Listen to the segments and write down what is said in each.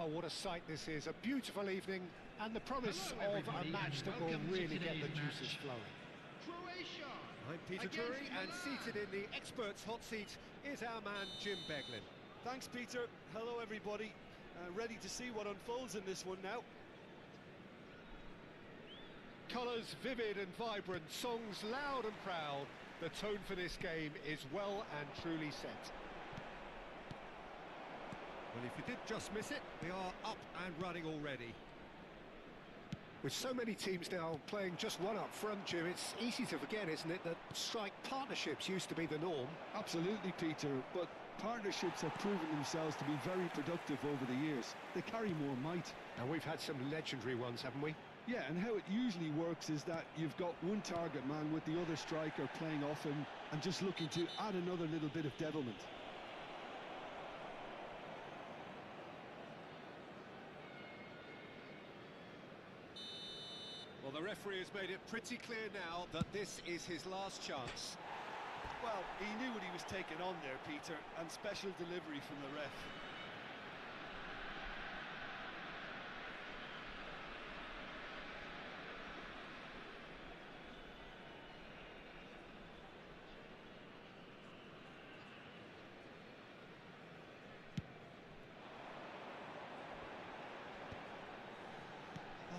Oh, what a sight this is. A beautiful evening and the promise Hello, of a everybody, match and that will welcome to really get the today's juices match. flowing. Croatia. I'm Peter against Drury, and Milan. seated in the experts' hot seat is our man Jim Beglin. Thanks, Peter. Hello, everybody. Ready to see what unfolds in this one now. Colours vivid and vibrant, songs loud and proud. The tone for this game is well and truly set. Well, if you did just miss it, we are up and running already. With so many teams now playing just one up front, Jim, it's easy to forget, isn't it, that strike partnerships used to be the norm. Absolutely, Peter, but partnerships have proven themselves to be very productive over the years. They carry more might. And we've had some legendary ones, haven't we? Yeah, and how it usually works is that you've got one target man with the other striker playing off him and just looking to add another little bit of devilment. Well, the referee has made it pretty clear now that this is his last chance. Well, he knew what he was taking on there, Peter, and special delivery from the ref.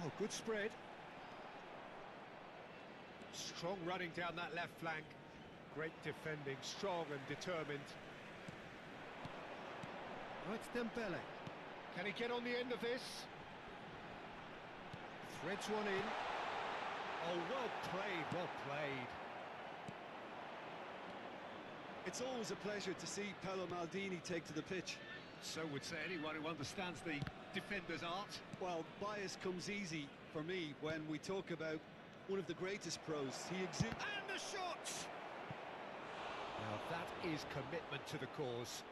Oh, good spread. Strong running down that left flank. Great defending, strong and determined. Oh, it's Dembele. Can he get on the end of this? Threads one in. Oh, well played, well played. It's always a pleasure to see Paolo Maldini take to the pitch. So would say anyone who understands the defender's art. Well, bias comes easy for me when we talk about one of the greatest pros. He exudes... And the shot! Now that is commitment to the cause.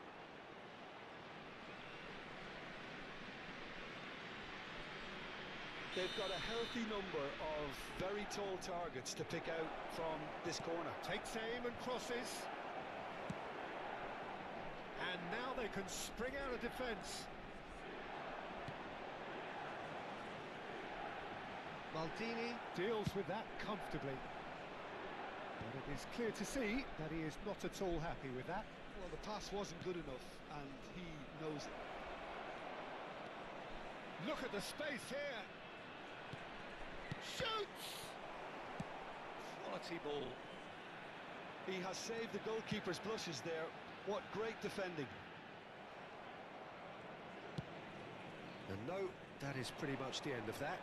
They've got a healthy number of very tall targets to pick out from this corner. Takes aim and crosses. And now they can spring out of defence. Maldini deals with that comfortably. But it is clear to see that he is not at all happy with that. Well, the pass wasn't good enough, and he knows it. Look at the space here. Shoots! Quality ball. He has saved the goalkeeper's blushes there. What great defending. And no, that is pretty much the end of that.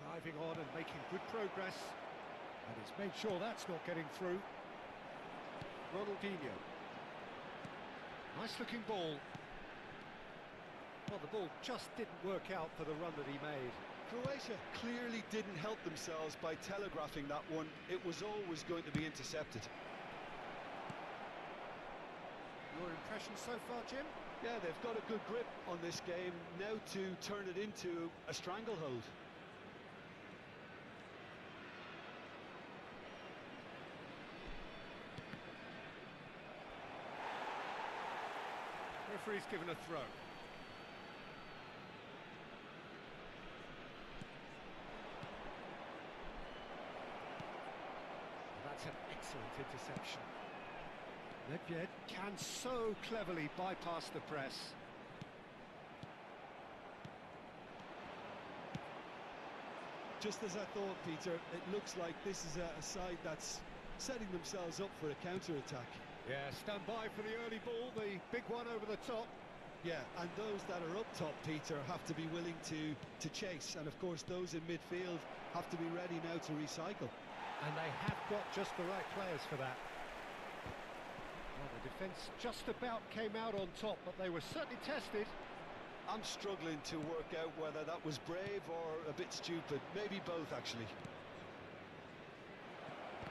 Driving on and making good progress. And he's made sure that's not getting through. Ronaldinho. Nice looking ball. Well, the ball just didn't work out for the run that he made. Croatia clearly didn't help themselves by telegraphing that one. It was always going to be intercepted. Your impression so far, Jim? Yeah, they've got a good grip on this game, now to turn it into a stranglehold. Referee's given a throw. That's an excellent interception. Nedved can so cleverly bypass the press. Just as I thought, Peter, it looks like this is a side that's setting themselves up for a counter-attack. Yeah, stand by for the early ball, the big one over the top. Yeah, and those that are up top, Peter, have to be willing to chase. And, of course, those in midfield have to be ready now to recycle. And they have got just the right players for that. Well, the defence just about came out on top, but they were certainly tested. I'm struggling to work out whether that was brave or a bit stupid. Maybe both, actually.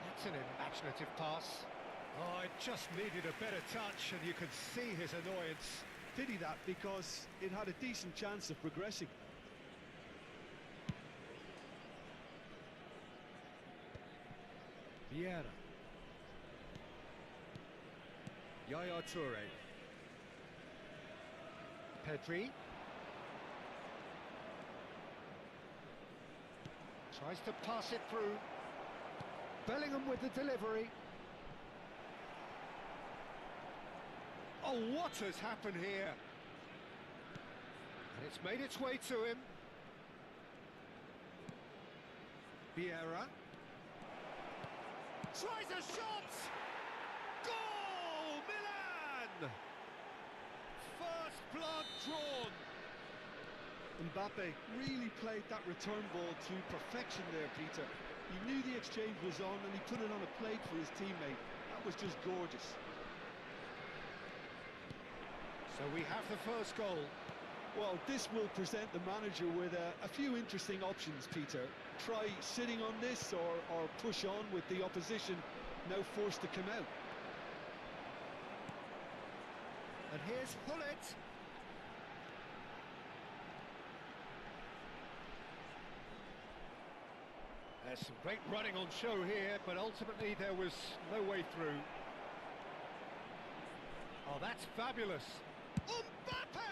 That's an imaginative pass. Oh, it just needed a better touch, and you could see his annoyance. Pity that, because it had a decent chance of progressing. Vieira. Yaya Toure. Pedri. Tries to pass it through. Bellingham with the delivery. Oh, what has happened here? And it's made its way to him. Vieira. Tries a shot! Goal! Milan! First blood drawn. Mbappe really played that return ball to perfection there, Peter. He knew the exchange was on and he put it on a plate for his teammate. That was just gorgeous. So we have the first goal. Well, this will present the manager with a few interesting options, Peter. Try sitting on this or push on with the opposition now forced to come out. And here's Hullet. There's some great running on show here, but ultimately there was no way through. Oh, that's fabulous. Mbappe!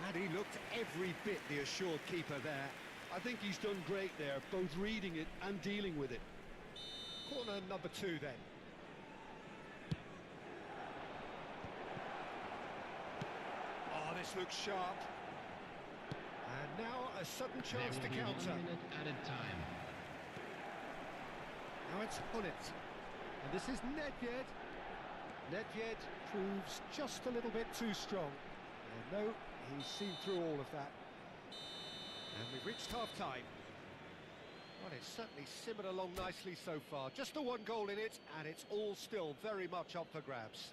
And he looked every bit the assured keeper there. I think he's done great there, both reading it and dealing with it. Corner number 2 then. Oh, this looks sharp. And now a sudden chance to counter. 1 minute added time. Now it's Hullet. And this is Nedved. Nedved proves just a little bit too strong. And no, he's seen through all of that. And we've reached half-time. Well, it's certainly simmered along nicely so far. Just the one goal in it, and it's all still very much up for grabs.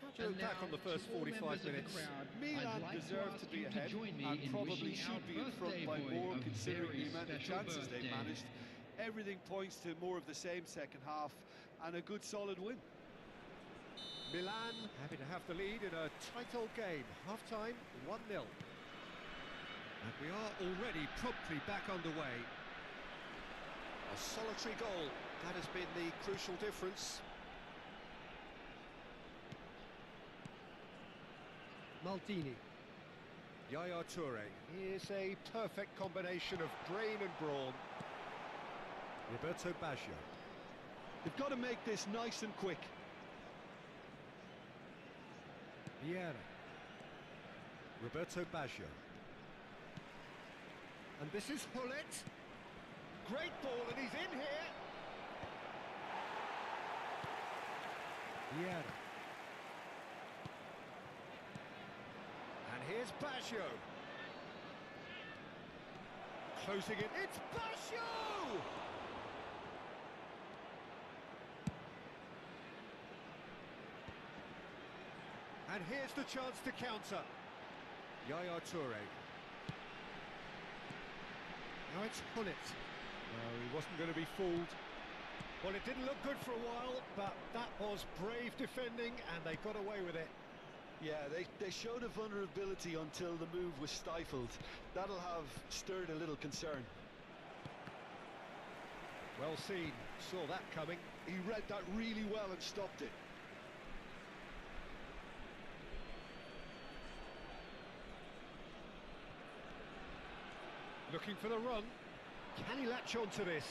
How do you look back on the first 45 minutes? Milan deserve to be ahead and probably should be in front by more considering the amount of chances they managed. Everything points to more of the same second half and a good solid win. Milan happy to have the lead in a tight old game. Half-time, 1-0. And we are already promptly back underway. A solitary goal, that has been the crucial difference. Maldini. Yaya Toure. Here's a perfect combination of brain and brawn. Roberto Baggio. They've got to make this nice and quick. Vieira. Roberto Baggio. And this is Hullet. Great ball, and he's in here. Vieira. And here's Baggio. Closing it, it's Baggio! And here's the chance to counter. Yaya Toure. Now it's Hullet. No, he wasn't going to be fooled. Well, it didn't look good for a while, but that was brave defending, and they got away with it. Yeah, they showed a vulnerability until the move was stifled. That'll have stirred a little concern. Well seen, saw that coming. He read that really well and stopped it. Looking for the run. Can he latch on to this?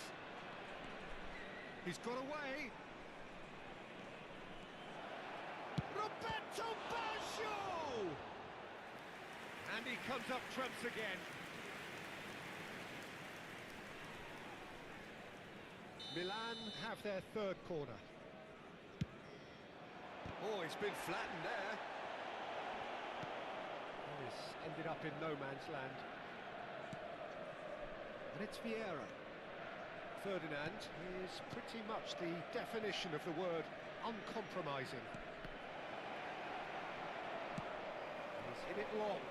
He's got away. Roberto Baggio! And he comes up trumps again. Milan have their third corner. Oh, he's been flattened there. Oh, he's ended up in no man's land. And it's Vieira. Ferdinand is pretty much the definition of the word uncompromising. He's hit it long.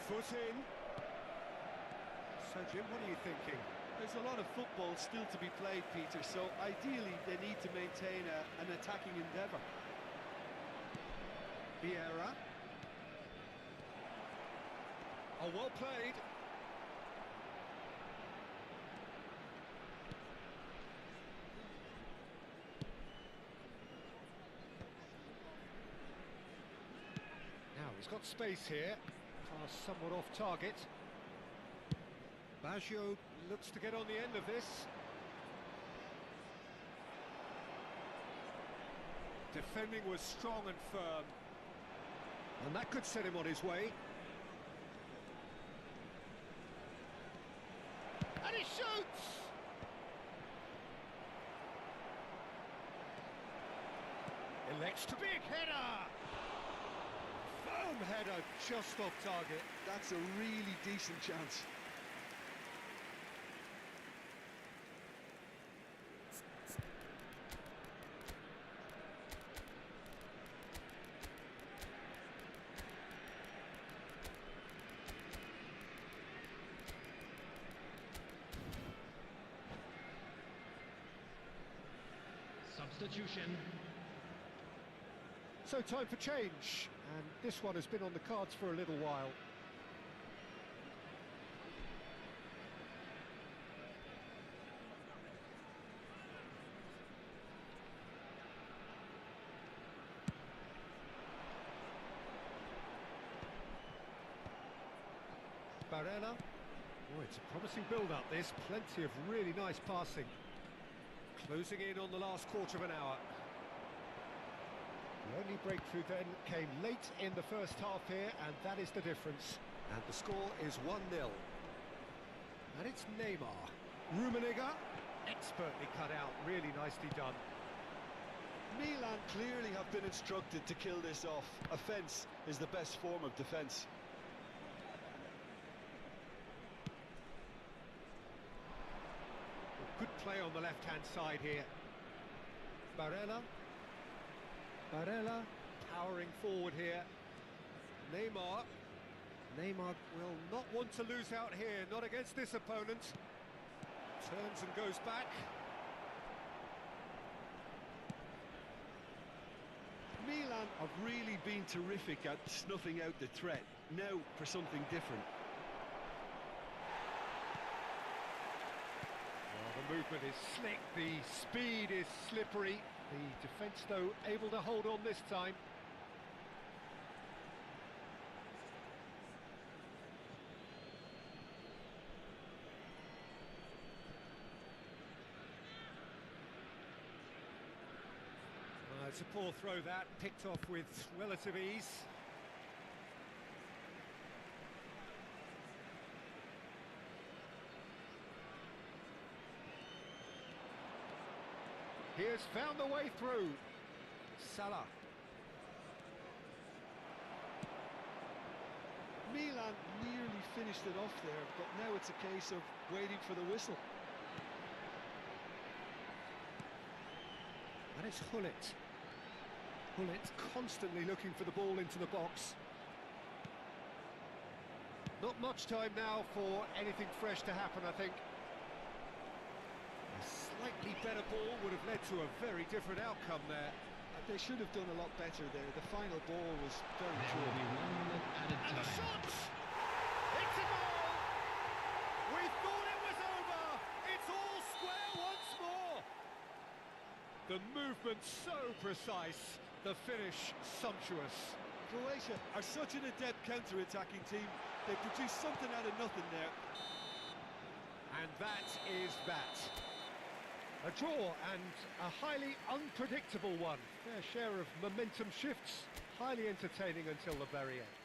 Foot in. So, Jim, what are you thinking? There's a lot of football still to be played, Peter, so ideally they need to maintain an attacking endeavour. Vieira. Oh, well played. He's got space here. Pass somewhat off target. Baggio looks to get on the end of this. Defending was strong and firm. And that could set him on his way. And he shoots! Elects to be a header! Firm header, just off target. That's a really decent chance. Substitution. So time for change, and this one has been on the cards for a little while. Barella. Oh, it's a promising build-up this, plenty of really nice passing. Closing in on the last quarter of an hour. The only breakthrough then came late in the first half here, and that is the difference. And the score is 1-0. And it's Neymar. Rummenigge, expertly cut out, really nicely done. Milan clearly have been instructed to kill this off. Offence is the best form of defence. Good play on the left-hand side here. Barella. Barella powering forward here. Neymar. Neymar will not want to lose out here, not against this opponent. Turns and goes back. Milan have really been terrific at snuffing out the threat. Now for something different. The movement is slick, the speed is slippery. The defence, though, able to hold on this time. It's a poor throw that, picked off with relative ease. He has found the way through. Salah. Milan nearly finished it off there, but now it's a case of waiting for the whistle. And it's Gullit. Gullit constantly looking for the ball into the box. Not much time now for anything fresh to happen, I think. A slightly better ball would have led to a very different outcome there. They should have done a lot better there. The final ball was very There will be 1 minute added And the time. shot! It's a goal! We thought it was over! It's all square once more! The movement so precise, the finish sumptuous. Croatia are such an adept counter-attacking team. They produced something out of nothing there. And that is that. A draw and a highly unpredictable one. Fair share of momentum shifts, highly entertaining until the very end.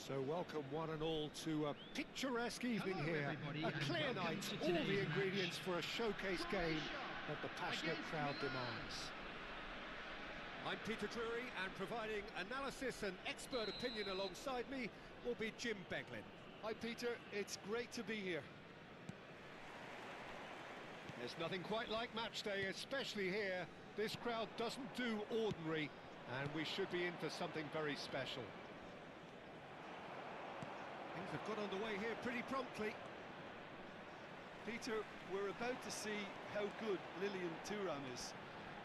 So welcome one and all to a picturesque evening Hello, here. everybody, A and clear welcome night, to all the today's ingredients match. for a showcase game that the passionate Against crowd Milan. demands. I'm Peter Drury, and providing analysis and expert opinion alongside me will be Jim Beglin. Hi Peter, it's great to be here. There's nothing quite like match day, especially here. This crowd doesn't do ordinary, and we should be in for something very special. Things have got underway here pretty promptly. Peter, we're about to see how good Lilian Thuram is.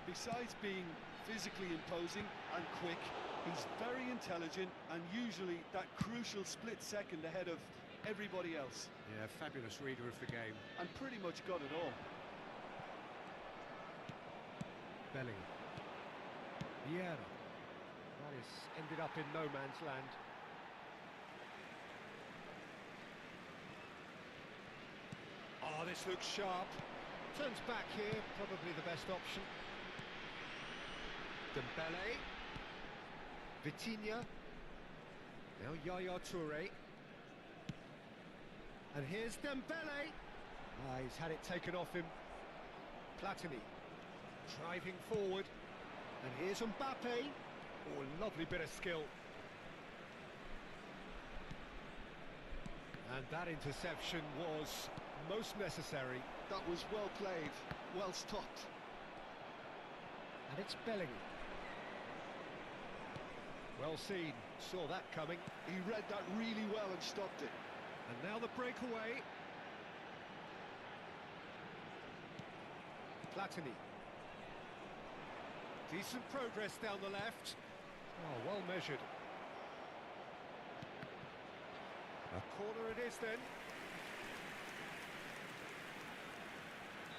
Besides being physically imposing and quick, he's very intelligent and usually that crucial split second ahead of everybody else. Yeah, fabulous reader of the game. And pretty much got it all. Bellingham. Vieira. That is ended up in no man's land. Oh, this looks sharp. Turns back here, probably the best option. Dembele. Vitinha. Now Yaya Toure. And here's Dembele. Ah, he's had it taken off him. Platini. Driving forward. And here's Mbappe. Oh, a lovely bit of skill. And that interception was most necessary. That was well played, well stopped. And it's Bellingham. Well seen, saw that coming. He read that really well and stopped it. And now the breakaway. Platini. Decent progress down the left. Oh, well measured. A corner it is then.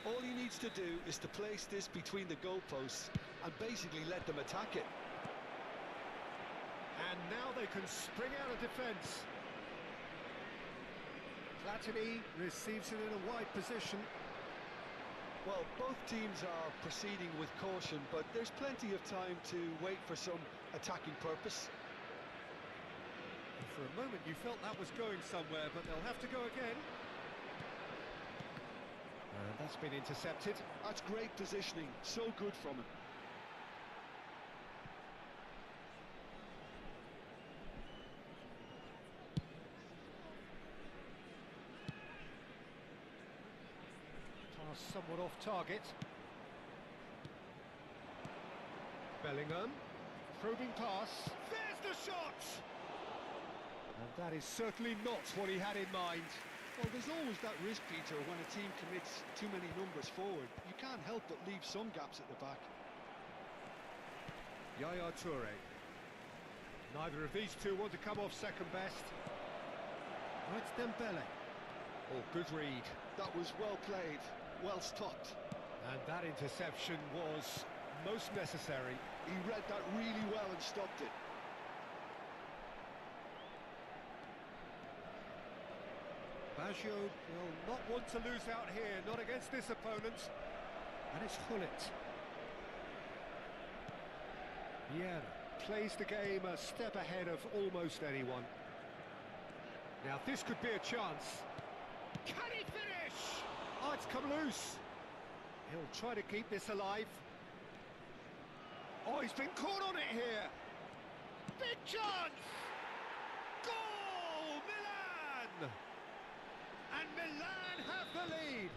All he needs to do is to place this between the goalposts and basically let them attack it. And now they can spring out of defence. Platini receives it in a wide position. Well, both teams are proceeding with caution, but there's plenty of time to wait for some attacking purpose. And for a moment you felt that was going somewhere, but they'll have to go again. And that's been intercepted. That's great positioning, so good from him. Somewhat off target. Bellingham, probing pass. There's the shot! And that is certainly not what he had in mind. Well, there's always that risk, Peter, when a team commits too many numbers forward. You can't help but leave some gaps at the back. Yaya Toure. Neither of these two want to come off second best. Oh, it's Dembele. Oh, good read. That was well played. Well stopped. And that interception was most necessary. He read that really well and stopped it. Baggio will not want to lose out here, not against this opponent. And it's Gullit. Vieira plays the game a step ahead of almost anyone. Now this could be a chance. Can he finish? Oh, it's come loose. He'll try to keep this alive. Oh, he's been caught on it here. Big chance! Goal! Milan! And Milan have the lead.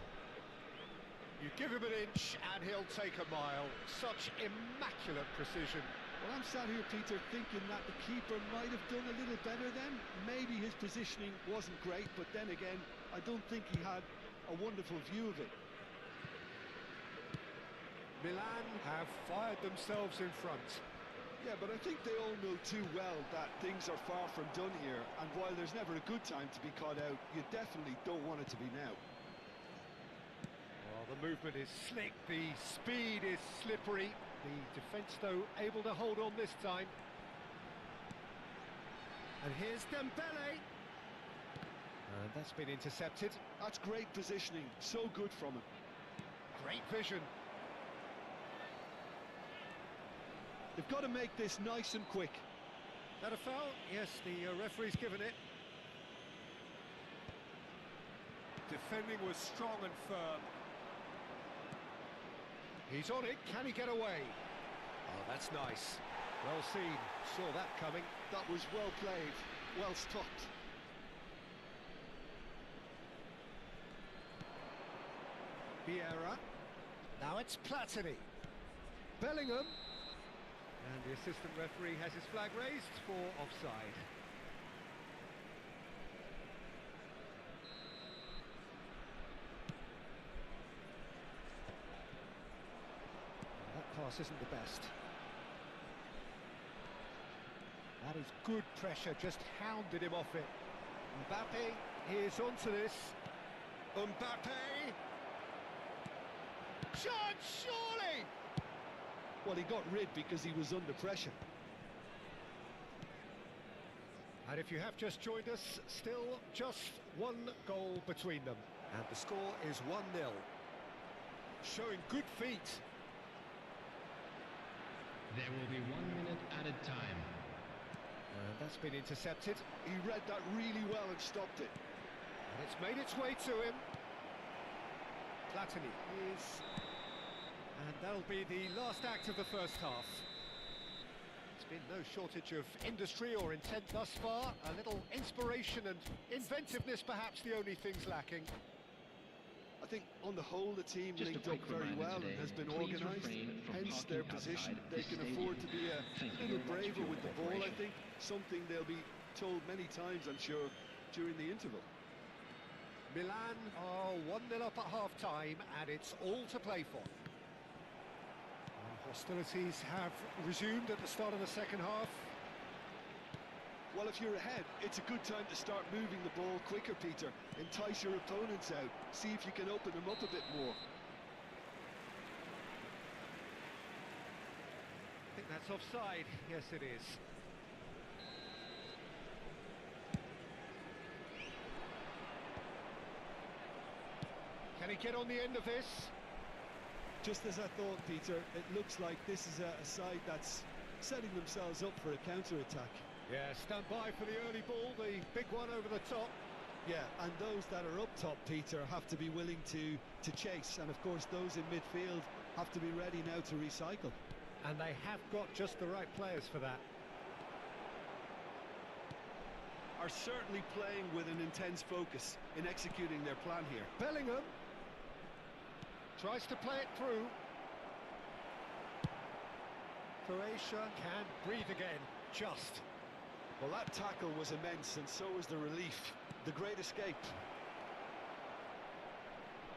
You give him an inch and he'll take a mile. Such immaculate precision. Well, I'm sat here, Peter, thinking that the keeper might have done a little better then. Maybe his positioning wasn't great, but then again, I don't think he had a wonderful view of it. Milan have fired themselves in front. Yeah, but I think they all know too well that things are far from done here, and while there's never a good time to be caught out, you definitely don't want it to be now. Well, the movement is slick, the speed is slippery. The defence, though, able to hold on this time. And here's Dembele. And that's been intercepted. That's great positioning, so good from him. Great vision. They've got to make this nice and quick. That a foul? Yes, the referee's given it. Defending was strong and firm. He's on it, can he get away? Oh, that's nice. Well seen, saw that coming. That was well played, well stopped. Vieira. Now it's Platini. Bellingham. And the assistant referee has his flag raised for offside. That pass isn't the best. That is good pressure, just hounded him off it. Mbappe is onto this. Mbappe! Shot, surely! Well, he got rid because he was under pressure. And if you have just joined us, still just one goal between them. And the score is 1-0. Showing good feet. There will be 1 minute added time. And that's been intercepted. He read that really well and stopped it. And it's made its way to him. Platini is... And that'll be the last act of the first half. It's been no shortage of industry or intent thus far. A little inspiration and inventiveness, perhaps the only things lacking. I think on the whole the team linked up very well and has been organised, hence their position. They can afford to be a little braver with the ball, I think. Something they'll be told many times, I'm sure, during the interval. Milan are 1-0 up at half-time and it's all to play for. Hostilities have resumed at the start of the second half. Well, if you're ahead, it's a good time to start moving the ball quicker, Peter. Entice your opponents out. See if you can open them up a bit more. I think that's offside. Yes, it is. Can he get on the end of this? Just as I thought, Peter, it looks like this is a side that's setting themselves up for a counter-attack. Yeah, stand by for the early ball, the big one over the top. Yeah, and those that are up top, Peter, have to be willing to chase. And of course, those in midfield have to be ready now to recycle. And they have got just the right players for that. Are certainly playing with an intense focus in executing their plan here. Bellingham tries to play it through. Croatia can breathe again, just. Well, that tackle was immense, and so was the relief. The great escape.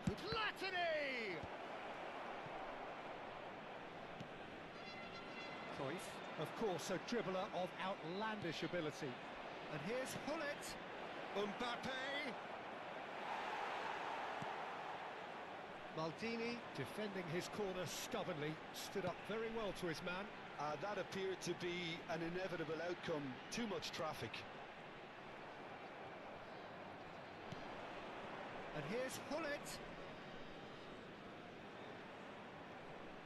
Platini! Cruyff, of course, a dribbler of outlandish ability. And here's Hullet. Mbappe. Maldini, defending his corner stubbornly, stood up very well to his man. That appeared to be an inevitable outcome. Too much traffic. And here's Hullet.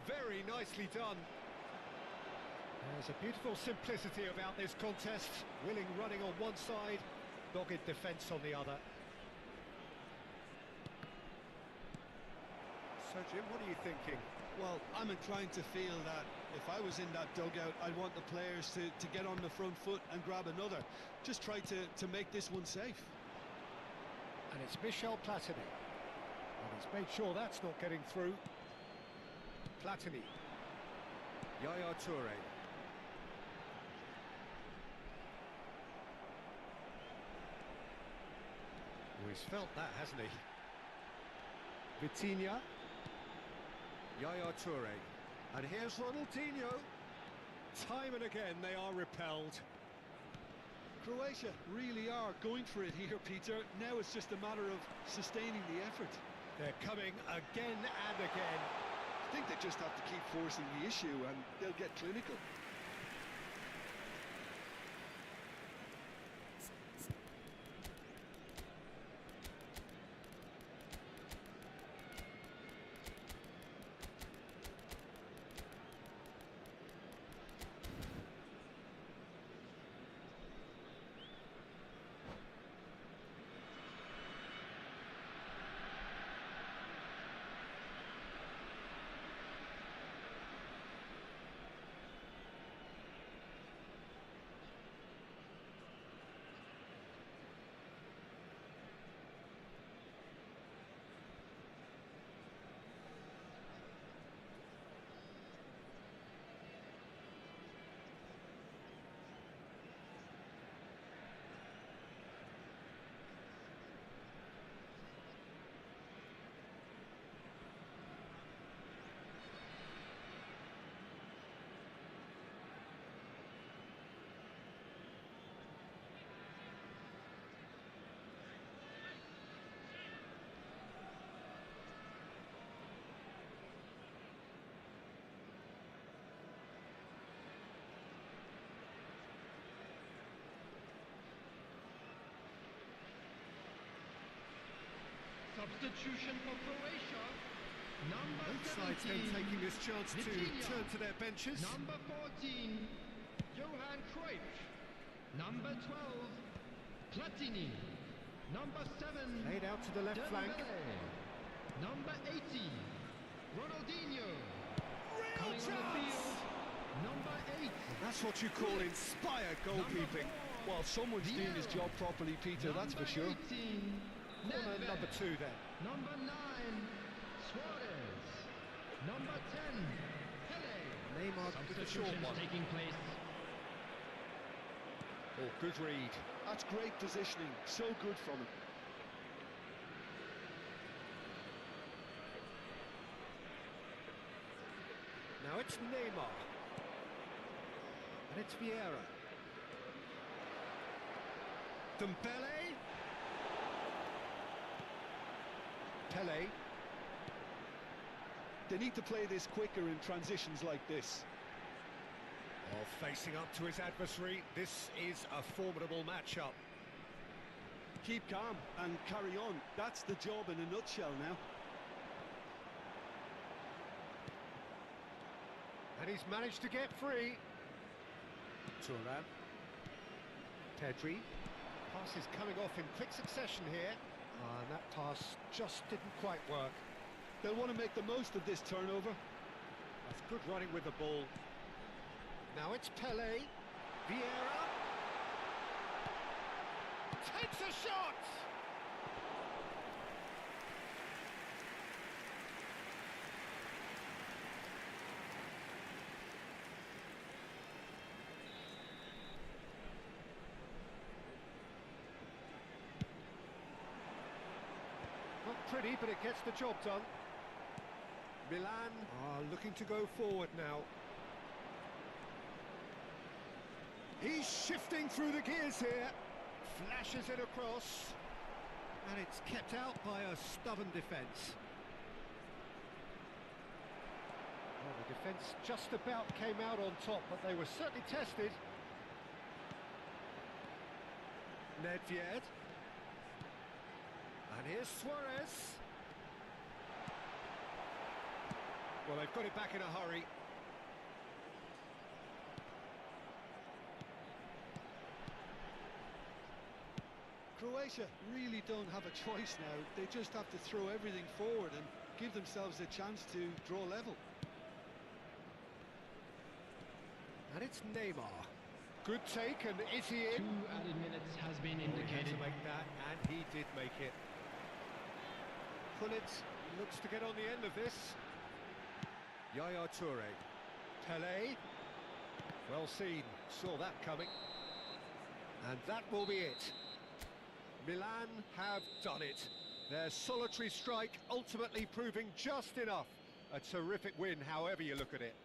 Very nicely done. There's a beautiful simplicity about this contest. Willing running on one side, dogged defence on the other. So, Jim, what are you thinking? Well, I'm inclined to feel that if I was in that dugout, I'd want the players to get on the front foot and grab another. Just try to make this one safe. And it's Michel Platini. And he's made sure that's not getting through. Platini. Yaya Toure. Oh, he's felt that, hasn't he? Vitinha. Yaya Toure. And here's Ronaldinho. Time and again they are repelled. Croatia really are going for it here, Peter. Now it's just a matter of sustaining the effort. They're coming again and again. I think they just have to keep forcing the issue and they'll get clinical. Substitution for Croatia. Number Both sides then 17, taking this chance to Vitinha. turn to their benches. Number 14, Johan Cruyff. Number 12, Platini. Number 7, Laid out to the left flank. Dembele. Number 80, Ronaldinho. Real Coming on the chance! field, number 8. That's what you call inspired goalkeeping. Well, someone's doing his job properly, Peter, that's for sure. 18, Corner Nedved. number 2 then. Number 9, Suarez. Number 10, Pele. Neymar with the short Substitutions one. taking place. Oh, good read. That's great positioning, so good from him. Now it's Neymar. And it's Vieira. Dembele. Pele. They need to play this quicker in transitions like this. Oh, facing up to his adversary, this is a formidable matchup. Keep calm and carry on. That's the job in a nutshell now. And he's managed to get free. Thuram. Pedri. Pass is coming off in quick succession here. And that pass just didn't quite work. They'll want to make the most of this turnover. That's good running with the ball. Now it's Pele. Vieira. Takes a shot! Not pretty, but it gets the job done. Milan are looking to go forward now. He's shifting through the gears here. Flashes it across. And it's kept out by a stubborn defence. Well, the defence just about came out on top, but they were certainly tested. Nedved. And here's Suarez. Well, they've got it back in a hurry. Croatia really don't have a choice now. They just have to throw everything forward and give themselves a chance to draw level. And it's Neymar. Good take, and is he in? 2 added minutes has been He had indicated. to make that, and he did make it. Pullet looks to get on the end of this. Yaya Toure. Pele. Well seen, saw that coming. And that will be it. Milan have done it. Their solitary strike ultimately proving just enough. A terrific win, however you look at it.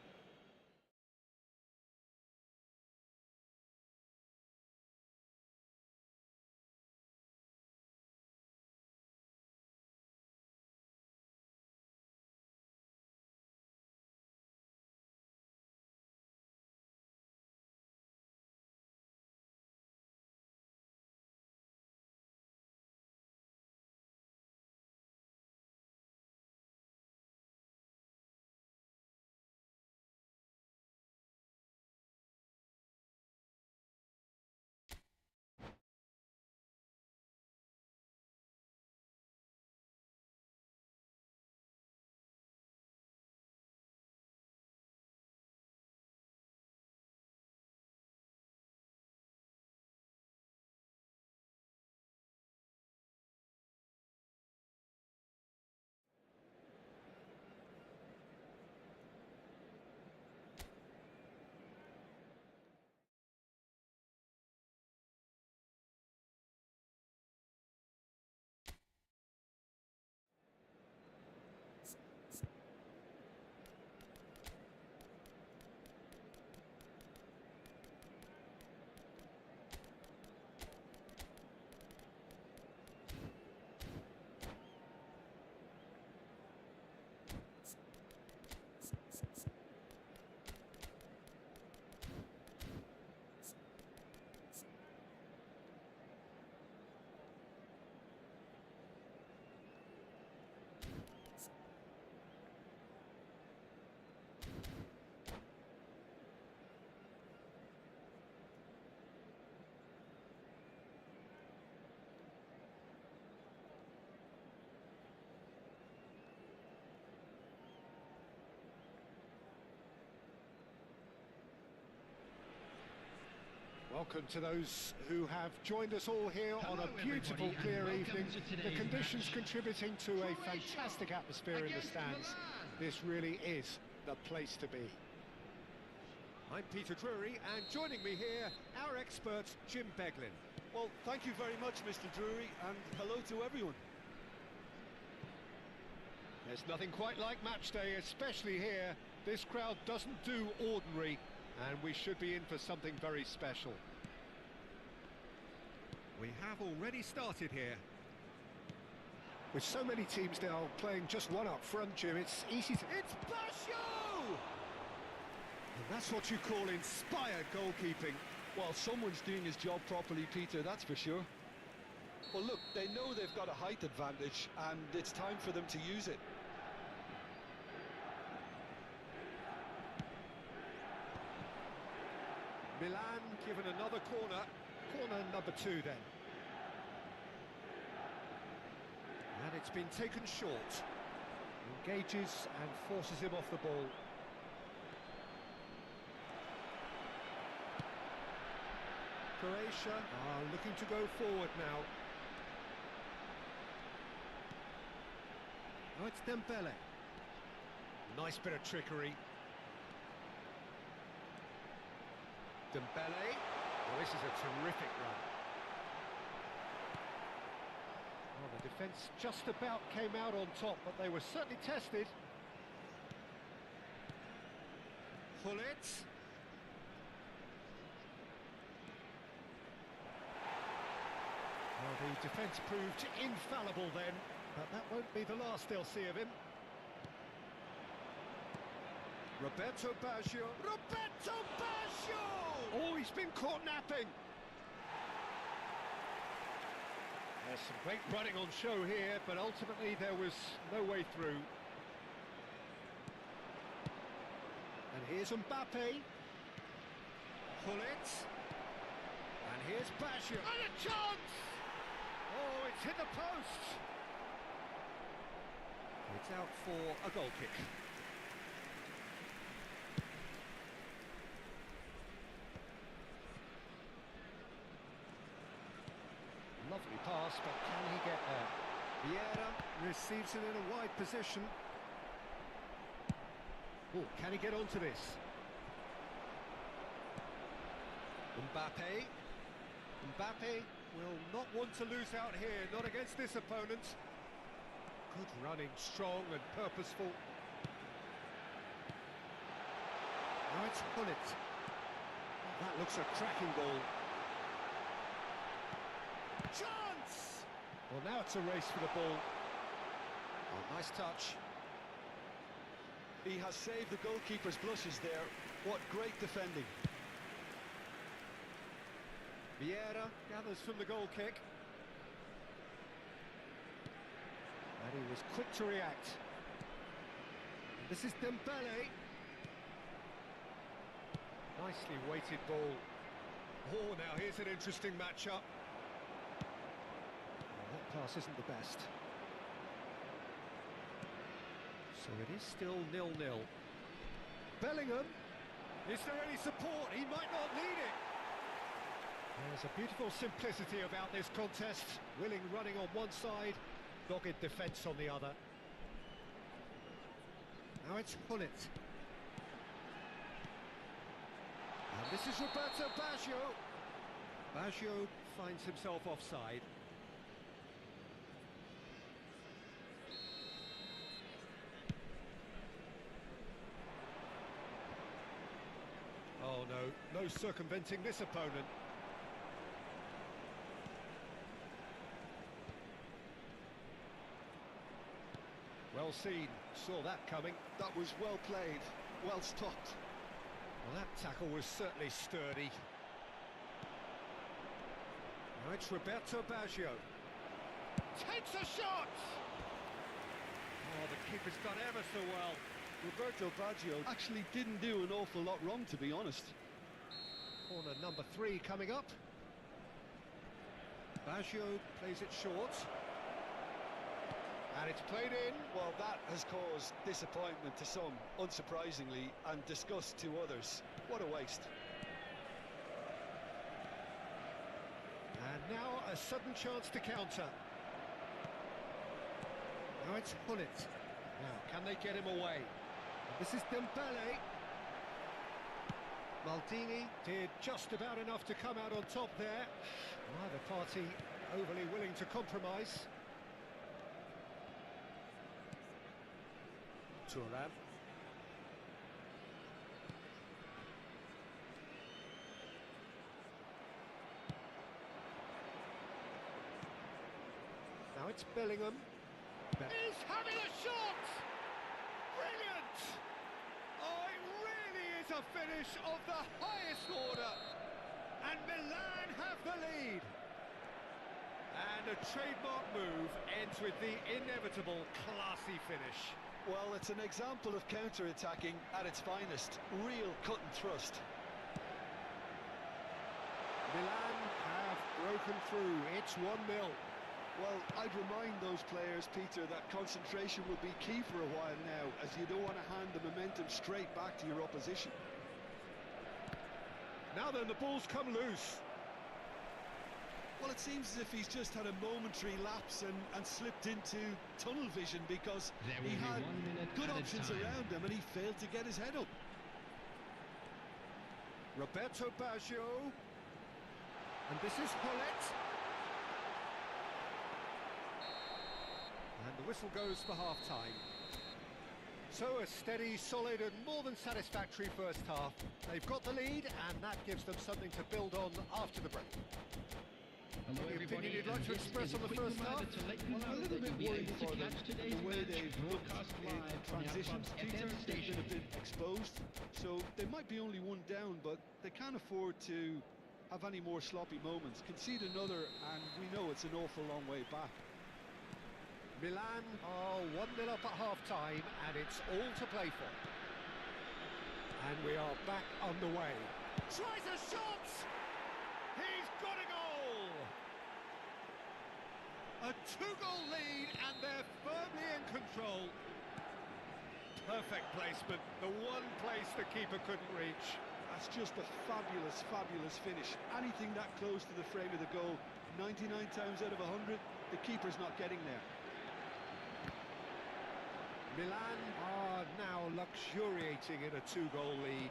Welcome to those who have joined us all here on a beautiful, clear evening. The conditions contributing to a fantastic atmosphere in the stands. This really is the place to be. I'm Peter Drury, and joining me here, our expert, Jim Beglin. Well, thank you very much, Mr. Drury, and hello to everyone. There's nothing quite like match day, especially here. This crowd doesn't do ordinary, and we should be in for something very special. We have already started here. With so many teams now playing just one up front, Jim, it's easy to... It's Bashio! And that's what you call inspired goalkeeping. Well, someone's doing his job properly, Peter, that's for sure. Well, look, they know they've got a height advantage, and it's time for them to use it. Milan given another corner. Corner number 2 then. And it's been taken short. Engages and forces him off the ball. Croatia are looking to go forward now. Oh, it's Dembele. Nice bit of trickery. Dembele. Well, this is a terrific run. Well, the defence just about came out on top, but they were certainly tested. Gullit. Well, the defence proved infallible then, but that won't be the last they'll see of him. Roberto Baggio. Roberto Baggio! Oh, he's been caught napping. There's some great running on show here, but ultimately there was no way through. And here's Mbappe. Gullit. And here's Baggio. And a chance! Oh, it's hit the post. It's out for a goal kick. Lovely pass, but can he get there? Vieira receives it in a wide position. Oh, can he get onto this? Mbappe. Mbappe will not want to lose out here, not against this opponent. Good running, strong and purposeful. Now it's Gullit. That looks a cracking ball. Chance! Well, now it's a race for the ball. Oh, nice touch. He has saved the goalkeeper's blushes there. What great defending. Vieira gathers from the goal kick. And he was quick to react. And this is Dembele. Nicely weighted ball. Oh, now here's an interesting matchup. That pass isn't the best. So it is still 0-0. Bellingham. Is there any support? He might not need it. There's a beautiful simplicity about this contest. Willing running on one side, dogged defence on the other. Now it's Gullit. And this is Roberto Baggio. Baggio finds himself offside. Oh no, no circumventing this opponent. Well seen, saw that coming. That was well played, well stopped. Well, that tackle was certainly sturdy. Now it's Roberto Baggio. Takes a shot! Oh, the keeper's done ever so well. Roberto Baggio actually didn't do an awful lot wrong, to be honest. Corner number 3 coming up. Baggio plays it short. And it's played in. Well, that has caused disappointment to some, unsurprisingly, and disgust to others. What a waste. a sudden chance to counter. Now it's Gullit. Now, can they get him away? This is Dembele. Maldini did just about enough to come out on top there. Neither party overly willing to compromise. Thuram. Now it's Bellingham. He's having a shot! Brilliant! Oh, it really is a finish of the highest order. And Milan have the lead. And a trademark move ends with the inevitable classy finish. Well, it's an example of counter-attacking at its finest. Real cut and thrust. Milan have broken through. It's 1-0. Well, I'd remind those players, Peter, that concentration will be key for a while now, as you don't want to hand the momentum straight back to your opposition. Now then, the ball's come loose. Well, it seems as if he's just had a momentary lapse and slipped into tunnel vision, because he had good options around him and he failed to get his head up. Roberto Baggio. And this is Gullit. And the whistle goes for half-time. So a steady, solid and more than satisfactory first half. They've got the lead and that gives them something to build on after the break. Hello everybody, you'd like to express on the first half? Well, I'm a little bit worried for them, the way they've looked in transitions. Peter, they've been a bit exposed, so they might be only one down, but they can't afford to have any more sloppy moments. Concede another and we know it's an awful long way back. Milan are 1-0 up at half-time and it's all to play for. And we are back underway. Tries a shot! He's got a goal! A 2-goal lead and they're firmly in control. Perfect placement, the one place the keeper couldn't reach. That's just a fabulous, fabulous finish. Anything that close to the frame of the goal, 99 times out of 100, the keeper's not getting there. Milan are now luxuriating in a 2-goal lead.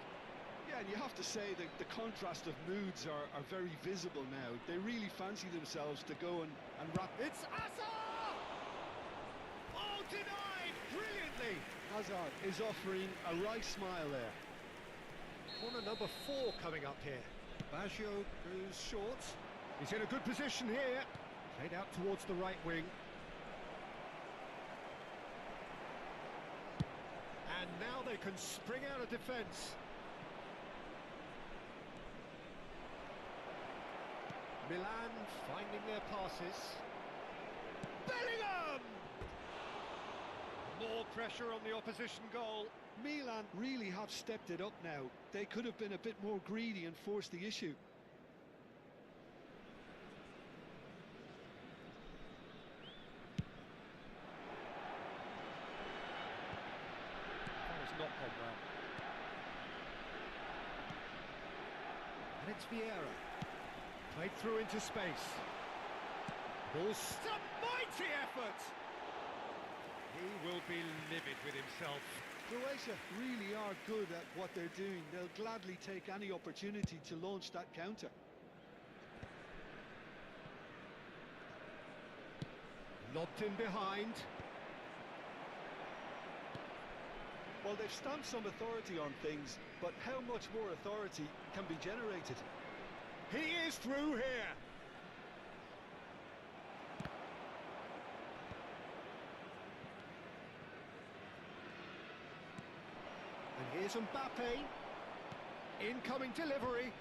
Yeah, and you have to say that the contrast of moods are very visible now. They really fancy themselves to go and wrap. It's Hazard! Oh, denied brilliantly! Hazard is offering a right smile there. Corner number 4 coming up here. Baggio goes short. He's in a good position here. Played out towards the right wing. And now they can spring out of defence. Milan finding their passes. Bellingham! More pressure on the opposition goal. Milan really have stepped it up now. They could have been a bit more greedy and forced the issue. That was not gone well. And it's Vieira. Played through into space. Ball's a mighty effort! He will be livid with himself. Croatia really are good at what they're doing. They'll gladly take any opportunity to launch that counter. Lobbed in behind. Well, they've stamped some authority on things, but how much more authority can be generated? He is through here. And here's Mbappe. Incoming delivery.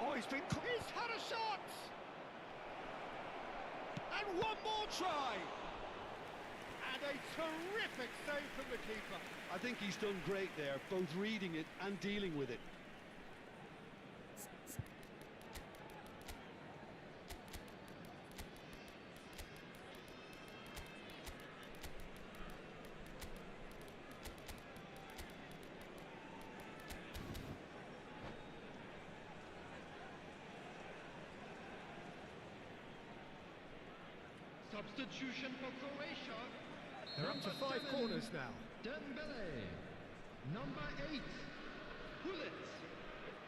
Oh, he's had a shot! And one more try! And a terrific save from the keeper. I think he's done great there, both reading it and dealing with it. Substitution for Croatia. They're up to 5 corners now. Dembele. Number 8, Gullit.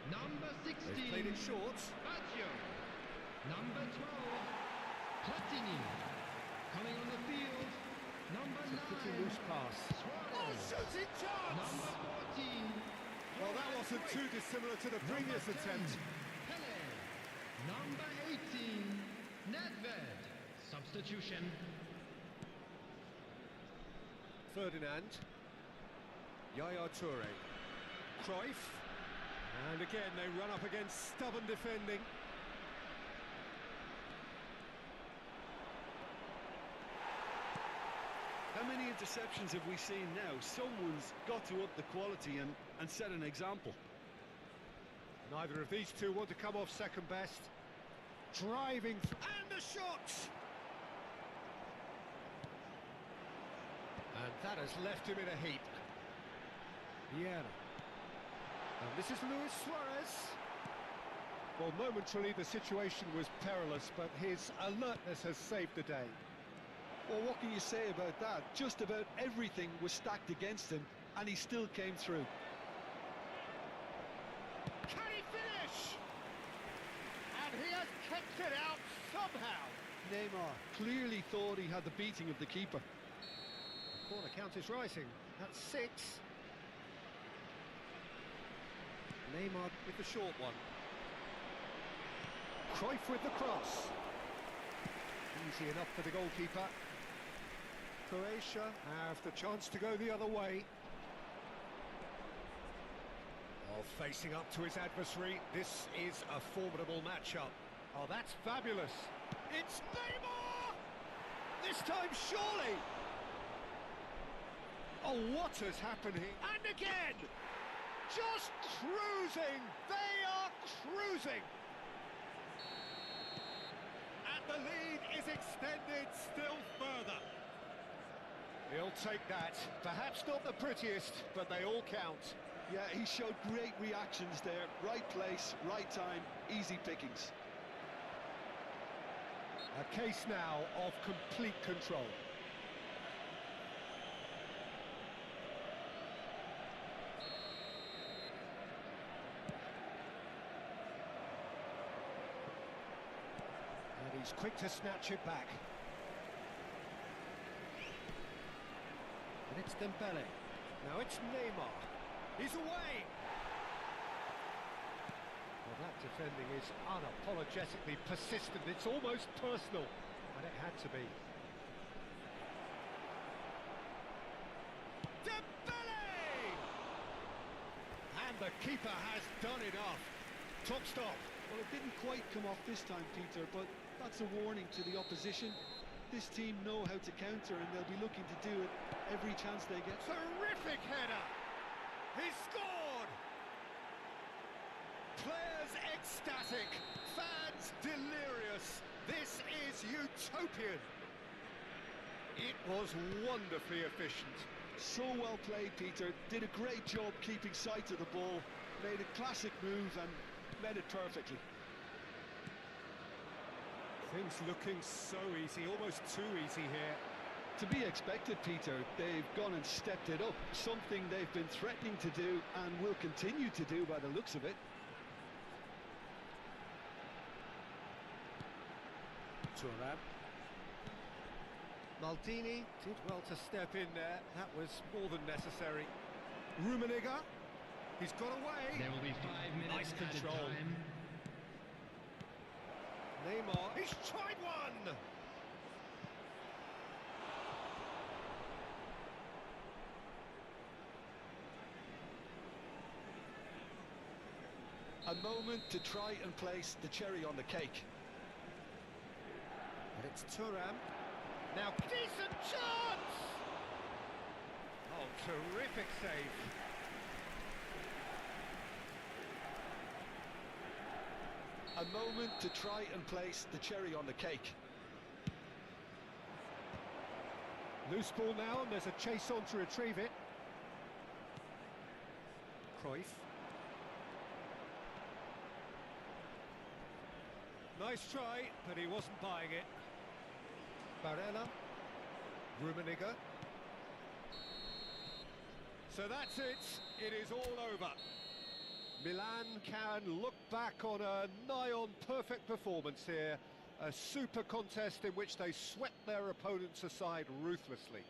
Number 16, They've played it short. Baggio. Number 12, Platini. Coming on the field, number 9, Pretty loose pass. Suarez. Shooting chance! Number 14, Well, that wasn't too dissimilar to the previous number 10, attempt. Pele. Number 18, Nedved. Substitution. Ferdinand. Yaya Toure. Cruyff. And again, they run up against stubborn defending. How many interceptions have we seen now? Someone's got to up the quality and set an example. Neither of these two want to come off second best. Driving, and the shot! And that has left him in a heap. Vieira. And this is Luis Suarez. Well, momentarily the situation was perilous, but his alertness has saved the day. Well, what can you say about that? Just about everything was stacked against him, and he still came through. Can he finish? And he has kicked it out somehow. Neymar clearly thought he had the beating of the keeper. The corner count is rising. That's 6. Neymar with the short one. Cruyff with the cross. Easy enough for the goalkeeper. Croatia have the chance to go the other way. Oh, facing up to his adversary, this is a formidable matchup. Oh, that's fabulous. It's Neymar! This time, surely! Oh, what has happened here? And again! Just cruising! They are cruising! And the lead is extended still further. He'll take that. Perhaps not the prettiest, but they all count. Yeah, he showed great reactions there. Right place, right time, easy pickings. A case now of complete control. And he's quick to snatch it back. And it's Dembele. Now it's Neymar. He's away! Well, that defending is unapologetically persistent. It's almost personal. And it had to be. Dembele! And the keeper has done enough. Top stop. Well, it didn't quite come off this time, Peter, but that's a warning to the opposition. This team know how to counter, and they'll be looking to do it every chance they get. Terrific header! He scored! Players ecstatic, fans delirious. This is utopian. It was wonderfully efficient. So well played, Peter. Did a great job keeping sight of the ball. Made a classic move and met it perfectly. Things looking so easy, almost too easy here. To be expected, Peter. They've gone and stepped it up. Something they've been threatening to do and will continue to do by the looks of it. Thuram. Maldini did well to step in there. That was more than necessary. Rummenigge. He's got away. There will be 5 minutes Nice added control. time. Neymar. He's tried one. A moment to try and place the cherry on the cake. And it's Thuram. Now, decent chance! Oh, terrific save. A moment to try and place the cherry on the cake. Loose ball now, and there's a chase on to retrieve it. Cruyff. Nice try, but he wasn't buying it. Barella. Rummenigge. So that's it. It is all over. Milan can look back on a nigh-on perfect performance here. A super contest in which they swept their opponents aside ruthlessly.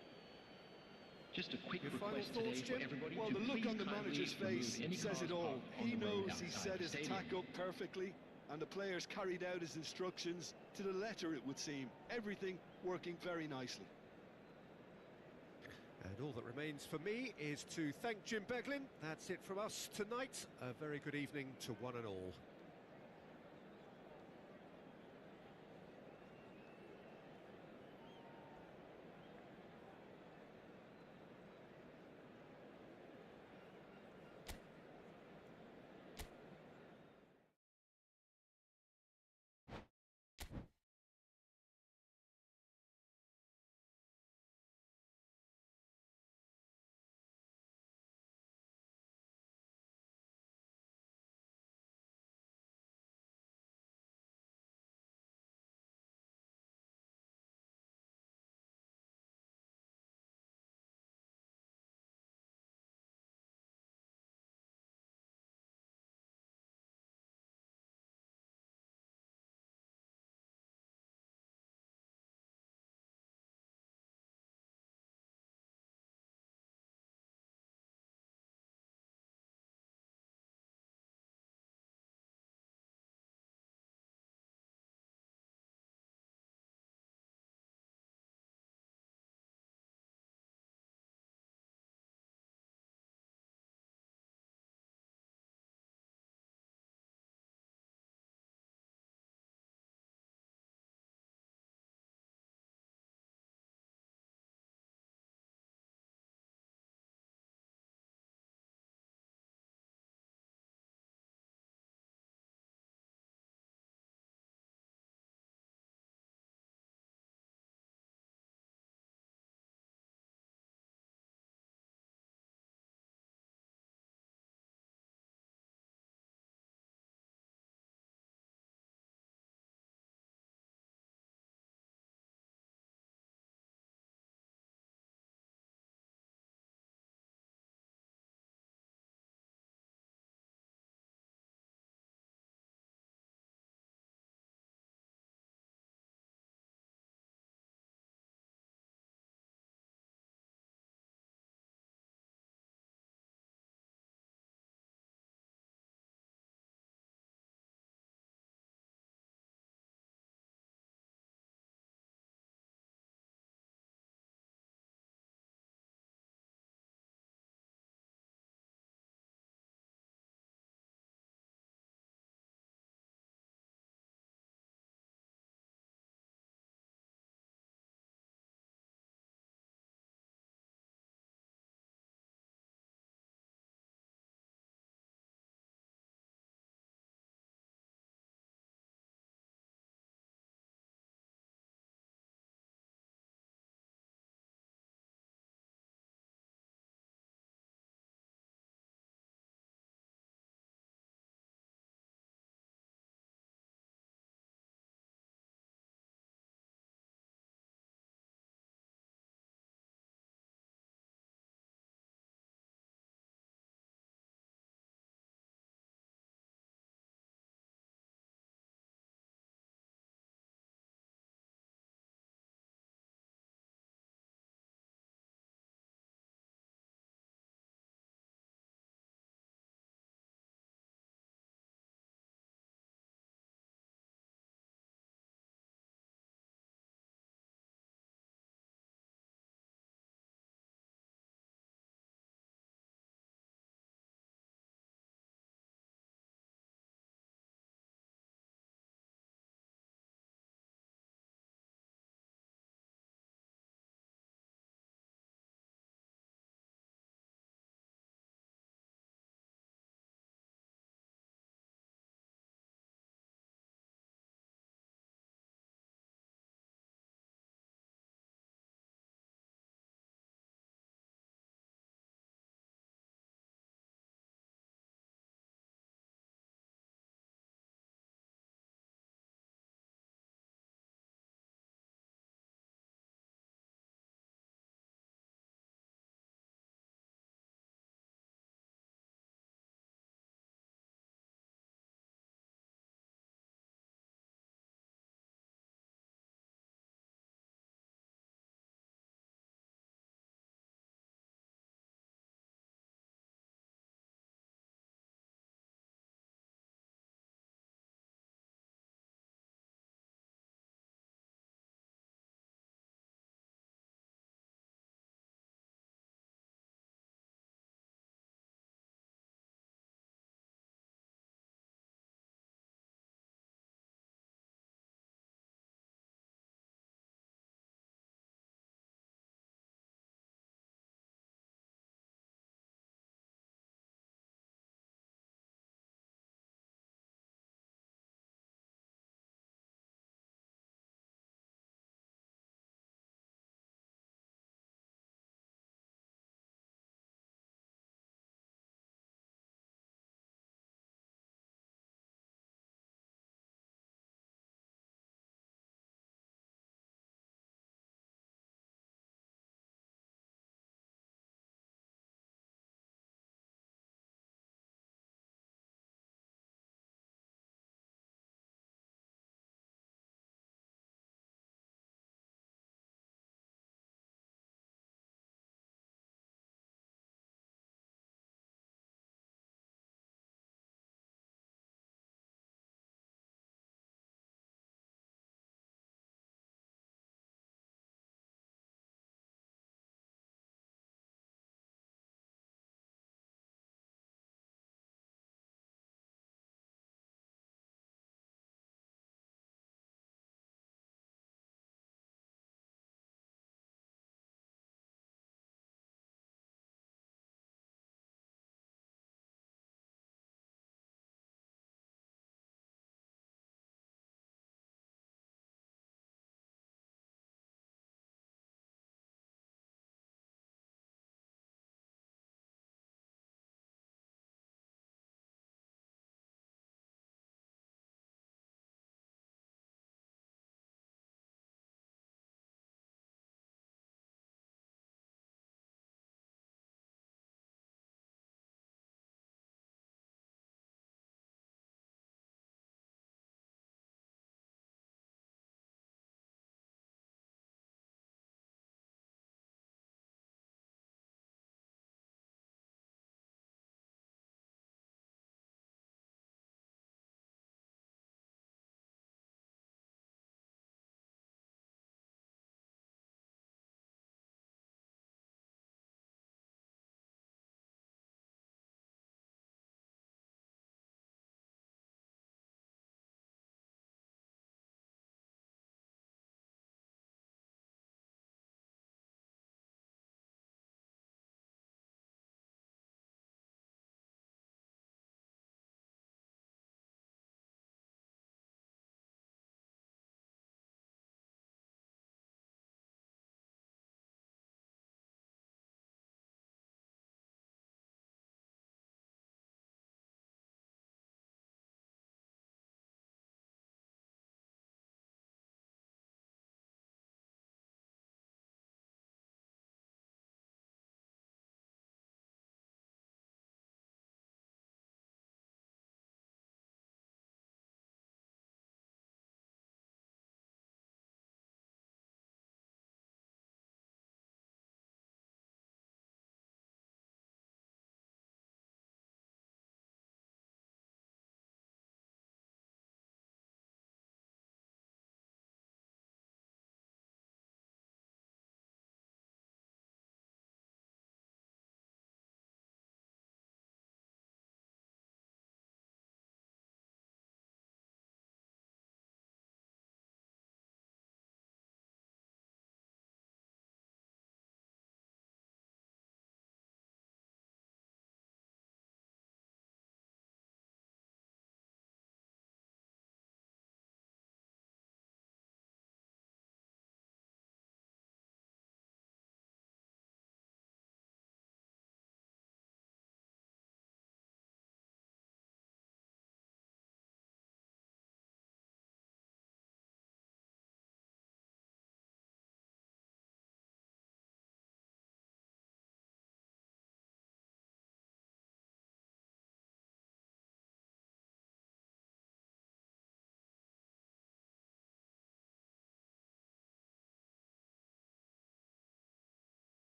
Just a quick Your request final today thoughts, for Jim? everybody Well, to the look please on the kindly manager's remove face any says cars it all. parked on He the road knows he outside set the his stadium. attack up perfectly, and the players carried out his instructions to the letter, it would seem. Everything working very nicely. And all that remains for me is to thank Jim Beglin. That's it from us tonight. A very good evening to one and all.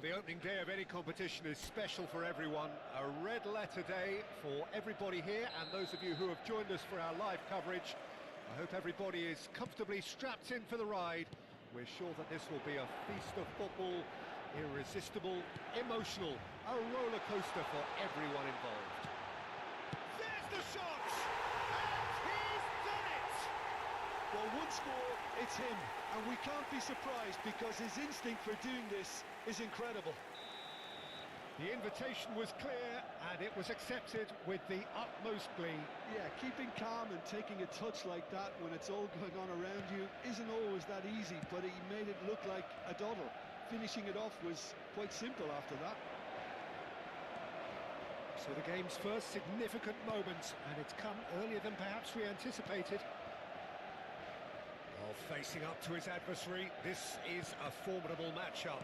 the opening day of any competition is special for everyone. A red letter day for everybody here, and those of you who have joined us for our live coverage. I hope everybody is comfortably strapped in for the ride. We're sure that this will be a feast of football, irresistible, emotional, a roller coaster for everyone involved. There's the shot! And he's done it! Well, once more, it's him, and we can't be surprised because his instinct for doing this is incredible. The invitation was clear, and it was accepted with the utmost glee. Yeah, keeping calm and taking a touch like that when it's all going on around you isn't always that easy, but he made it look like a doddle. Finishing it off was quite simple after that. So the game's first significant moment, and it's come earlier than perhaps we anticipated. While facing up to his adversary, this is a formidable matchup.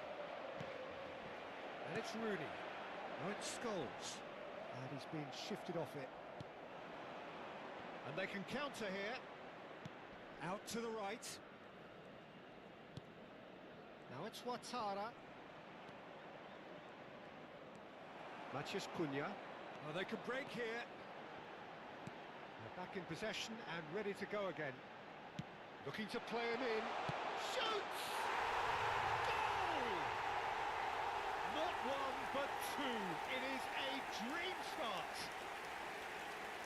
And it's Rooney. Now it's Scholes. And he's been shifted off it. And they can counter here. Out to the right. Now it's Ouattara. Matheus Cunha. Oh, they can break here. They're back in possession and ready to go again. Looking to play him in. Shoots! Goal! Not one, but two. It is a dream start.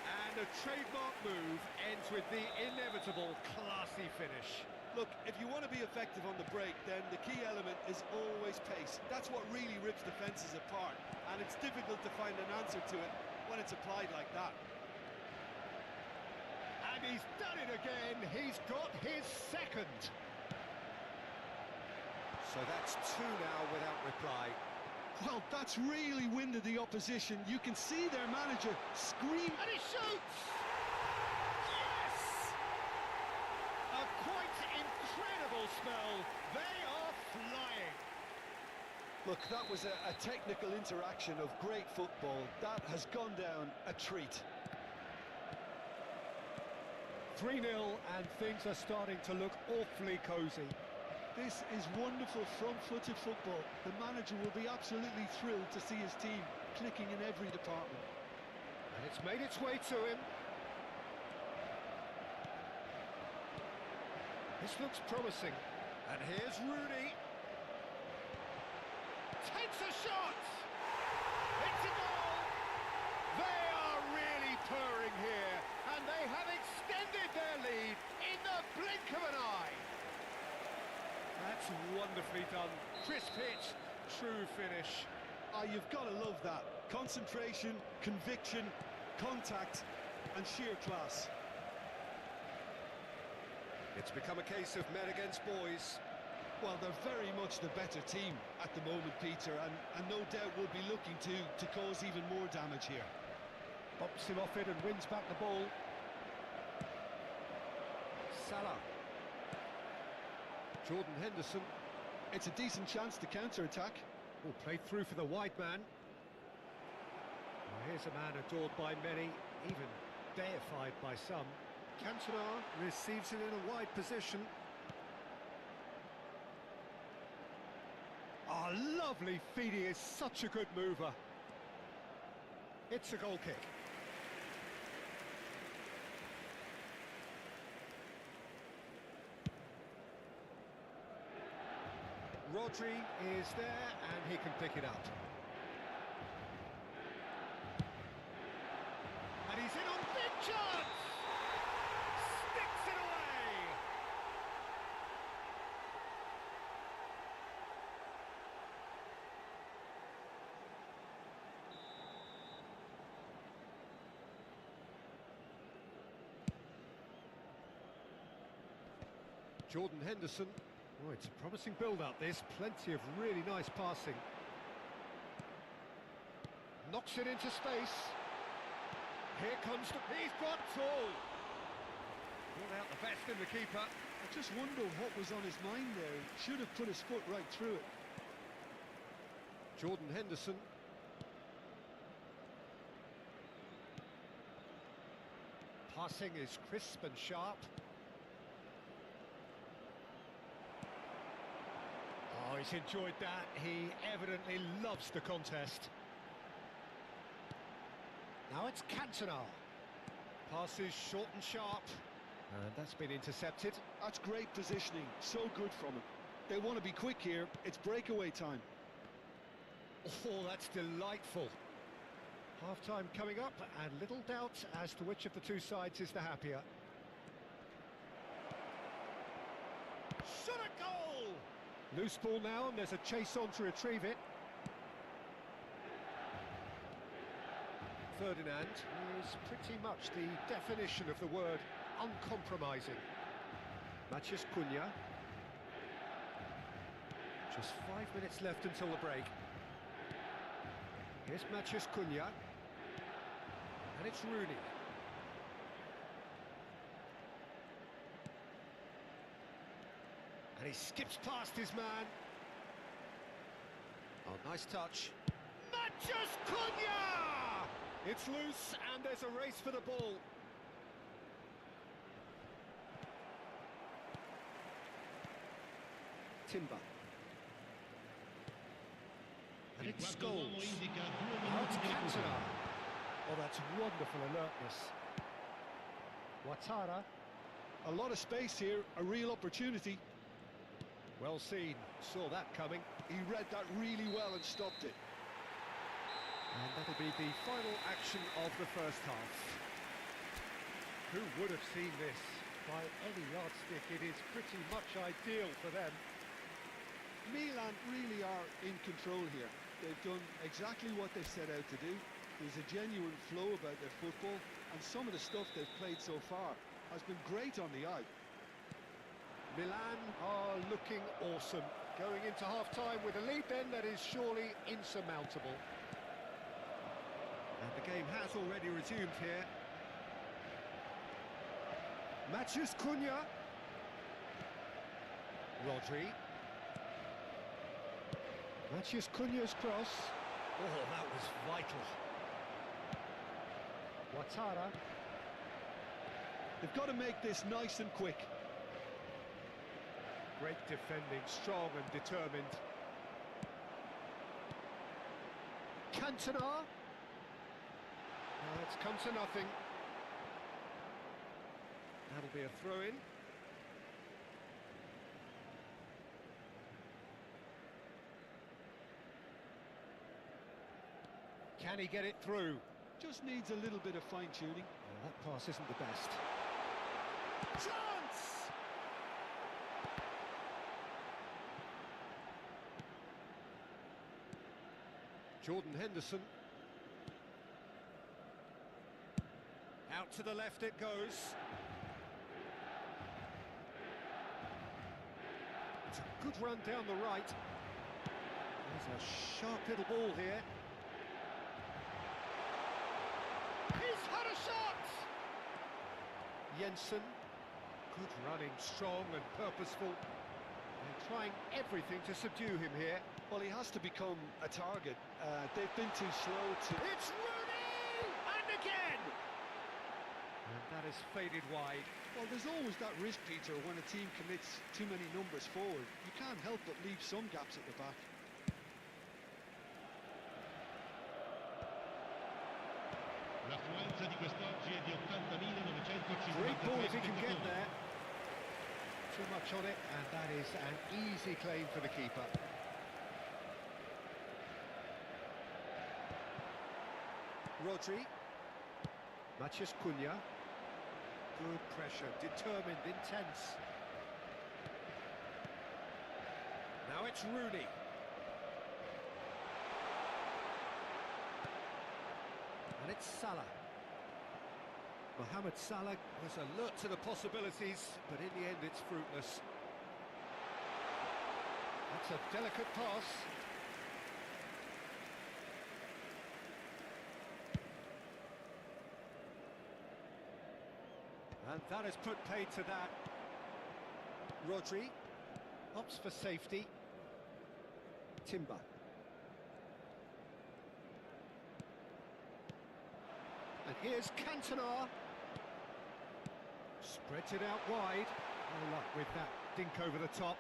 And a trademark move ends with the inevitable classy finish. Look, if you want to be effective on the break, then the key element is always pace. That's what really rips defences apart, and it's difficult to find an answer to it when it's applied like that. And he's done it again. He's got his second. So that's two now without reply. Well, that's really winded the opposition. You can see their manager scream. And he shoots! Yes! A quite incredible spell. They are flying. Look, that was a technical interaction of great football. That has gone down a treat. 3-0, and things are starting to look awfully cosy. This is wonderful front-footed football. The manager will be absolutely thrilled to see his team clicking in every department. And it's made its way to him. This looks promising. And here's Rooney. Takes a shot! It's a goal! They are really purring here, and they have extended their lead in the blink of an eye. That's wonderfully done. Crisp hit, true finish. You've got to love that. Concentration, conviction, contact, and sheer class. It's become a case of men against boys. Well, they're very much the better team at the moment, Peter, and no doubt will be looking to cause even more damage here. Bumps him off it and wins back the ball. Salah. Jordan Henderson. It's a decent chance to counter-attack. Oh, played through for the wide man. Well, here's a man adored by many, even deified by some. Cantona receives it in a wide position. Oh, lovely feed. He is such a good mover. It's a goal kick. Rodri is there, and he can pick it up. And he's in on big chance! Sticks it away! Jordan Henderson. Oh, it's a promising build-up, this. Plenty of really nice passing. Knocks it into space. Here comes the... He's got all! Brought out the best in the keeper. I just wonder what was on his mind there. He should have put his foot right through it. Jordan Henderson. Passing is crisp and sharp. Oh, he he's enjoyed that. He evidently loves the contest. Now it's Cantona. Passes short and sharp. And that's been intercepted. That's great positioning, so good from him. They want to be quick here, it's breakaway time. Oh, that's delightful. Half-time coming up, and little doubt as to which of the two sides is the happier. Shot a goal! Loose ball now, and there's a chase on to retrieve it. Ferdinand is pretty much the definition of the word uncompromising. Matheus Cunha. Just 5 minutes left until the break. Here's Matheus Cunha. And it's Rooney. And he skips past his man. Oh, nice touch. Matheus Cunha! It's loose, and there's a race for the ball. Timber. And it's Scholes. Now it's Cantona. Oh, that's wonderful alertness. Ouattara. A lot of space here, a real opportunity. Well seen, saw that coming. He read that really well and stopped it. And that'll be the final action of the first half. Who would have seen this? By any yardstick, it is pretty much ideal for them. Milan really are in control here. They've done exactly what they set out to do. There's a genuine flow about their football, and some of the stuff they've played so far has been great on the eye. Milan are looking awesome. Going into half-time with a lead then that is surely insurmountable. And the game has already resumed here. Matheus Cunha. Rodri. Matheus Cunha's cross. Oh, that was vital. Ouattara. They've got to make this nice and quick. Great defending, strong and determined. Cantona. It's come to nothing. That'll be a throw-in. Can he get it through? Just needs a little bit of fine-tuning. Well, that pass isn't the best. Chance! Jordan Henderson. Out to the left it goes. It's a good run down the right. There's a sharp little ball here. He's had a shot! Jensen. Good running, strong and purposeful. They're trying everything to subdue him here. Well, he has to become a target. They've been too slow to... It's Rooney! And again! And that has faded wide. Well, there's always that risk, Peter, when a team commits too many numbers forward. You can't help but leave some gaps at the back. L'affluenza di quest'oggi è di 80.950. Great ball if he can get there. Too much on it, and that is an easy claim for the keeper. Rodri. Matheus Cunha. Good pressure, determined, intense. Now it's Rooney. And it's Salah. Mohamed Salah was alert to the possibilities, but in the end it's fruitless. That's a delicate pass. And that has put paid to that. Rodri opts for safety. Timber. And here's Cantona. Spreads it out wide. No luck with that dink over the top.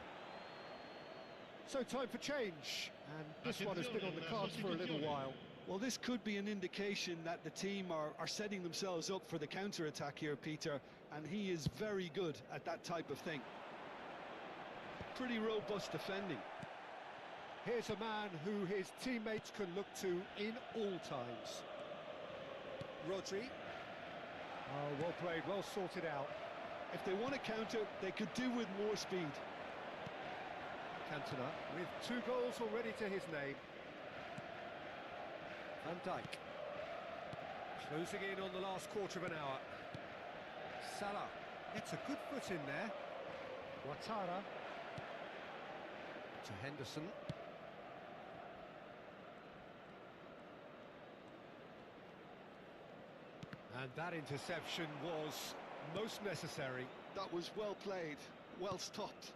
So time for change, and this one has been on the cards for a little while. Well, this could be an indication that the team are setting themselves up for the counter-attack here, Peter, and he is very good at that type of thing. Pretty robust defending. Here's a man who his teammates can look to in all times. Rodri. Oh, well played, well sorted out. If they want to counter, they could do with more speed. Cantona with 2 goals already to his name. Van Dijk. Closing in on the last quarter of an hour. Salah gets a good foot in there. Ouattara. To Henderson. And that interception was most necessary. That was well played, well stopped.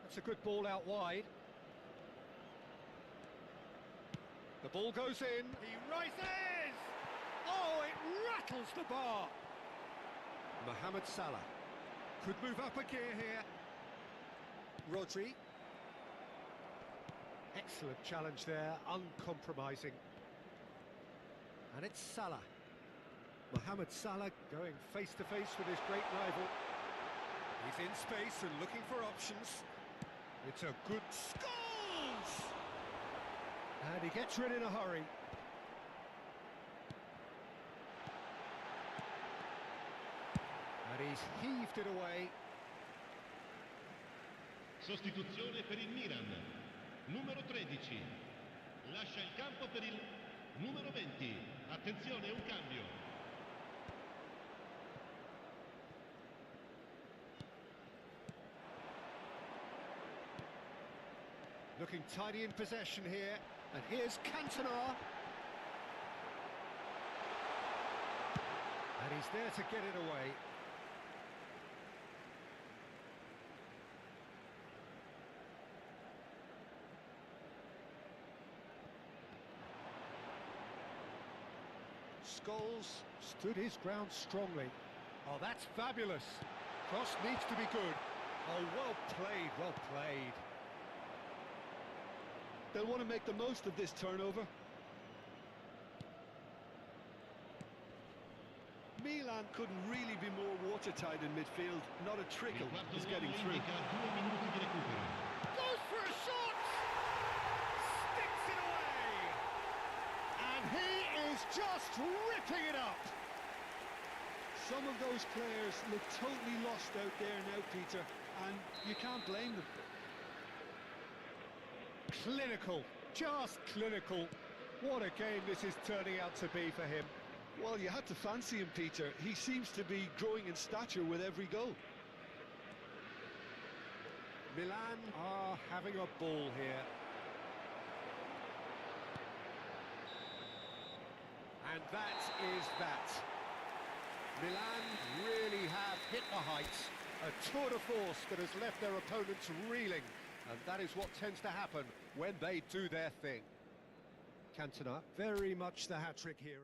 That's a good ball out wide. The ball goes in. He rises! Oh, it rattles the bar. Mohamed Salah could move up a gear here. Rodri. Excellent challenge there, uncompromising. And it's Salah. Mohamed Salah going face-to-face with his great rival. He's in space and looking for options. It's a good Scholes! And he gets rid in a hurry. And he's heaved it away. Sostituzione per il Milan. Numero 13. Lascia il campo per il numero 20. Attenzione, un cambio. Looking tidy in possession here, and here's Cantona. And he's there to get it away. Scholes stood his ground strongly. Oh, that's fabulous. Cross needs to be good. Oh, well played, well played. They'll want to make the most of this turnover. Milan couldn't really be more watertight in midfield. Not a trickle is getting through. Goes for a shot! Sticks it away! And he is just ripping it up! Some of those players look totally lost out there now, Peter, and you can't blame them. Clinical, just clinical. What a game this is turning out to be for him. Well, you had to fancy him, Peter. He seems to be growing in stature with every goal. Milan are having a ball here. And that is that. Milan really have hit the heights. A tour de force that has left their opponents reeling. And that is what tends to happen when they do their thing. Cantona, very much the hat-trick hero.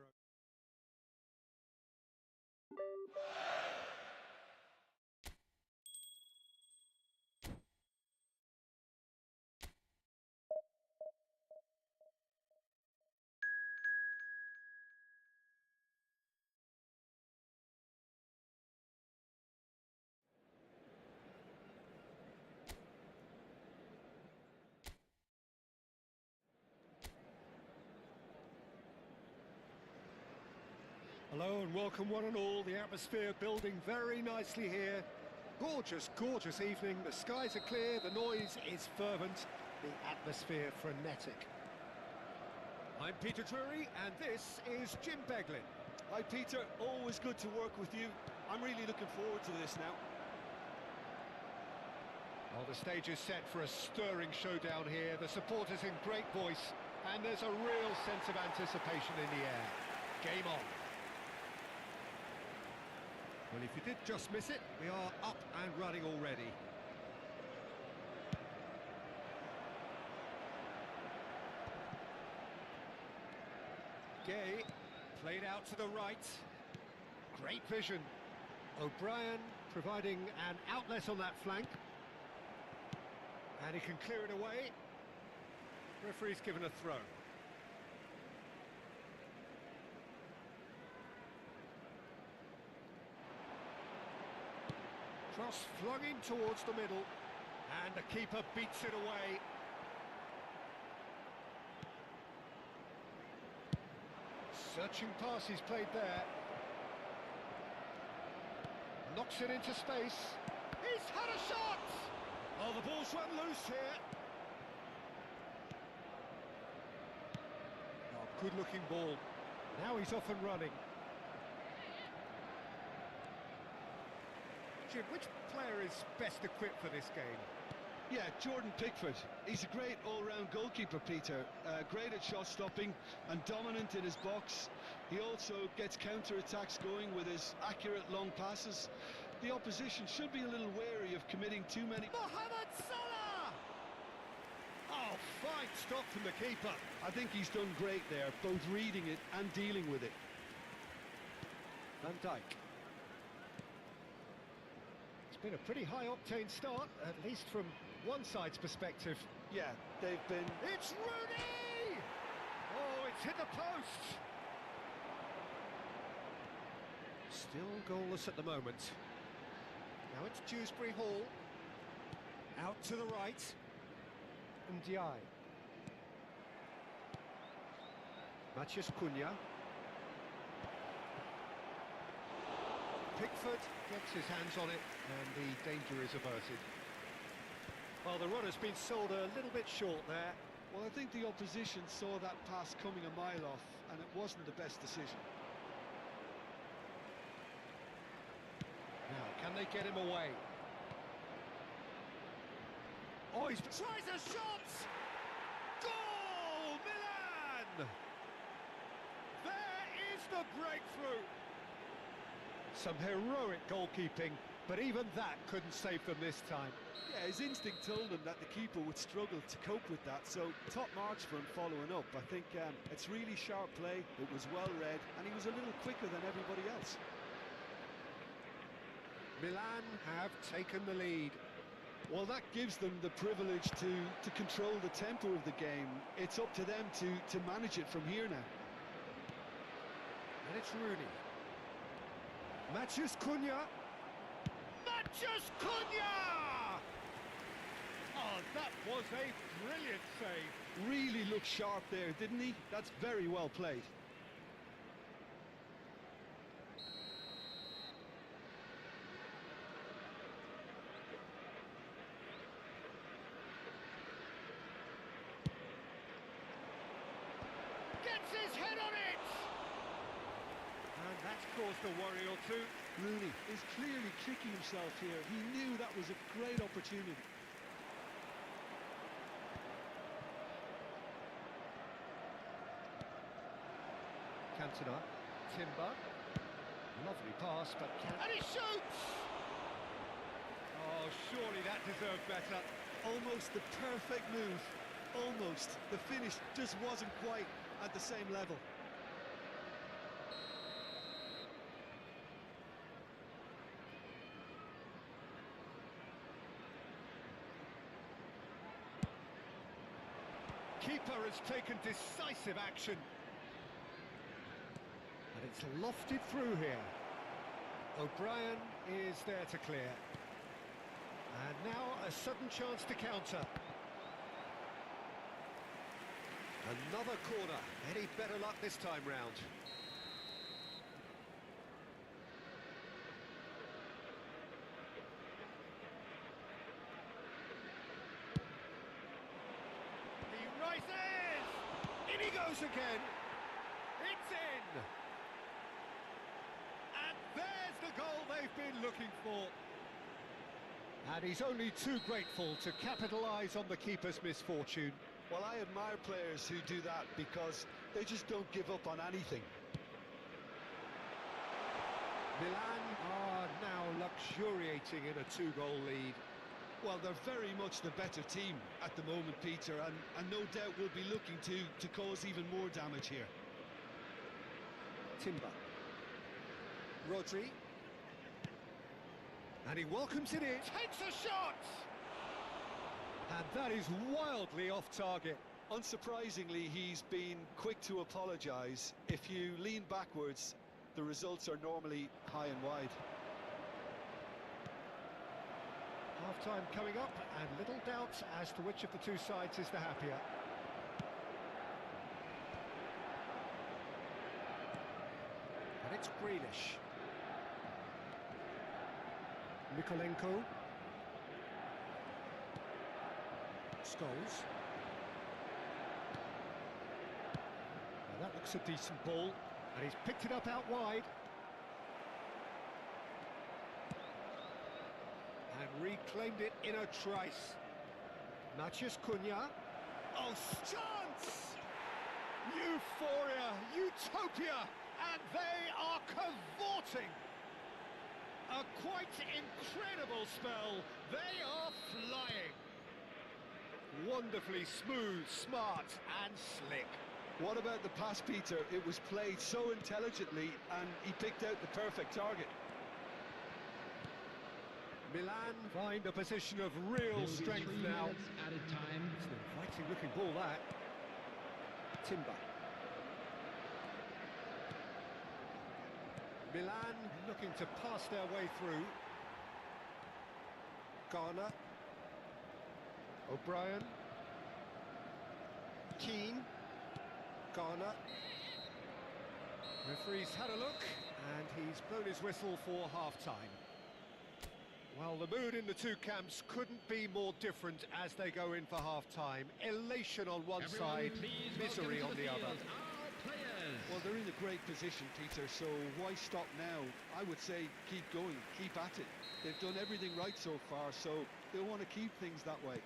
Hello and welcome one and all. The atmosphere building very nicely here. Gorgeous, gorgeous evening. The skies are clear, the noise is fervent, the atmosphere frenetic. I'm Peter Drury and this is Jim Beglin. Hi Peter, always good to work with you. I'm really looking forward to this now. Well, the stage is set for a stirring showdown here. The supporters in great voice and there's a real sense of anticipation in the air. Game on. Well, if you did just miss it, we are up and running already. Gay, played out to the right. Great vision. O'Brien providing an outlet on that flank. And he can clear it away. Referee's given a throw. Cross flung in towards the middle, and the keeper beats it away. Searching pass he's played there. Knocks it into space. He's had a shot! Oh, the ball's run loose here. Oh, good-looking ball. Now he's off and running. Jim, which player is best equipped for this game? Yeah, Jordan Pickford. He's a great all-round goalkeeper, Peter. Great at shot stopping and dominant in his box. He also gets counter-attacks going with his accurate long passes. The opposition should be a little wary of committing too many... Mohamed Salah! Oh, fine stop from the keeper. I think he's done great there, both reading it and dealing with it. Van Dijk. It's been a pretty high-octane start, at least from one side's perspective. Yeah, they've been... It's Rooney! Oh, it's hit the post! Still goalless at the moment. Now it's Dewsbury Hall. Out to the right. Ndiaye. Matheus Cunha. Pickford gets his hands on it, and the danger is averted. Well, the runner's been sold a little bit short there. Well, I think the opposition saw that pass coming a mile off, and it wasn't the best decision. Now, can they get him away? Oh, he tries a shot! Goal! Milan! There is the breakthrough! Some heroic goalkeeping, but even that couldn't save them this time. Yeah, his instinct told him that the keeper would struggle to cope with that, so top marks for him following up. I think it's really sharp play, it was well read, and he was a little quicker than everybody else. Milan have taken the lead. Well, that gives them the privilege to control the tempo of the game. It's up to them to manage it from here now. And it's Rooney. Matheus Cunha. Matheus Cunha! Oh, that was a brilliant save. Really looked sharp there, didn't he? That's very well played. Gets his head on it! And that's caused a worry or two. Rooney is clearly kicking himself here. He knew that was a great opportunity. Cantona, Timber, lovely pass, but and he shoots! Oh, surely that deserved better. Almost the perfect move. Almost. The finish just wasn't quite at the same level. Keeper has taken decisive action. And it's lofted through here. O'Brien is there to clear. And now a sudden chance to counter. Another corner. Any better luck this time round? He rises! In he goes again. It's in! And there's the goal they've been looking for. And he's only too grateful to capitalise on the keeper's misfortune. Well, I admire players who do that because they just don't give up on anything. Milan are now luxuriating in a two-goal lead. Well, they're very much the better team at the moment, Peter, and no doubt will be looking to cause even more damage here. Timber. Rodri. And he welcomes it in. Takes a shot! And that is wildly off target. Unsurprisingly, he's been quick to apologise. If you lean backwards, the results are normally high and wide. Half-time coming up, and little doubt as to which of the two sides is the happier. And it's Grealish. Mykolenko. Scholes. Now that looks a decent ball, and he's picked it up out wide. And reclaimed it in a trice. Matheus Cunha. Oh, chance! Euphoria, utopia, and they are cavorting. A quite incredible spell. They are flying. Wonderfully smooth, smart, and slick. What about the pass, Peter? It was played so intelligently, and he picked out the perfect target. Milan find a position of real strength now. At a time. It's an inviting looking ball, that. Timber. Milan looking to pass their way through. Garner. O'Brien. Keane. Garner. Referee's had a look, and he's blown his whistle for half-time. Well, the mood in the two camps couldn't be more different as they go in for half-time. Elation on one side, misery on the other. Well, they're in a great position, Peter, so why stop now? I would say keep going, keep at it. They've done everything right so far, so they'll want to keep things that way.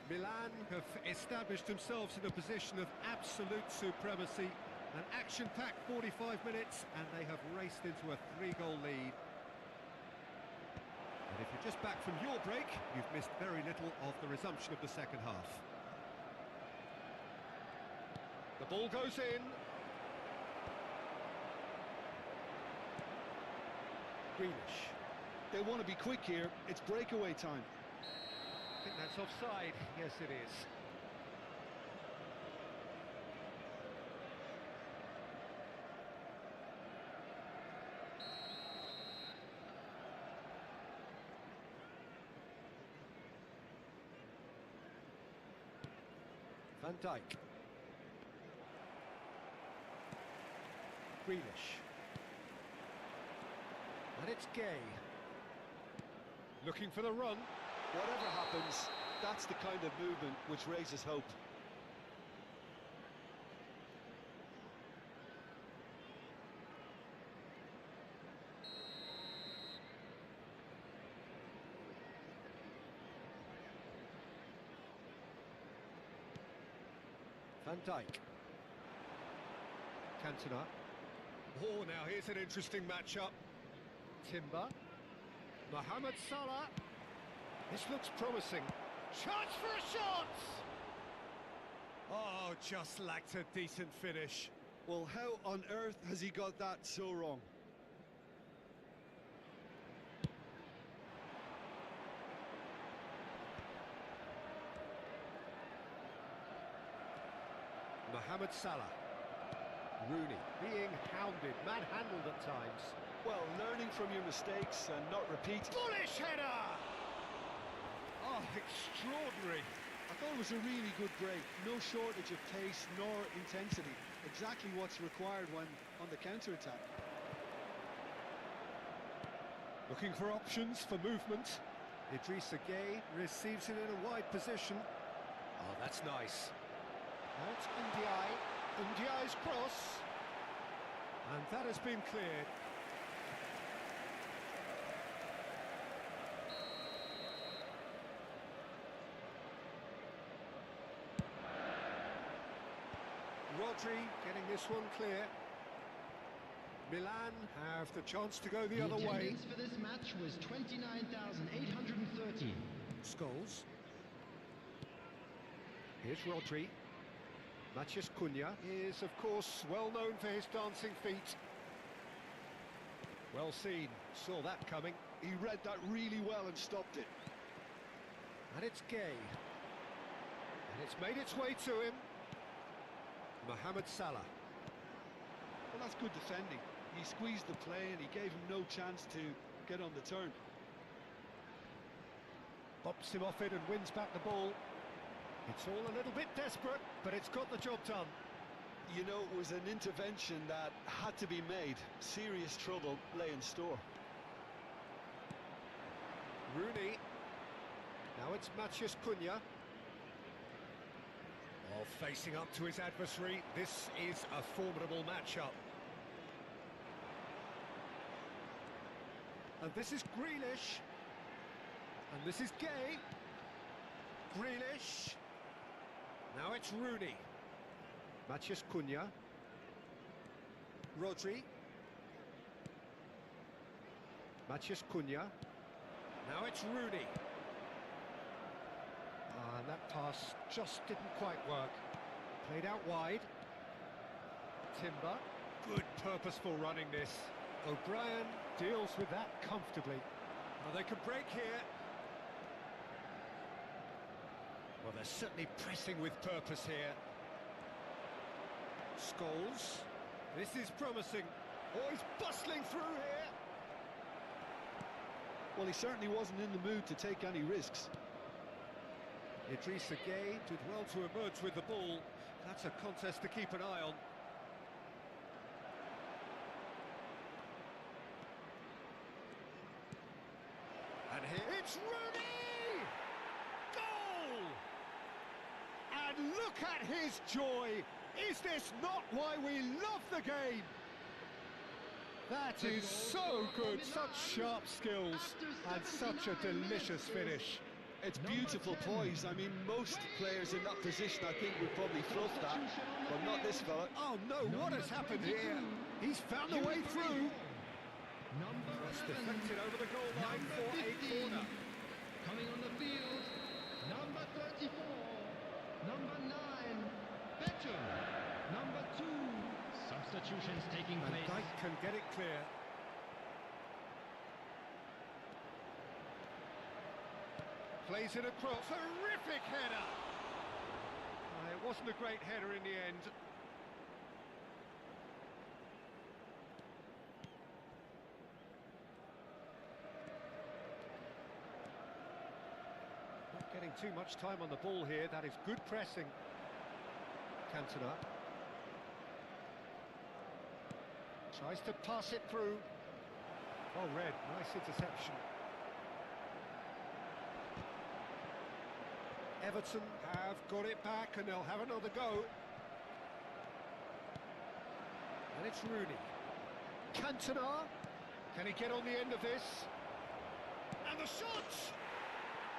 Milan have established themselves in a position of absolute supremacy. An action-packed 45 minutes, and they have raced into a 3-goal lead. And if you're just back from your break, you've missed very little of the resumption of the second half. The ball goes in. Grealish. They want to be quick here. It's breakaway time. I think that's offside. Yes, it is. Van Dijk. Grealish. And it's Gay. Looking for the run. Whatever happens, that's the kind of movement which raises hope. Van Dijk. Cantona. Oh, now here's an interesting matchup. Timber. Mohamed Salah. This looks promising. Chance for a shot! Oh, just lacked a decent finish. Well, how on earth has he got that so wrong? Mohamed Salah. Rooney being hounded, manhandled at times. Well, learning from your mistakes and not repeat. Bullish header! Oh, extraordinary. I thought it was a really good break. No shortage of pace nor intensity. Exactly what's required when on the counter-attack. Looking for options for movement. Idrissa Gueye receives it in a wide position. Oh, that's nice. Now it's Ndiaye. Ndiaye's cross. And that has been cleared. Rodri getting this one clear. Milan have the chance to go the other way. The attendance for this match was 29,830. Scholes. Here's Rodri. Matheus Cunha is, of course, well known for his dancing feet. Well seen, saw that coming. He read that really well and stopped it. And it's Gay. And it's made its way to him. Mohamed Salah. Well, that's good defending. He squeezed the play and he gave him no chance to get on the turn. Bops him off it and wins back the ball. It's all a little bit desperate, but it's got the job done. You know, it was an intervention that had to be made. Serious trouble lay in store. Rooney. Now it's Matheus Cunha. Oh, facing up to his adversary. This is a formidable matchup. And this is Grealish. And this is Gay. Grealish. Now it's Rooney. Matheus Cunha. Rodri. Matheus Cunha. Now it's Rooney. And that pass just didn't quite work. Played out wide. Timber. Good purposeful running this. O'Brien deals with that comfortably. Well, they can break here. Well, they're certainly pressing with purpose here. Scholes. This is promising. Oh, he's bustling through here. Well, he certainly wasn't in the mood to take any risks. Idrissa Gay did well to emerge with the ball. That's a contest to keep an eye on. And here it's Rooney! Goal! And look at his joy! Is this not why we love the game? That is so good, such sharp skills and such a delicious finish. It's beautiful poise. I mean, most players in that position, I think, would probably fluff that, but not this fella. Oh no, what has happened here? He's found a way through. Cross deflected over the goal line for a corner. Coming on the field, number 34, number 9, Beckham, number 2. Substitutions taking And place. Dijk can get it clear. Plays it across, terrific header! It wasn't a great header in the end. Not getting too much time on the ball here, that is good pressing. Cantona. Tries to pass it through. Oh, Red, nice interception. Everton have got it back and they'll have another go. And it's Rooney. Cantona. Can he get on the end of this? And the shot!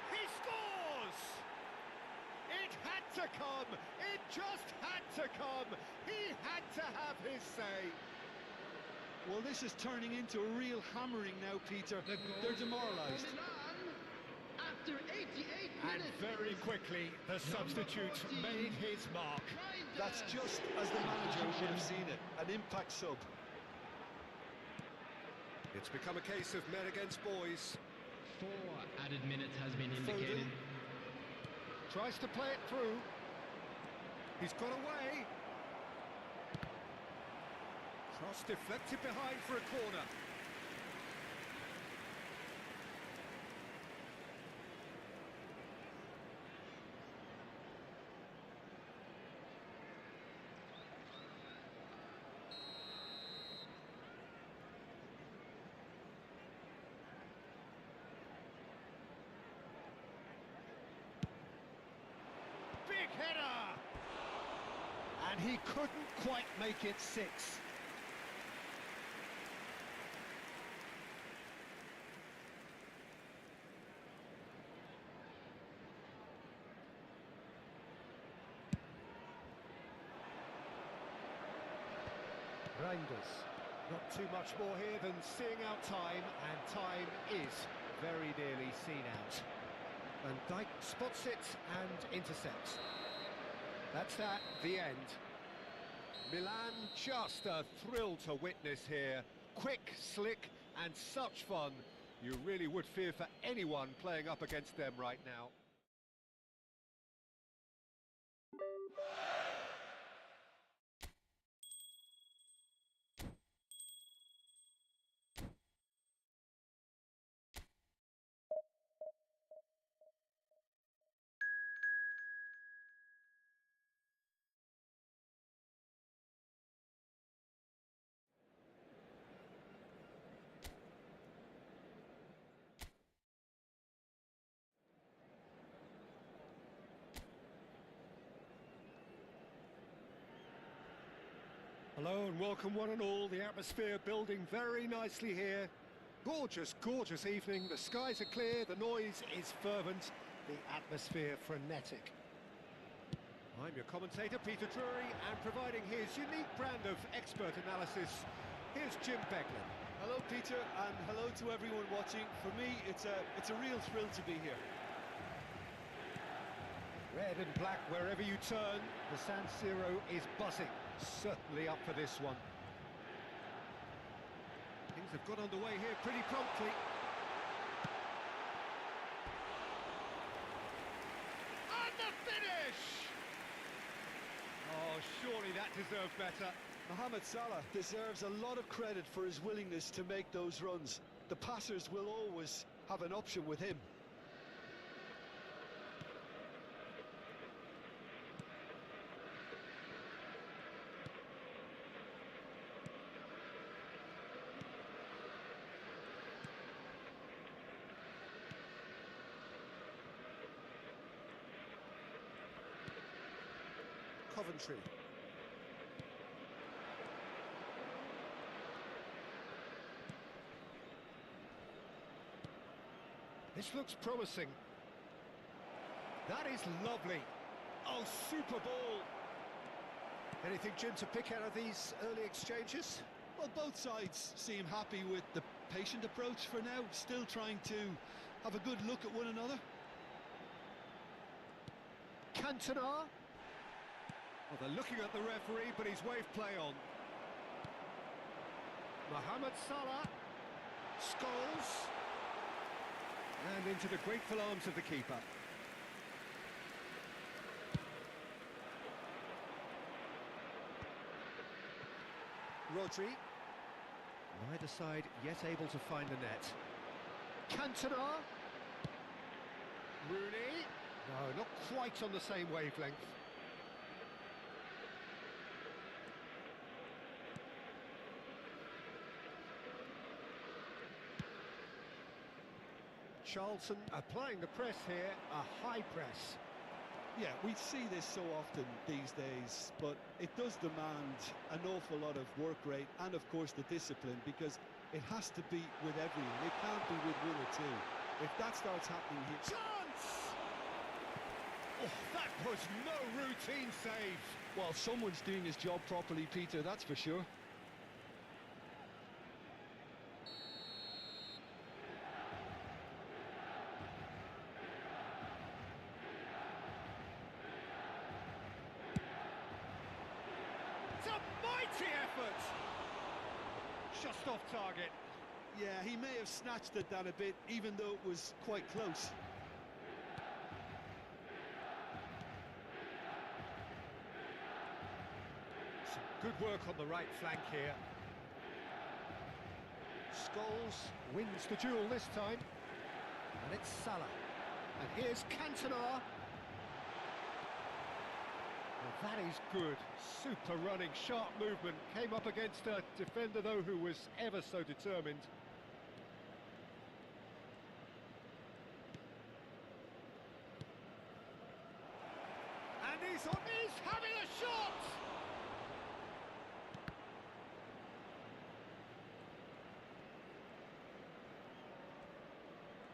He scores! It had to come! It just had to come! He had to have his say! Well, this is turning into a real hammering now, Peter. They're demoralised. After 88 And minutes. very quickly, the substitute made his mark. That's just as the manager would have seen it. An impact sub. It's become a case of men against boys. 4 added minutes has been indicated. Foden tries to play it through. He's got away. Cross deflected behind for a corner. Big header! And he couldn't quite make it 6. Reinders. Not too much more here than seeing out time, and time is very nearly seen out. And Dijk spots it and intercepts. That's that, the end. Milan, just a thrill to witness here. Quick, slick, and such fun. You really would fear for anyone playing up against them right now. Hello and welcome one and all. The atmosphere building very nicely here. Gorgeous, gorgeous evening. The skies are clear, the noise is fervent, the atmosphere frenetic. I'm your commentator, Peter Drury, and providing his unique brand of expert analysis, here's Jim Beglin. Hello, Peter, and hello to everyone watching. For me, it's a real thrill to be here. Red and black wherever you turn, the San Siro is buzzing. Certainly up for this one. Things have got underway here pretty promptly. And the finish! Oh, surely that deserved better. Mohamed Salah deserves a lot of credit for his willingness to make those runs. The passers will always have an option with him. Coventry. This looks promising. That is lovely. Oh, super ball. Anything, Jim, to pick out of these early exchanges? Well, both sides seem happy with the patient approach for now, still trying to have a good look at one another. Cantona. Well, they're looking at the referee, but he's waved play on. Mohamed Salah. Scholes. And into the grateful arms of the keeper. Rodri. Neither side yet able to find the net. Cantona. Rooney. No, not quite on the same wavelength. Charlton applying the press here, a high press. Yeah, we see this so often these days, but it does demand an awful lot of work rate and, of course, the discipline, because it has to be with everyone. It can't be with one or two. If that starts happening here... Chance! Oh, that was no routine save. Well, someone's doing his job properly, Peter, that's for sure. Just off target. Yeah, he may have snatched at that a bit, even though it was quite close. Some good work on the right flank here. Scholes wins the duel this time. And it's Salah. And here's Cantona. Well, that is good. Super running, sharp movement. Came up against a defender, though, who was ever so determined. And he's having a shot!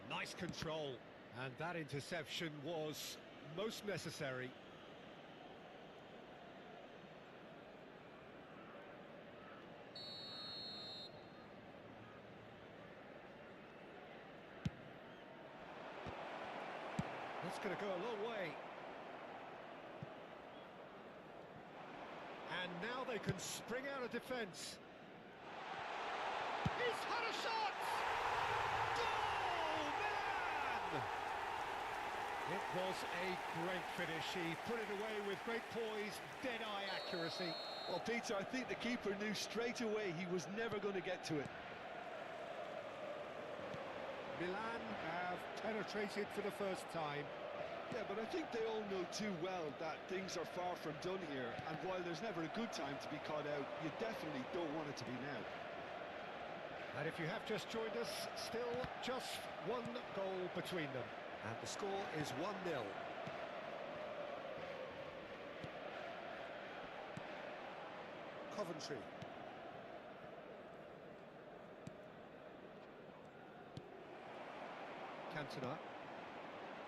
Nice control. And that interception was most necessary. That's going to go a long way. And now they can spring out of defence. He's had a shot! Goal, man! It was a great finish. He put it away with great poise, dead-eye accuracy. Well, Peter, I think the keeper knew straight away he was never going to get to it. Milan have penetrated for the first time. Yeah, but I think they all know too well that things are far from done here, and while there's never a good time to be caught out, you definitely don't want it to be now. And if you have just joined us, still just one goal between them. And the score is 1-0. Coventry. Cantona.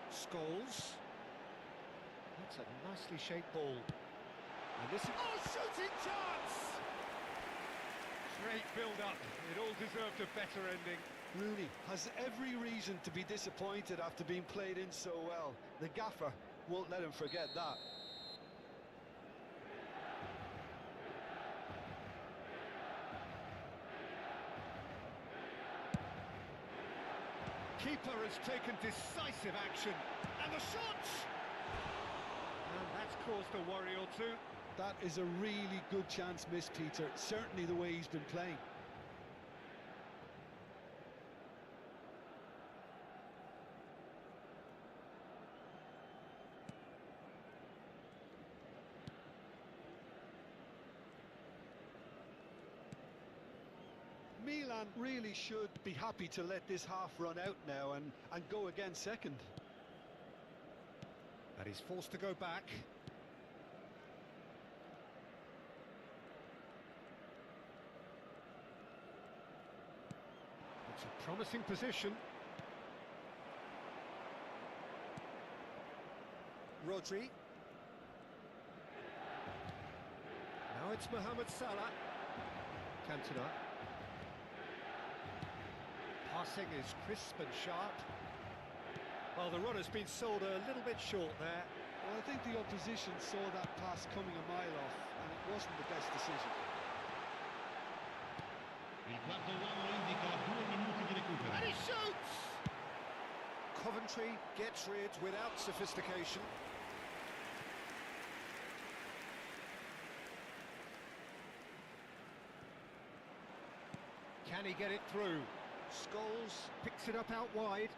Scholes. That's a nicely shaped ball. And this is... Oh, shooting chance! Great build-up. It all deserved a better ending. Rooney has every reason to be disappointed after being played in so well. The gaffer won't let him forget that. Keeper has taken decisive action, and the shot! And that's caused a worry or two. That is a really good chance missed, Peter, certainly the way he's been playing. Milan really should be happy to let this half run out now and go again second. And he's forced to go back. It's a promising position. Rodri. Now it's Mohamed Salah. Cantona. Passing is crisp and sharp. Well, the run has been sold a little bit short there. Well, I think the opposition saw that pass coming a mile off, and it wasn't the best decision. Il quarto uomo indica 2 minuti di recupero. And he shoots! Coventry gets rid without sophistication. Can he get it through? Scholes picks it up out wide.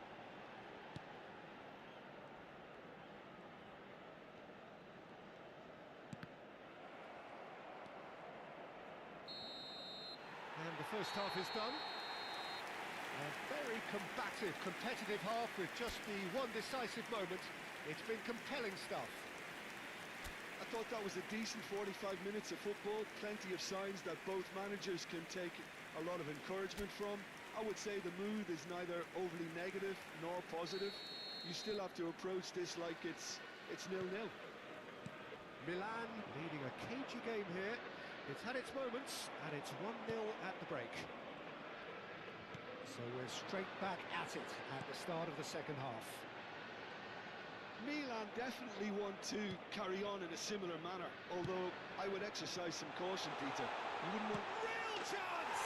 And the first half is done. A very combative, competitive half with just the one decisive moment. It's been compelling stuff. I thought that was a decent 45 minutes of football. Plenty of signs that both managers can take a lot of encouragement from. I would say the mood is neither overly negative nor positive. You still have to approach this like it's 0-0. Milan leading a cagey game here. It's had its moments, and it's 1-0 at the break. So we're straight back at it at the start of the second half. Milan definitely want to carry on in a similar manner, although I would exercise some caution, Peter. You wouldn't want... Real chance!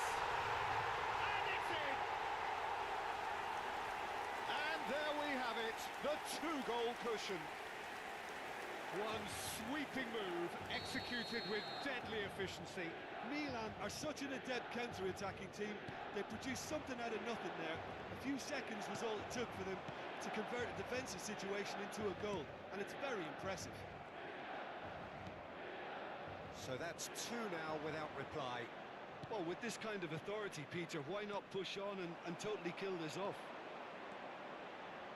And it's in! And there we have it, the two-goal cushion. One sweeping move, executed with deadly efficiency. Milan are such an adept counter-attacking team. They produced something out of nothing there. A few seconds was all it took for them to convert a defensive situation into a goal, and it's very impressive. So that's 2 now without reply. Well, with this kind of authority, Peter, why not push on and totally kill this off?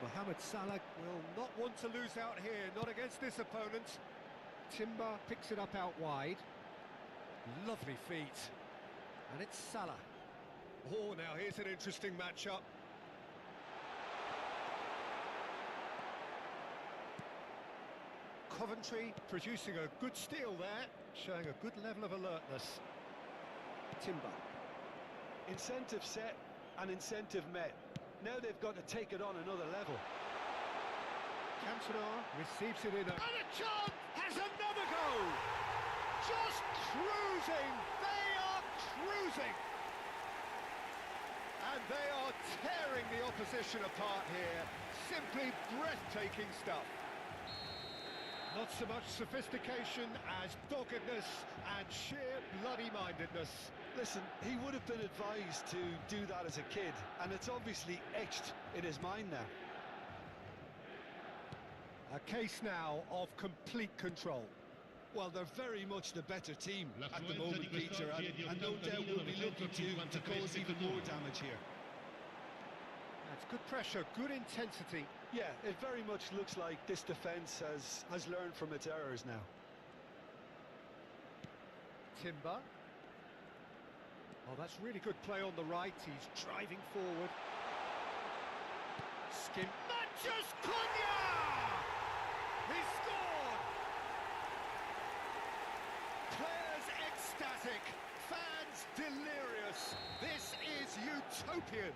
Mohamed Salah will not want to lose out here, not against this opponent. Timber picks it up out wide. Lovely feet. And it's Salah. Oh, now here's an interesting matchup. Coventry producing a good steal there, showing a good level of alertness. Timber. Incentive set and incentive met. Now they've got to take it on another level. Cantona receives it in and a chance! Has another go! Just cruising! They are cruising! And They are tearing the opposition apart here. Simply breathtaking stuff. Not so much sophistication as doggedness and sheer bloody-mindedness. Listen, he would have been advised to do that as a kid, and it's obviously etched in his mind now. A case now of complete control. Well, they're very much the better team at the moment, Peter, and no doubt will be looking to cause even more damage here. That's good pressure, good intensity. Yeah, it very much looks like this defence has learned from its errors now. Timber. Oh, that's really good play on the right. He's driving forward. Skin. Manchus Cunha! He scored! Players ecstatic, fans delirious. This is utopian.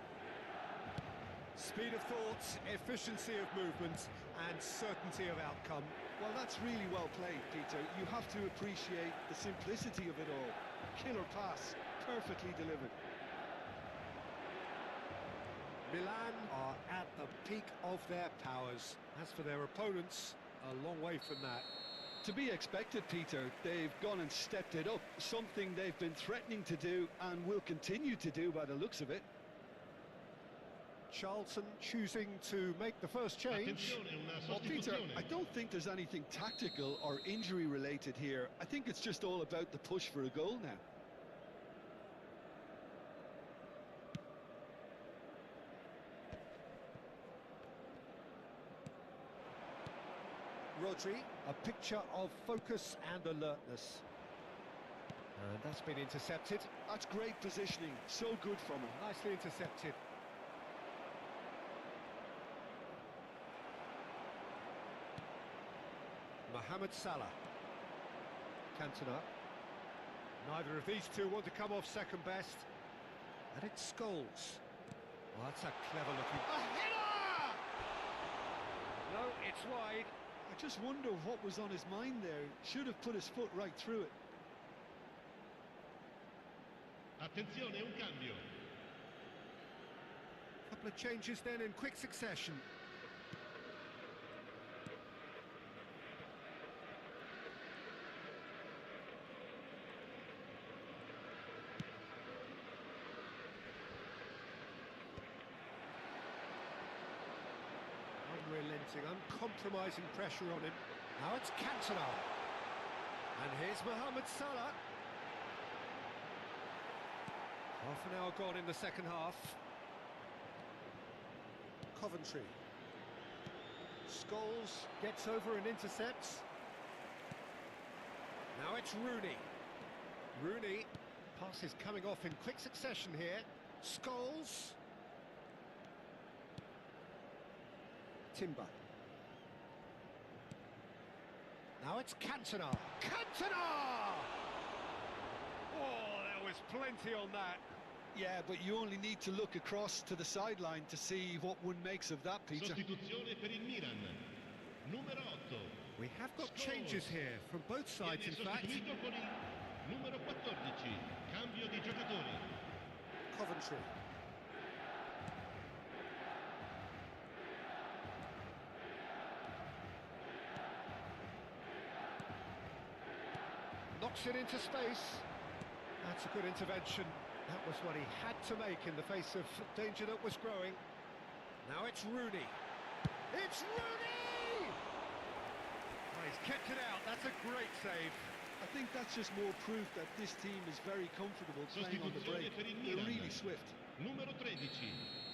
Speed of thought, efficiency of movement, and certainty of outcome. Well, that's really well played, Peter. You have to appreciate the simplicity of it all. Killer pass, perfectly delivered. Milan are at the peak of their powers. As for their opponents, a long way from that. To be expected, Peter. They've gone and stepped it up, something they've been threatening to do and will continue to do by the looks of it. Charlton choosing to make the first change. Well, Peter, I don't think there's anything tactical or injury related here. I think it's just all about the push for a goal now. Rodri, a picture of focus and alertness. And that's been intercepted. That's great positioning, so good from him. Nicely intercepted. Mohamed Salah. Cantona. Neither of these two want to come off second best. And it's Scholes. Well, that's a clever looking... A header! No, it's wide. I just wonder what was on his mind there. Should have put his foot right through it. Attenzione, un cambio. Couple of changes then in quick succession. Unrelenting, uncompromising pressure on him. Now it's Cantona. And here's Mohamed Salah. Half an hour gone in the second half. Coventry. Scholes gets over and intercepts. Now it's Rooney. Rooney. Pass is coming off in quick succession here. Scholes. Timber. Now it's Cantona. Cantona! Oh, there was plenty on that. Yeah, but you only need to look across to the sideline to see what one makes of that, Peter. Sostituzione per il Milan. Numero 8. We have got changes here from both sides, in fact. Sostituito con il numero 14. Cambio di giocatori. Coventry. Knocks it into space. That's a good intervention. That was what he had to make in the face of danger that was growing. Now it's Rooney. It's Rooney! Oh, he's kept it out. That's a great save. I think that's just more proof that this team is very comfortable playing on the break. They're really swift. Numero 13.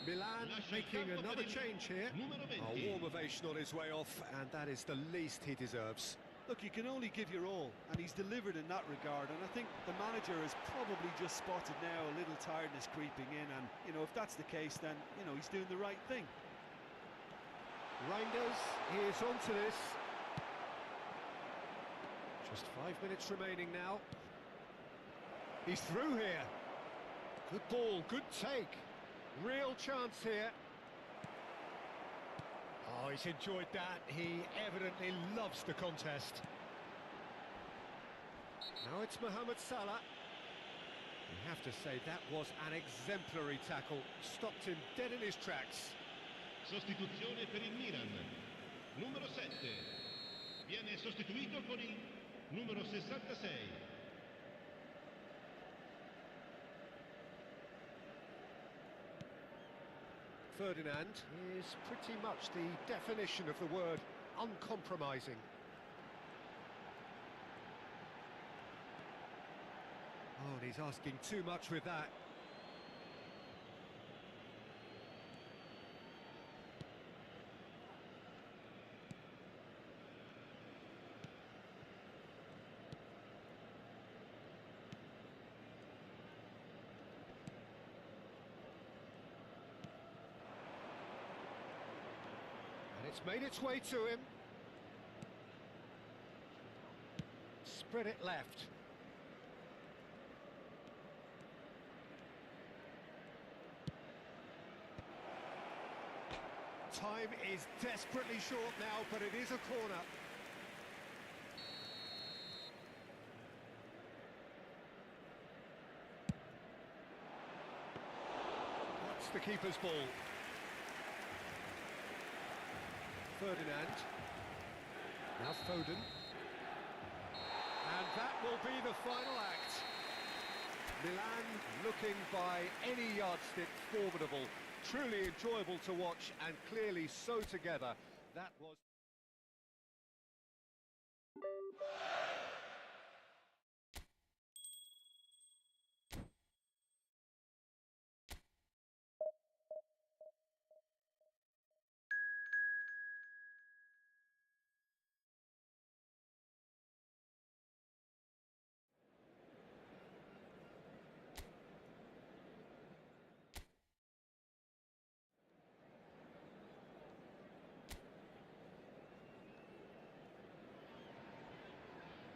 Milan making another change here. A warm ovation on his way off, and that is the least he deserves. Look, you can only give your all, and he's delivered in that regard, and I think the manager has probably just spotted now a little tiredness creeping in, and, you know, if that's the case, then, you know, he's doing the right thing. Reinders, he is onto this. Just 5 minutes remaining now. He's through here. Good ball, good take. Real chance here. Oh, he's enjoyed that. He evidently loves the contest. Now it's Mohamed Salah. He have to say that was an exemplary tackle. Stopped him dead in his tracks. Sostituzione per il Milan. Numero 7. Viene sostituito con il numero 66. Ferdinand is pretty much the definition of the word uncompromising. Oh, and he's asking too much with that. It's made its way to him. Spread it left. Time is desperately short now, but it is a corner. That's the keeper's ball. Ferdinand, now Foden, and that will be the final act. Milan looking by any yardstick formidable, truly enjoyable to watch and clearly so together. That was...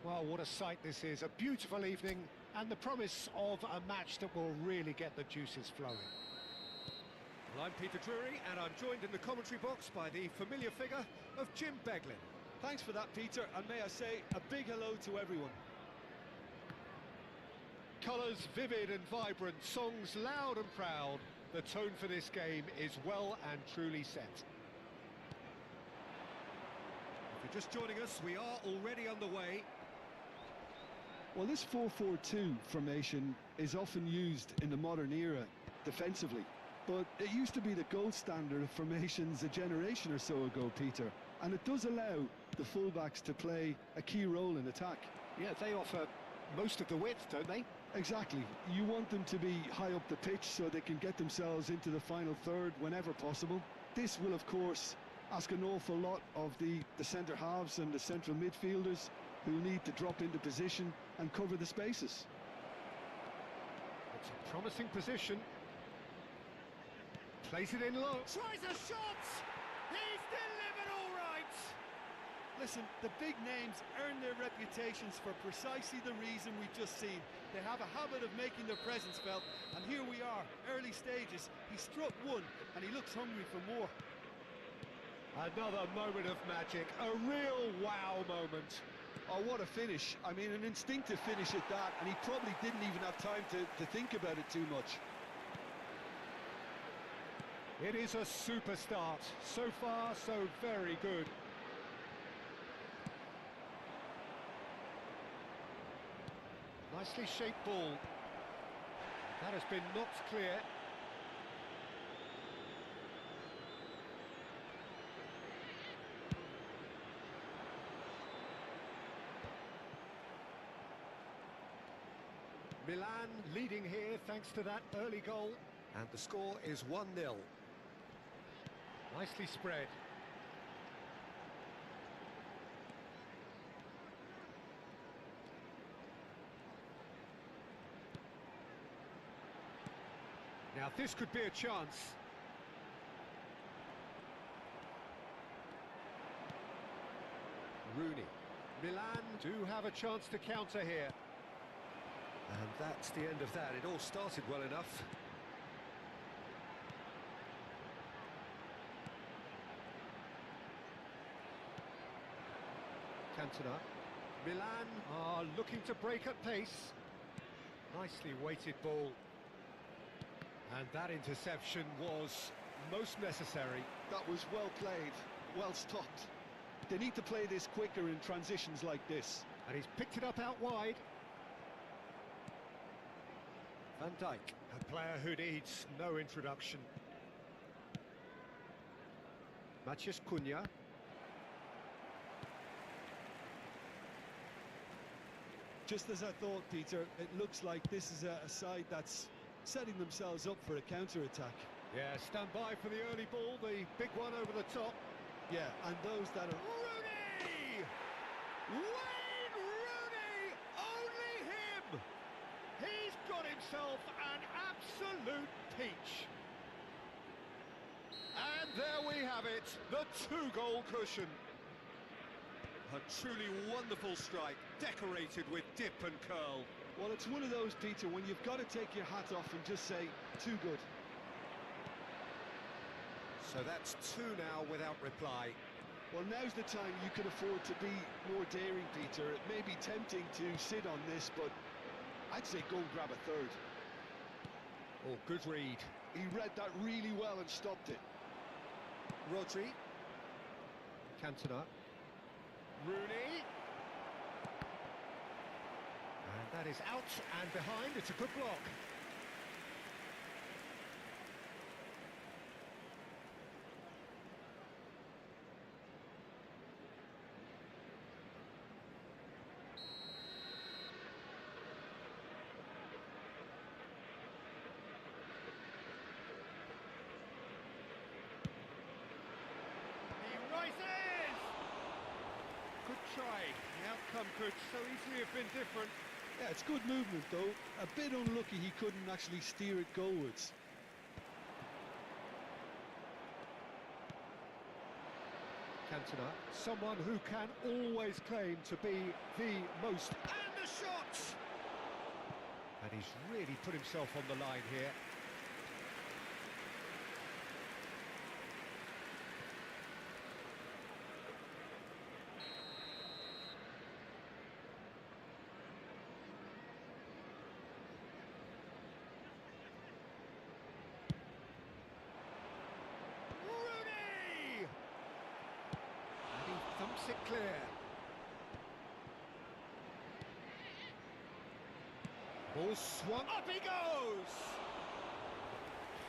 Well, what a sight this is, a beautiful evening and the promise of a match that will really get the juices flowing. Well, I'm Peter Drury and I'm joined in the commentary box by the familiar figure of Jim Beglin. Thanks for that, Peter, and may I say a big hello to everyone. Colours vivid and vibrant, songs loud and proud. The tone for this game is well and truly set. If you're just joining us, we are already on the way. Well, this 4-4-2 formation is often used in the modern era defensively, but it used to be the gold standard of formations a generation or so ago, Peter, and it does allow the fullbacks to play a key role in attack. Yeah, they offer most of the width, don't they? Exactly. You want them to be high up the pitch so they can get themselves into the final third whenever possible. This will, of course, ask an awful lot of the centre halves and the central midfielders, who need to drop into position and cover the spaces. It's a promising position. Plays it in low. Tries a shot! He's delivered all right! Listen, the big names earn their reputations for precisely the reason we've just seen. They have a habit of making their presence felt, and here we are, early stages. He struck one, and he looks hungry for more. Another moment of magic, a real wow moment. Oh, what a finish. I mean, an instinctive finish at that, and he probably didn't even have time to think about it too much. It is a super start. So far, so very good. Nicely shaped ball. That has been knocked clear. Milan leading here thanks to that early goal, and the score is 1-0. Nicely spread. Now this could be a chance. Rooney. Milan do have a chance to counter here. And that's the end of that. It all started well enough. Cantona. Milan are looking to break at pace. Nicely weighted ball. And that interception was most necessary. That was well played, well stopped. They need to play this quicker in transitions like this. And he's picked it up out wide. Van Dijk, a player who needs no introduction. Matheus Cunha. Just as I thought, Peter, it looks like this is a side that's setting themselves up for a counter-attack. Yeah, stand by for the early ball, the big one over the top. Yeah, and those that are... Rooney! Wayne Rooney! Only him! He's got himself an absolute peach. And there we have it, the two-goal cushion. A truly wonderful strike, decorated with dip and curl. Well, it's one of those, Peter, when you've got to take your hat off and just say, too good. So that's two now without reply. Well, now's the time you can afford to be more daring, Peter. It may be tempting to sit on this, but I'd say go and grab a third. Oh, good read. He read that really well and stopped it. Rodri. Cantona. Rooney. And that is out and behind. It's a good block. He rises! Good try. The outcome could so easily have been different. Yeah, it's good movement, though. A bit unlucky he couldn't actually steer it goalwards. Cantona, someone who can always claim to be the most... And the shot! And he's really put himself on the line here. Thumps it clear. Ball swung, up he goes!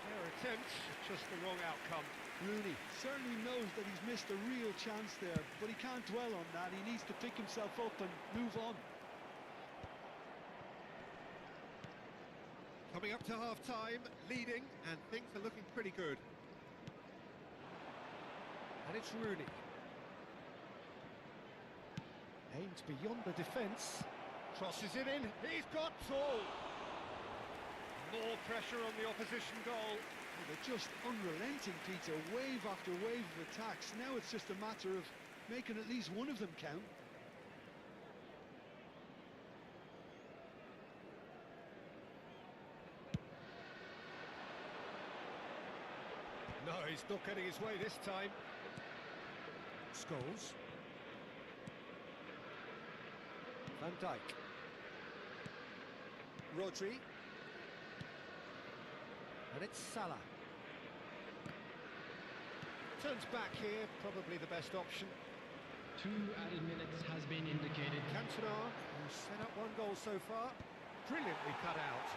Fair attempt, just the wrong outcome. Rooney certainly knows that he's missed a real chance there, but he can't dwell on that. He needs to pick himself up and move on. Coming up to half-time, leading, and things are looking pretty good. And it's Rooney. Aims beyond the defence, crosses it in, he's got all. More pressure on the opposition goal. Oh, they're just unrelenting, Peter, wave after wave of attacks. Now it's just a matter of making at least one of them count. No, he's not getting his way this time. Scholes. Van Dijk. Rodri. And it's Salah. Turns back here, probably the best option. 2 added minutes has been indicated. Cantona, who's set up one goal so far. Brilliantly cut out.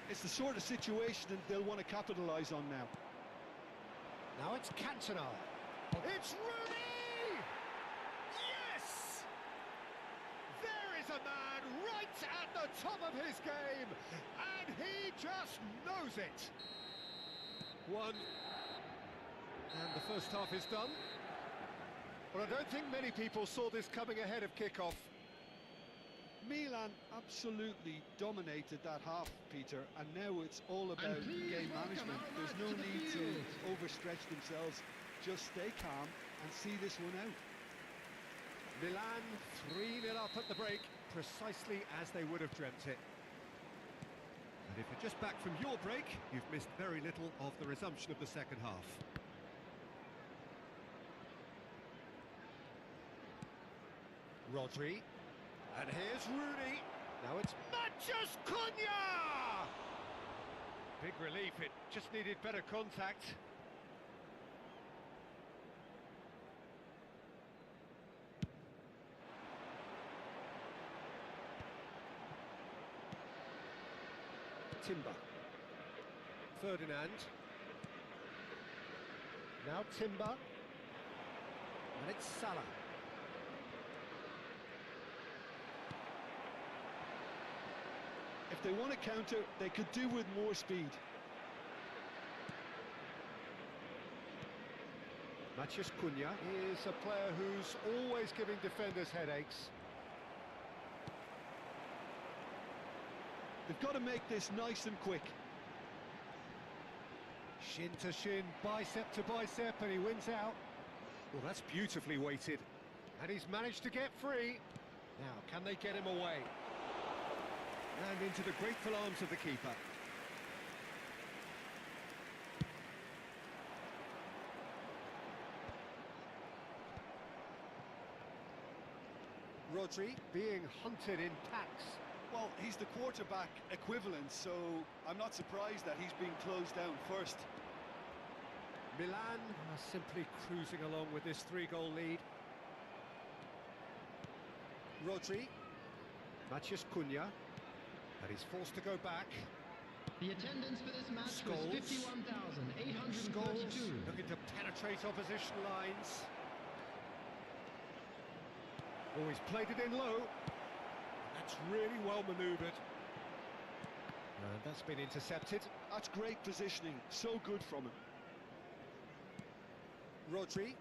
It's the sort of situation that they'll want to capitalise on now. Now it's Cantona. It's Rooney! Yes! There is a man right at the top of his game, and he just knows it. One. And the first half is done. But I don't think many people saw this coming ahead of kick-off. Milan absolutely dominated that half, Peter, and now it's all about game management. There's no need to overstretch themselves. Just stay calm and see this one out. Milan 3-0 up at the break, precisely as they would have dreamt it. And if you're just back from your break, you've missed very little of the resumption of the second half. Rodri. And here's Rooney. Now it's Matheus Cunha! Big relief, it just needed better contact. Timber. Ferdinand. Now Timber. And it's Salah. If they want to counter, they could do with more speed. Matheus Cunha is a player who's always giving defenders headaches. They've got to make this nice and quick. Shin to shin, bicep to bicep, and he wins out. Well, that's beautifully weighted. And he's managed to get free. Now, can they get him away? And into the grateful arms of the keeper. Rodri being hunted in packs. Well, he's the quarterback equivalent, so I'm not surprised that he's being closed down first. Milan are simply cruising along with this 3-goal lead. Rodri, Matheus Cunha, and he's forced to go back. The attendance for this match was 51,832. Scholes looking to penetrate opposition lines. Oh, he's played it in low. That's really well manoeuvred. And that's been intercepted. That's great positioning, so good from him. Rodri.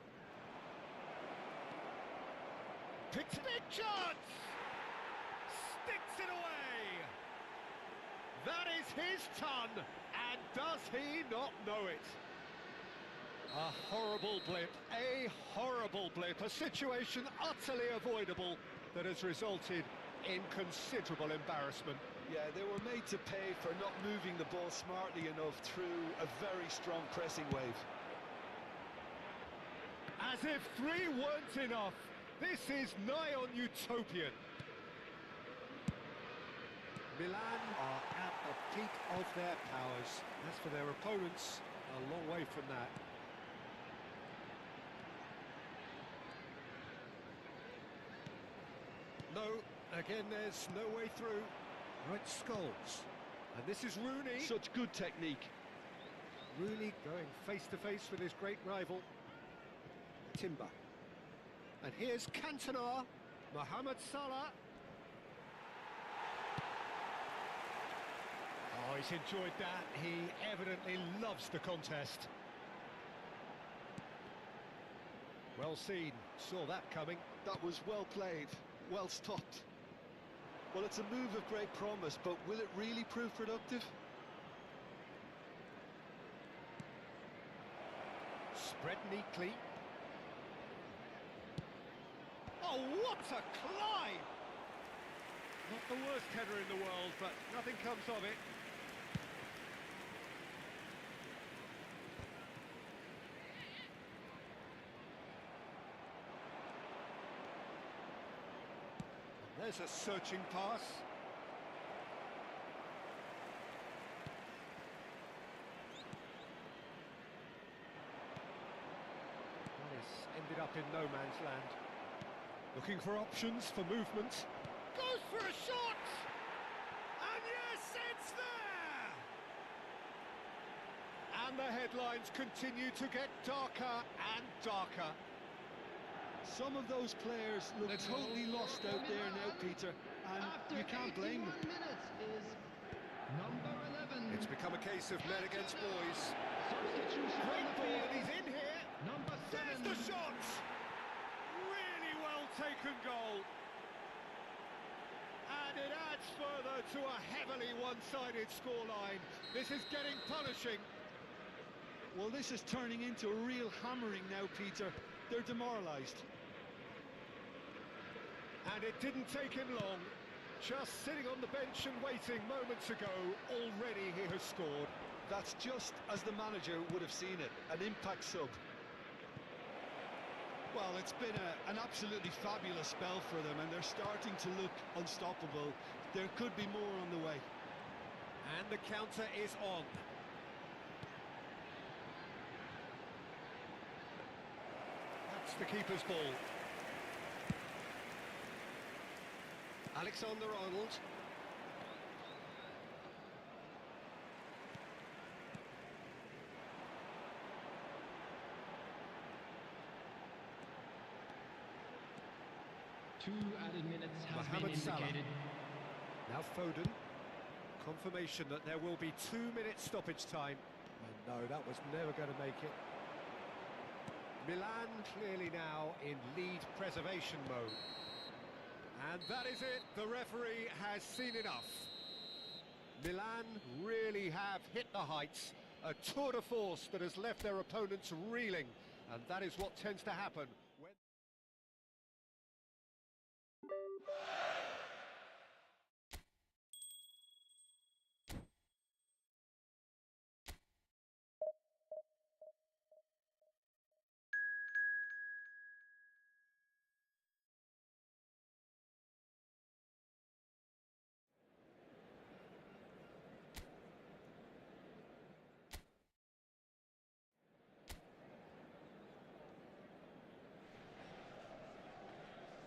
Picks a big chance! Sticks it away! That is his ton, and does he not know it? A horrible blip, a situation utterly avoidable that has resulted in considerable embarrassment. Yeah, they were made to pay for not moving the ball smartly enough through a very strong pressing wave. As if 3 weren't enough, this is nigh on utopian. Milan are at the peak of their powers. As for their opponents, a long way from that. No, again there's no way through. Right, Scholes. And this is Rooney. Such good technique. Rooney going face to face with his great rival. Timber. And here's Cantona. Mohamed Salah. Oh, he's enjoyed that. He evidently loves the contest. Well seen. Saw that coming. That was well played. Well stopped. Well, it's a move of great promise, but will it really prove productive? Spread neatly. Oh, what a climb! Not the worst header in the world, but nothing comes of it. There's a searching pass. Ended up in no man's land. Looking for options for movement. Goes for a shot! And yes, it's there! And the headlines continue to get darker and darker. Some of those players look totally lost out there now, Peter, and you can't blame them. Number 11. It's become a case of men against boys. Substitution. Great ball, and he's in here. Number 7. There's the shot! Really well taken goal. And it adds further to a heavily one-sided scoreline. This is getting punishing. Well, this is turning into a real hammering now, Peter. They're demoralised. And it didn't take him long. Just sitting on the bench and waiting moments ago, already he has scored. That's just as the manager would have seen it, an impact sub. Well, it's been an absolutely fabulous spell for them, and they're starting to look unstoppable. There could be more on the way. And the counter is on. That's the keeper's ball. Alexander-Arnold. Two added minutes has Mohamed been Salah. indicated. Now Foden. Confirmation that there will be 2 minutes stoppage time. And no, that was never going to make it. Milan clearly now in lead preservation mode. And that is it. The referee has seen enough. Milan really have hit the heights. A tour de force that has left their opponents reeling. And that is what tends to happen when...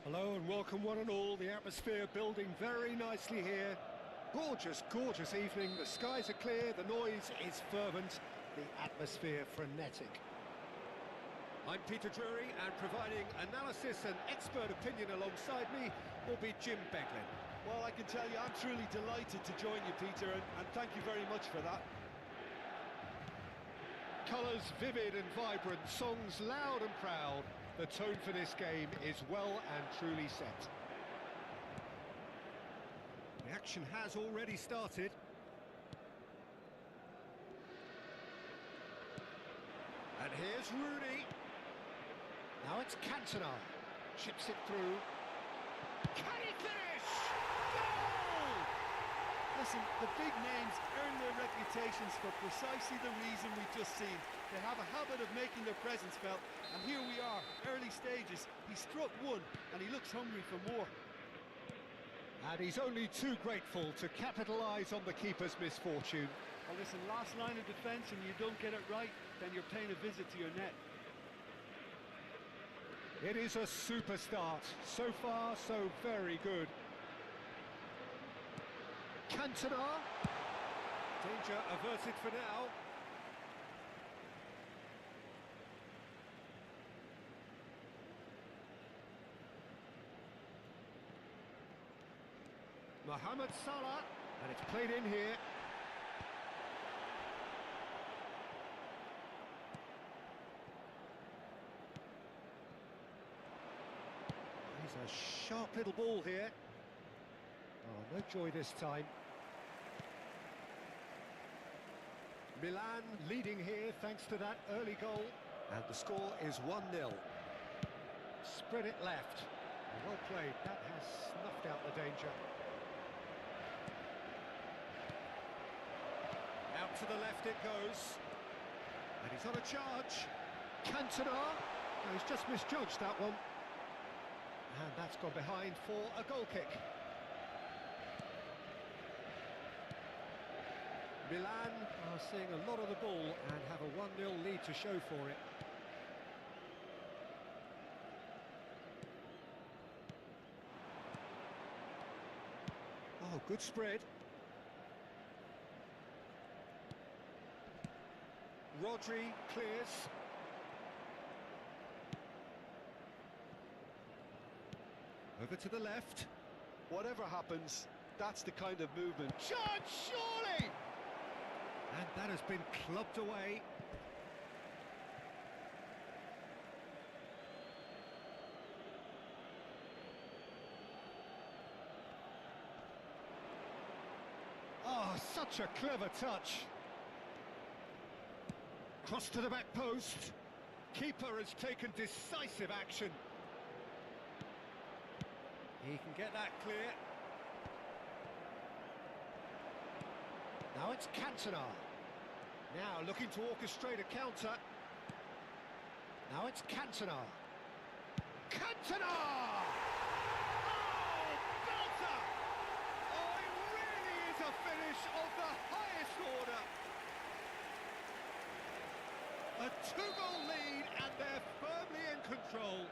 Hello and welcome one and all. The atmosphere building very nicely here. Gorgeous, gorgeous evening. The skies are clear, the noise is fervent, the atmosphere frenetic. I'm Peter Drury, and providing analysis and expert opinion alongside me will be Jim Beglin. Well, I can tell you, I'm truly delighted to join you, Peter, and thank you very much for that. Colours vivid and vibrant, songs loud and proud. The tone for this game is well and truly set. The action has already started. And here's Rooney. Now it's Cantona. Chips it through. Can he finish? Goal! Listen, the big names earn their reputations for precisely the reason we've just seen. They have a habit of making their presence felt, and here we are, early stages. He struck one, and he looks hungry for more. And he's only too grateful to capitalise on the keeper's misfortune. Well, listen, last line of defence, and you don't get it right, then you're paying a visit to your net. It is a super start. So far, so very good. Cantona. Danger averted for now. Mohamed Salah, and it's played in here. He's a sharp little ball here. Oh, no joy this time. Milan leading here thanks to that early goal. And the score is 1-0. Spread it left. Well played. That has snuffed out the danger. Out to the left it goes. And he's on a charge. Cantona. No, he's just misjudged that one. And that's gone behind for a goal kick. Milan are seeing a lot of the ball and have a 1-0 lead to show for it. Oh, good spread. Rodri clears. Over to the left. Whatever happens, that's the kind of movement. Shot, surely! And that has been clubbed away. Oh, such a clever touch. Cross to the back post. Keeper has taken decisive action. He can get that clear. Now it's Cantona. Now looking to orchestrate a counter. Now it's Cantona. Cantona! Oh, belter! Oh, it really is a finish of the highest order. A two-goal lead, and they're firmly in control.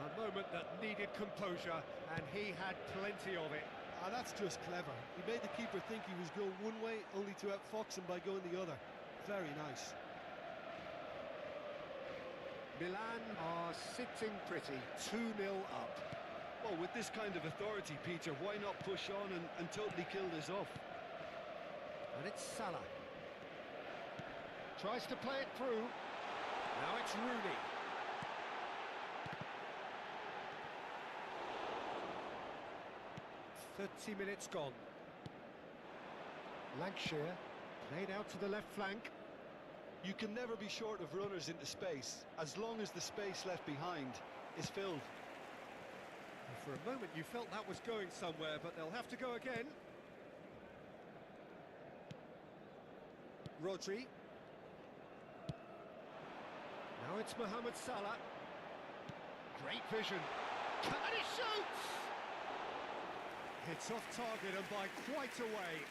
A moment that needed composure, and he had plenty of it. Ah, that's just clever. He made the keeper think he was going one way, only to outfox him by going the other. Very nice. Milan are sitting pretty, 2-0 up. Well, with this kind of authority, Peter, why not push on and totally kill this off? And it's Salah. Tries to play it through. Now it's Rooney. "30 minutes gone. Lancashire played out to the left flank. You can never be short of runners into space, as long as the space left behind is filled. And for a moment you felt that was going somewhere, but they'll have to go again. Rodri. Now it's Mohamed Salah. Great vision. And he shoots! Hits off target and by quite a way.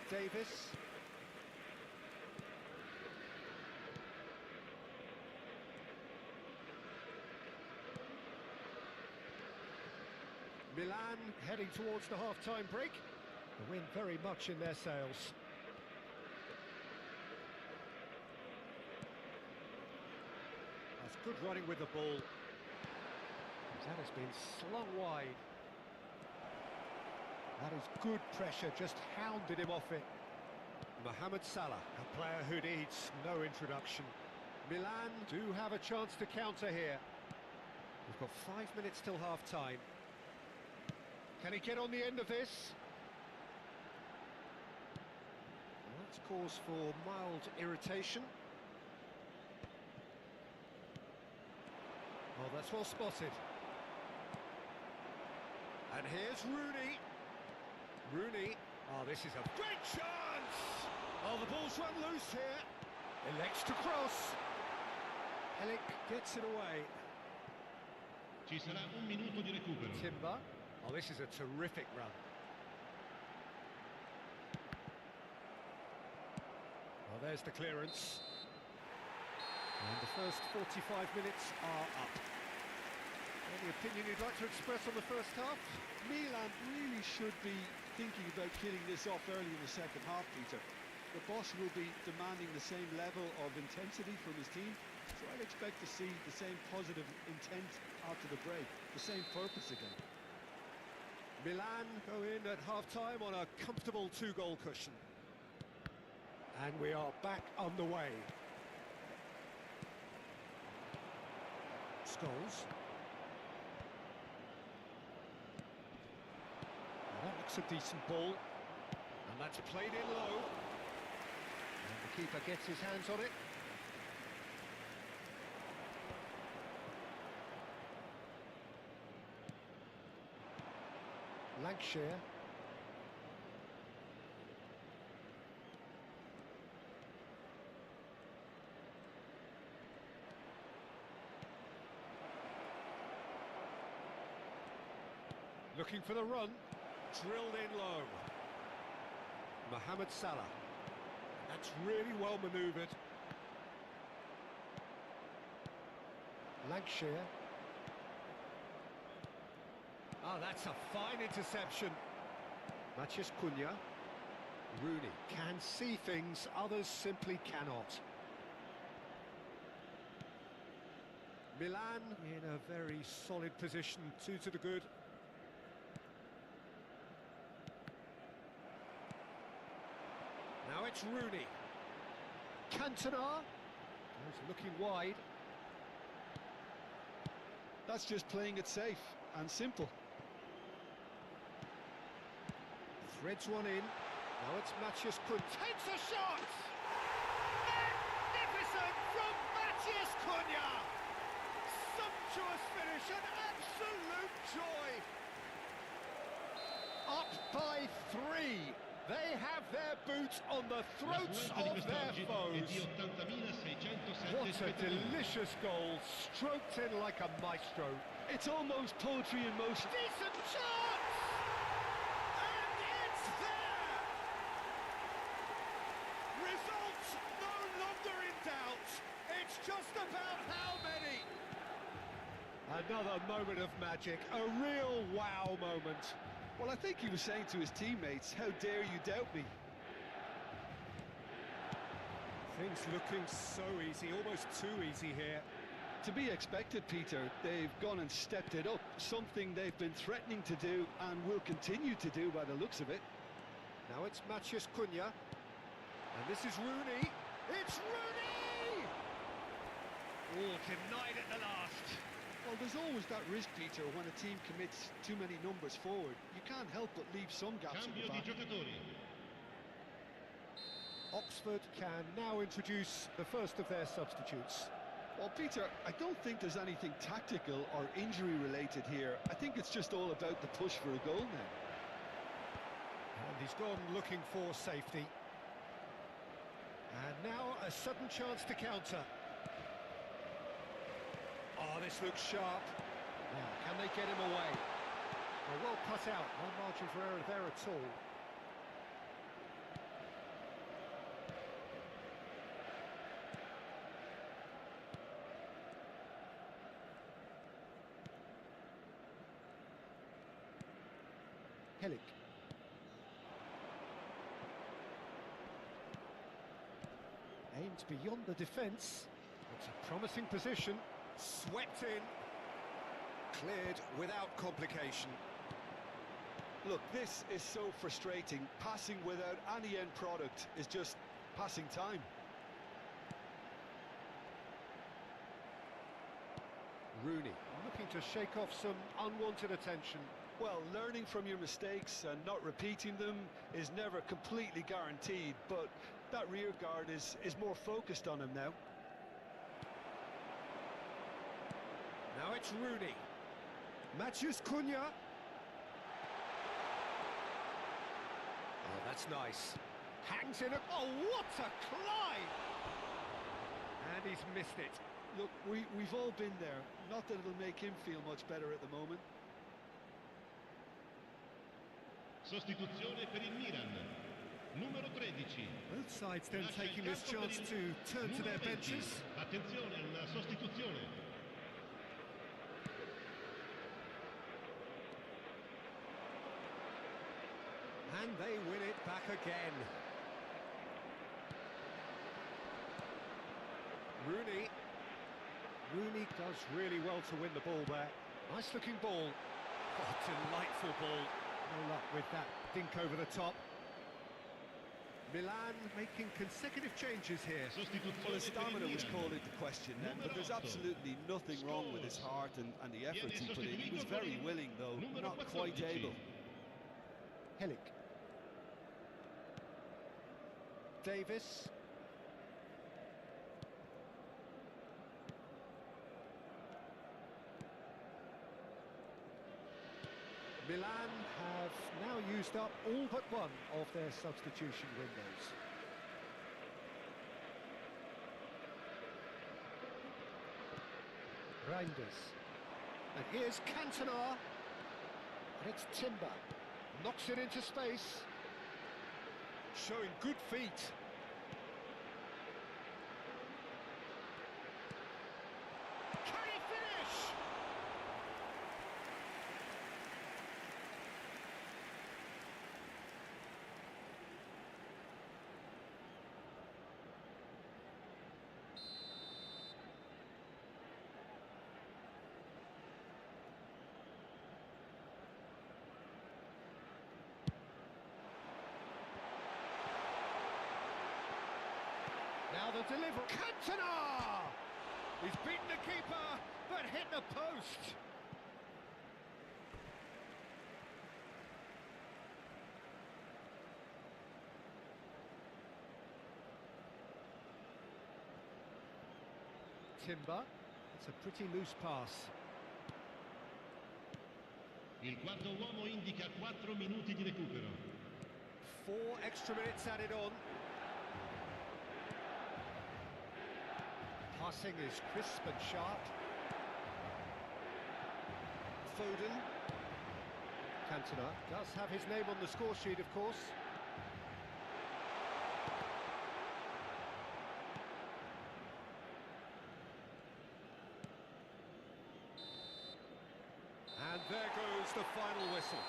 Davis. Milan heading towards the half-time break. The wind very much in their sails. That's good running with the ball. That has been slung wide. That is good pressure, just hounded him off it. Mohamed Salah, a player who needs no introduction. Milan do have a chance to counter here. We've got 5 minutes till half-time. Can he get on the end of this? Well, that's cause for mild irritation. Oh, that's well spotted. And here's Rooney. Rooney. Oh, this is a great chance! Oh, the ball's run loose here. Elects to cross. Helik gets it away. Ci sarà un minuto di recupero. Timber. Oh, this is a terrific run. Well, there's the clearance. And the first 45 minutes are up. Any opinion you'd like to express on the first half? Milan really should be thinking about killing this off early in the second half, Peter. The boss will be demanding the same level of intensity from his team, so I'd expect to see the same positive intent after the break, the same purpose again. Milan go in at half-time on a comfortable 2-goal cushion. And we are back underway. Scholes. That looks a decent ball, and that's played in low, and the keeper gets his hands on it. Lancashire. Looking for the run. Drilled in low. Mohamed Salah. That's really well manoeuvred. Lancashire. Ah, that's a fine interception. Matheus Cunha. Rooney can see things others simply cannot. Milan in a very solid position, 2 to the good. Now it's Rooney. Cantona. He's looking wide. That's just playing it safe and simple. Threads one in. Now it's Matheus Cunha. Takes a shot! Magnificent from Matheus Cunha! Sumptuous finish, an absolute joy! Up by 3. They have their boots on the throats of their foes. What a delicious goal, stroked in like a maestro. It's almost poetry in motion. Decent chance! And it's there! Results no longer in doubt. It's just about how many. Another moment of magic, a real wow moment. Well, I think he was saying to his teammates, how dare you doubt me? Things looking so easy, almost too easy here. To be expected, Peter. They've gone and stepped it up, something they've been threatening to do and will continue to do by the looks of it. Now it's Matheus Cunha, and this is Rooney. It's Rooney! Oh, denied at the last. Well, there's always that risk, Peter, when a team commits too many numbers forward. You can't help but leave some gaps at the back. Oxford can now introduce the first of their substitutes. Well, Peter, I don't think there's anything tactical or injury-related here. I think it's just all about the push for a goal now. And he's gone looking for safety. And now a sudden chance to counter. Oh, this looks sharp. Now, can they get him away? Well cut out, no margin for error there at all. Helik. Aimed beyond the defence. It's a promising position. Swept in. Cleared without complication. Look, this is so frustrating. Passing without any end product is just passing time. Rooney looking to shake off some unwanted attention. Well, learning from your mistakes and not repeating them is never completely guaranteed, but that rear guard is more focused on him now. Now it's Rooney. Matheus Cunha. Oh, that's nice. Hangs in a... Oh, what a climb! And he's missed it. Look, we've all been there. Not that it'll make him feel much better at the moment. Sostituzione per il Milan. Numero 13. Both sides then taking this chance to turn to their benches. Attenzione, una sostituzione. And they win it back again. Rooney. Rooney does really well to win the ball there. Nice looking ball. Oh, delightful ball. No luck with that dink over the top. Milan making consecutive changes here. Well, his stamina was called into question then, but there's absolutely nothing wrong with his heart and the effort he put in. He was very willing, though, not quite able. Helik. Davis. Milan have now used up all but one of their substitution windows. Reinders. And here's Cantona. And it's Timber. Knocks it into space. Showing good feet. Can he finish? Now the delivery. Cantona! He's beaten the keeper, but hit the post. Timber. It's a pretty loose pass. Il quarto uomo indica 4 minuti di recupero. 4 extra minutes added on. Passing is crisp and sharp. Foden. Cantona does have his name on the score sheet, of course. And there goes the final whistle.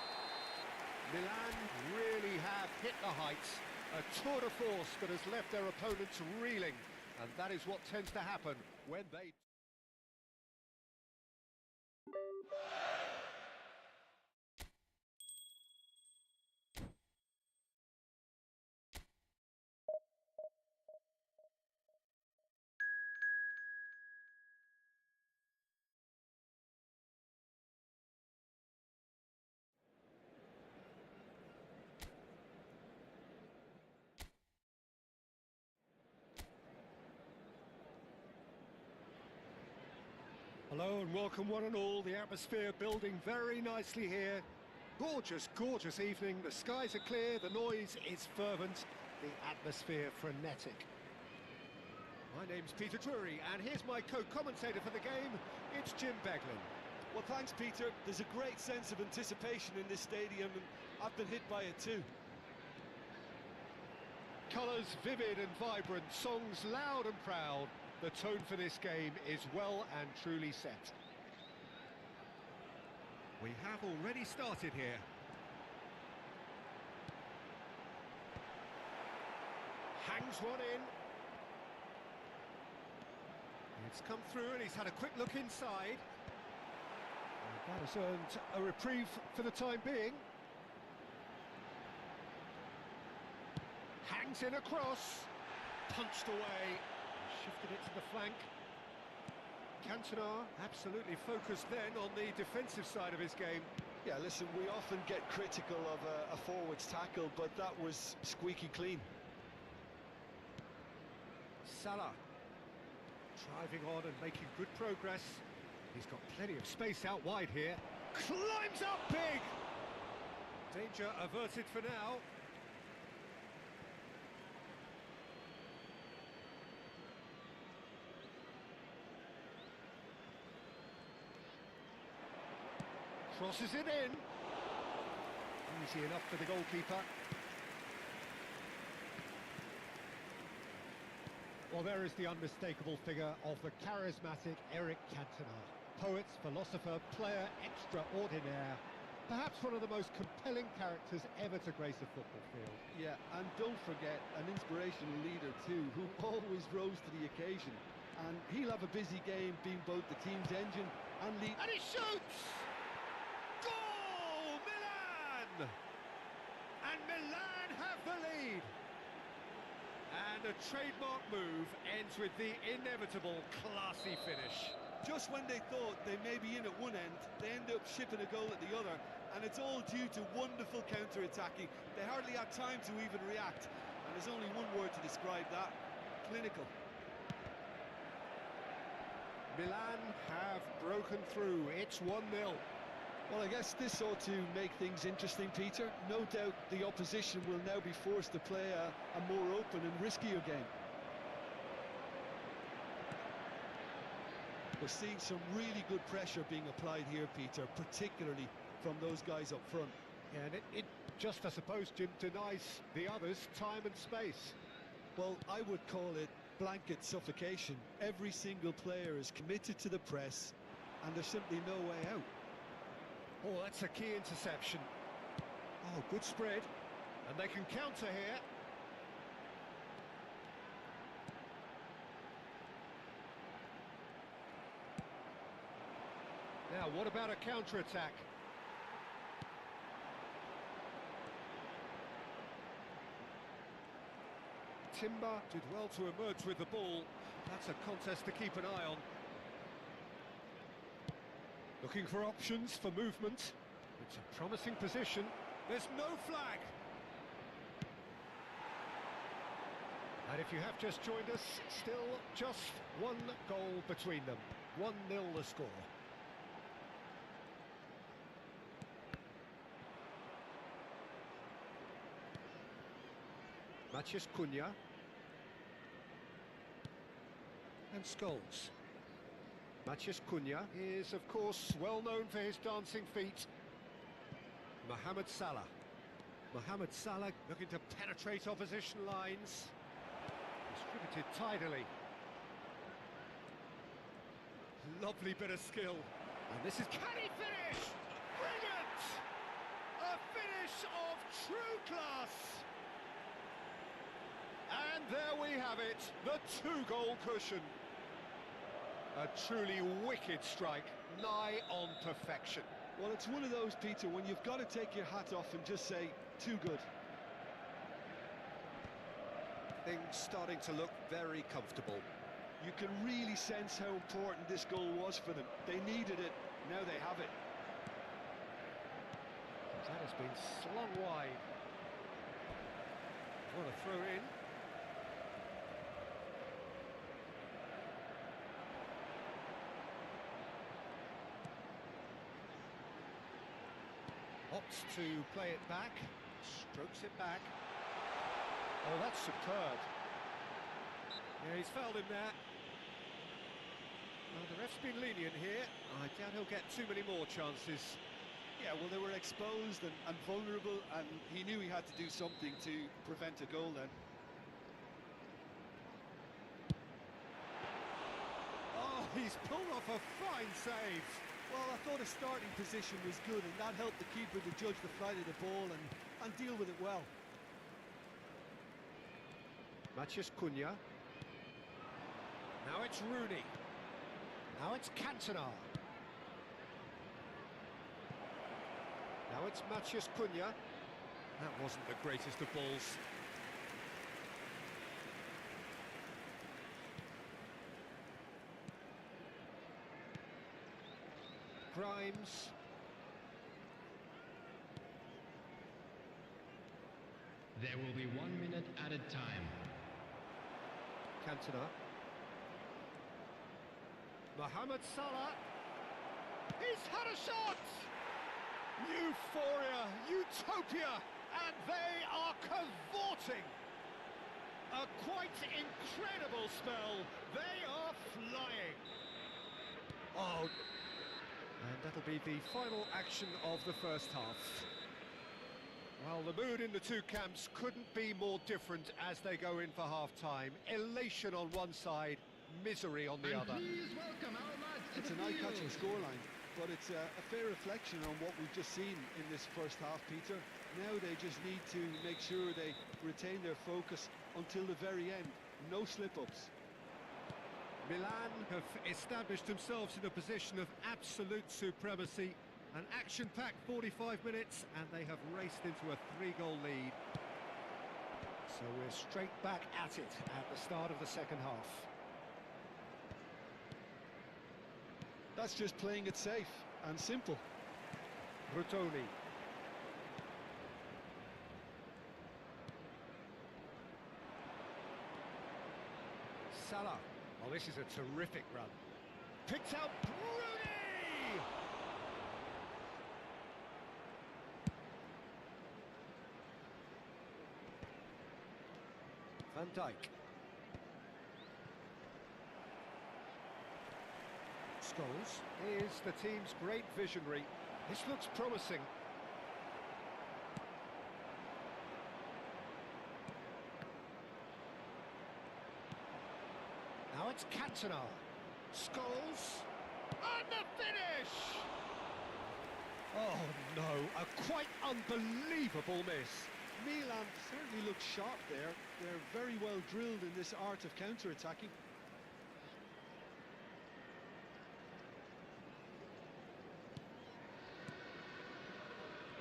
Milan really have hit the heights. A tour de force that has left their opponents reeling. And that is what tends to happen when they... Hello and welcome one and all. The atmosphere building very nicely here. Gorgeous, gorgeous evening. The skies are clear, the noise is fervent, the atmosphere frenetic. My name's Peter Drury and here's my co-commentator for the game. It's Jim Beglin. Well, thanks, Peter. There's a great sense of anticipation in this stadium, and I've been hit by it too. Colours vivid and vibrant, songs loud and proud. The tone for this game is well and truly set. We have already started here. Hangs one in. It's come through and he's had a quick look inside. And that has earned a reprieve for the time being. Hangs in across. Punched away. Shifted it to the flank. Cantona absolutely focused then on the defensive side of his game. Yeah, listen, we often get critical of a forward's tackle, but that was squeaky clean. Salah driving on and making good progress. He's got plenty of space out wide here. Climbs up big! Danger averted for now. Crosses it in. Easy enough for the goalkeeper. Well, there is the unmistakable figure of the charismatic Eric Cantona. Poet, philosopher, player extraordinaire. Perhaps one of the most compelling characters ever to grace a football field. Yeah, and don't forget, an inspirational leader too, who always rose to the occasion. And he'll have a busy game being both the team's engine and lead... And he shoots! Goal! Milan! And Milan have the lead! And a trademark move ends with the inevitable classy finish. Just when they thought they may be in at one end, they end up shipping a goal at the other, and it's all due to wonderful counter-attacking. They hardly had time to even react, and there's only one word to describe that: clinical. Milan have broken through. It's 1-0. Well, I guess this ought to make things interesting, Peter. No doubt the opposition will now be forced to play a more open and riskier game. We're seeing some really good pressure being applied here, Peter, particularly from those guys up front. Yeah, and it just, I suppose, Jim, denies the others time and space. Well, I would call it blanket suffocation. Every single player is committed to the press, and there's simply no way out. Oh, that's a key interception. Oh, good spread. And they can counter here. Now, what about a counter-attack? Timber did well to emerge with the ball. That's a contest to keep an eye on. Looking for options for movement. It's a promising position. There's no flag. And if you have just joined us, still just one goal between them. 1-0 the score. Matheus Cunha. And Scholes. Matheus Cunha is, of course, well known for his dancing feet. Mohamed Salah. Mohamed Salah looking to penetrate opposition lines. Distributed tidily. Lovely bit of skill. And this is... Can he finish? Brilliant! A finish of true class! And there we have it, the two-goal cushion. A truly wicked strike, nigh on perfection. Well, it's one of those, Peter, when you've got to take your hat off and just say, too good. Things starting to look very comfortable. You can really sense how important this goal was for them. They needed it, now they have it. That has been slung wide. What a throw in. Opts to play it back, strokes it back. Oh, that's superb. Yeah, he's fouled him there. Well, the ref's been lenient here. I doubt he'll get too many more chances. Yeah, well, they were exposed and vulnerable, and he knew he had to do something to prevent a goal then. Oh, he's pulled off a fine save. Well, I thought his starting position was good, and that helped the keeper to judge the flight of the ball and deal with it well. Matheus Cunha. Now it's Rooney. Now it's Cantona. Now it's Matheus Cunha. That wasn't the greatest of balls. Grimes. There will be 1 minute added time. Cantona. Mohamed Salah. He's had a shot! Euphoria, utopia, and they are cavorting. A quite incredible spell. They are flying. Oh, and that'll be the final action of the first half. Well, the mood in the two camps couldn't be more different as they go in for half-time. Elation on one side, misery on the other. Please welcome our lads to It's an eye-catching scoreline, but it's a fair reflection on what we've just seen in this first half, Peter. Now they just need to make sure they retain their focus until the very end. No slip-ups. Milan have established themselves in a position of absolute supremacy. An action-packed 45 minutes, and they have raced into a 3-goal lead. So we're straight back at it at the start of the second half. That's just playing it safe and simple. Rutoni. Salah. Oh, this is a terrific run. Picked out Rooney! Van Dijk. Scholes is the team's great visionary. This looks promising. Now it's Cantona. Scholes. And the finish! Oh no, a quite unbelievable miss. Milan certainly look sharp there. They're very well drilled in this art of counter-attacking.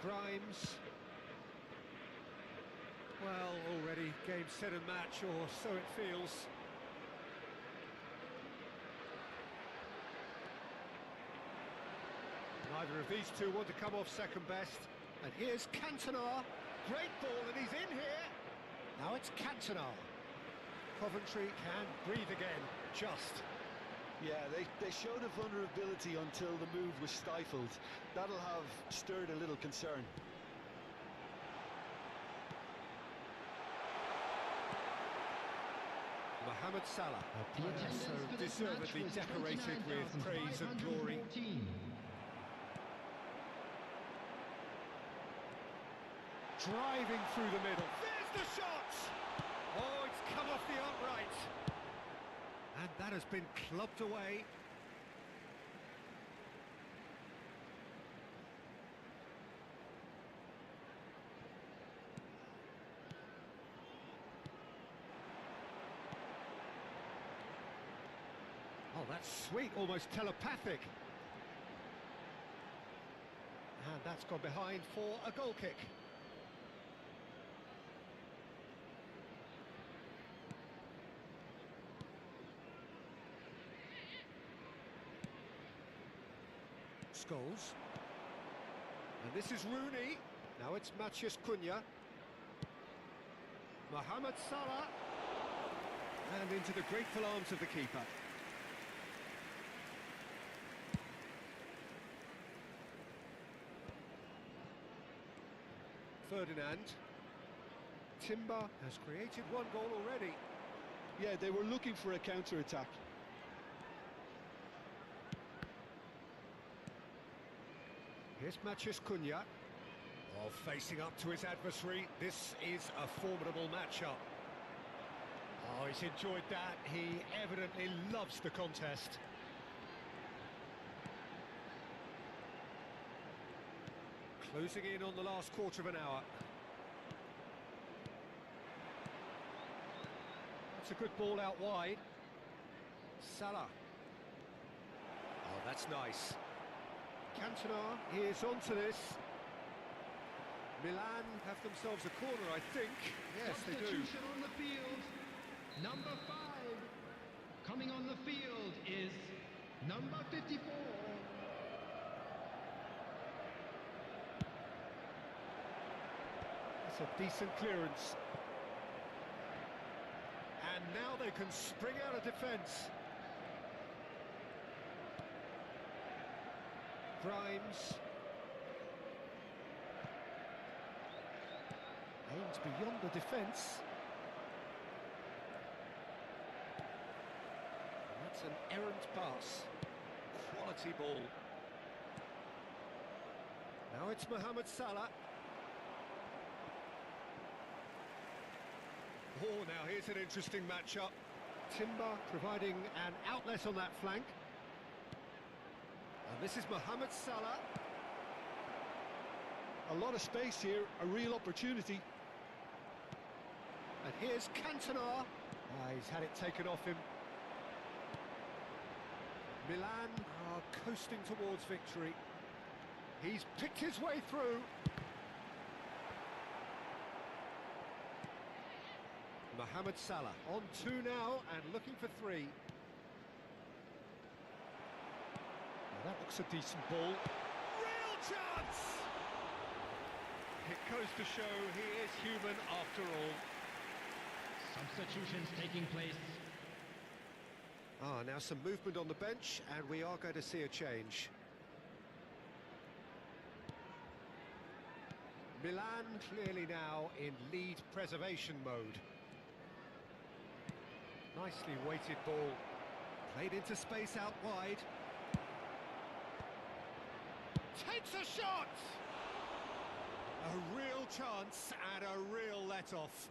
Grimes. Well, already game, set and match, or so it feels. Neither of these two want to come off second best. And here's Cantona. Great ball, and he's in here. Now it's Cantona. Coventry can breathe again, just. Yeah, they showed a vulnerability until the move was stifled. That'll have stirred a little concern. Mohamed Salah. The attendance So for this deservedly match was decorated with praise and glory. 29,514. Driving through the middle. There's the shot! Oh, it's come off the upright. And that has been clubbed away. Oh, that's sweet, almost telepathic. And that's gone behind for a goal kick. Scholes. And this is Rooney. Now it's Matheus Cunha. Mohamed Salah. And into the grateful arms of the keeper. Ferdinand. Timber has created one goal already. Yeah, they were looking for a counter-attack. Here's Matheus Cunha. Oh, facing up to his adversary. This is a formidable matchup. Oh, he's enjoyed that. He evidently loves the contest. Closing in on the last quarter of an hour. That's a good ball out wide. Salah. Oh, that's nice. Cantona is onto this. Milan have themselves a corner, I think. Yes, they do. Substitution on the field. Number 5. Coming on the field is number 54. That's a decent clearance. And now they can spring out of defence. Grimes. Aims beyond the defence. That's an errant pass. Quality ball. Now it's Mohamed Salah. Oh, now here's an interesting matchup. Timber providing an outlet on that flank. And this is Mohamed Salah. A lot of space here, a real opportunity. And here's Cantona. He's had it taken off him. Milan are coasting towards victory. He's picked his way through. Mohamed Salah on 2 now and looking for 3. Well, that looks a decent ball. Real chance! It goes to show he is human after all. Substitutions taking place. Now some movement on the bench, and we are going to see a change. Milan clearly now in lead preservation mode. Nicely weighted ball. Played into space out wide. Takes a shot! A real chance and a real let-off.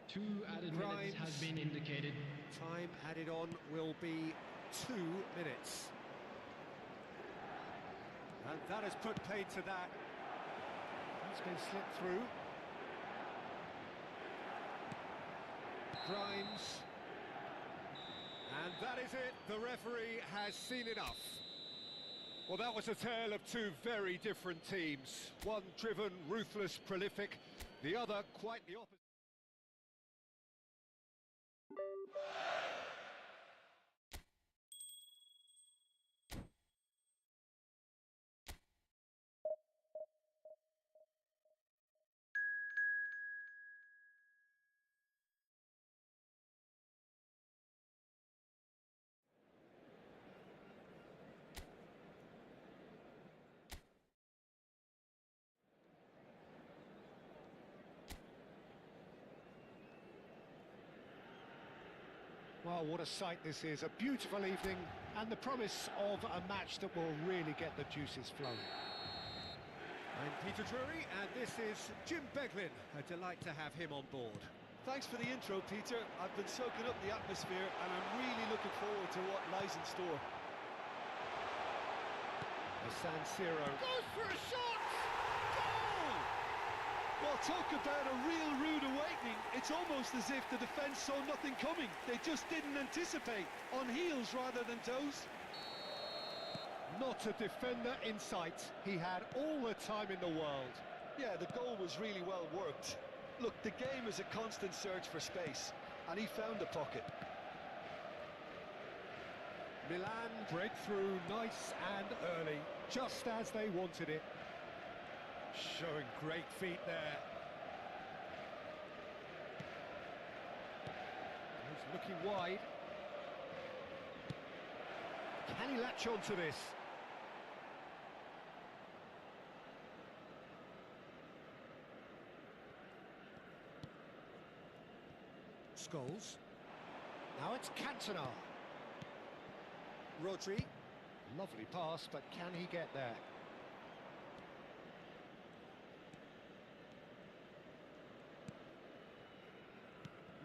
2 added minutes has been indicated. Time added on will be 2 minutes. And that has put paid to that. It's been slipped through. Grimes. And that is it. The referee has seen enough. Well, that was a tale of 2 very different teams. One driven, ruthless, prolific. The other quite the opposite. Oh, what a sight this is. A beautiful evening and the promise of a match that will really get the juices flowing. I'm Peter Drury, and this is Jim Beglin. A delight to have him on board. Thanks for the intro, Peter. I've been soaking up the atmosphere, and I'm really looking forward to what lies in store. The San Siro goes for a shot! Goal! Well, talk about a real rude awakening. It's almost as if the defence saw nothing coming. They just didn't anticipate. On heels rather than toes. Not a defender in sight. He had all the time in the world. Yeah, the goal was really well worked. Look, the game is a constant search for space, and he found the pocket. Milan breakthrough nice and early, just as they wanted it. Showing great feet there. He's looking wide. Can he latch on to this? Scholes. Now it's Cantona. Rodri. Lovely pass, but can he get there?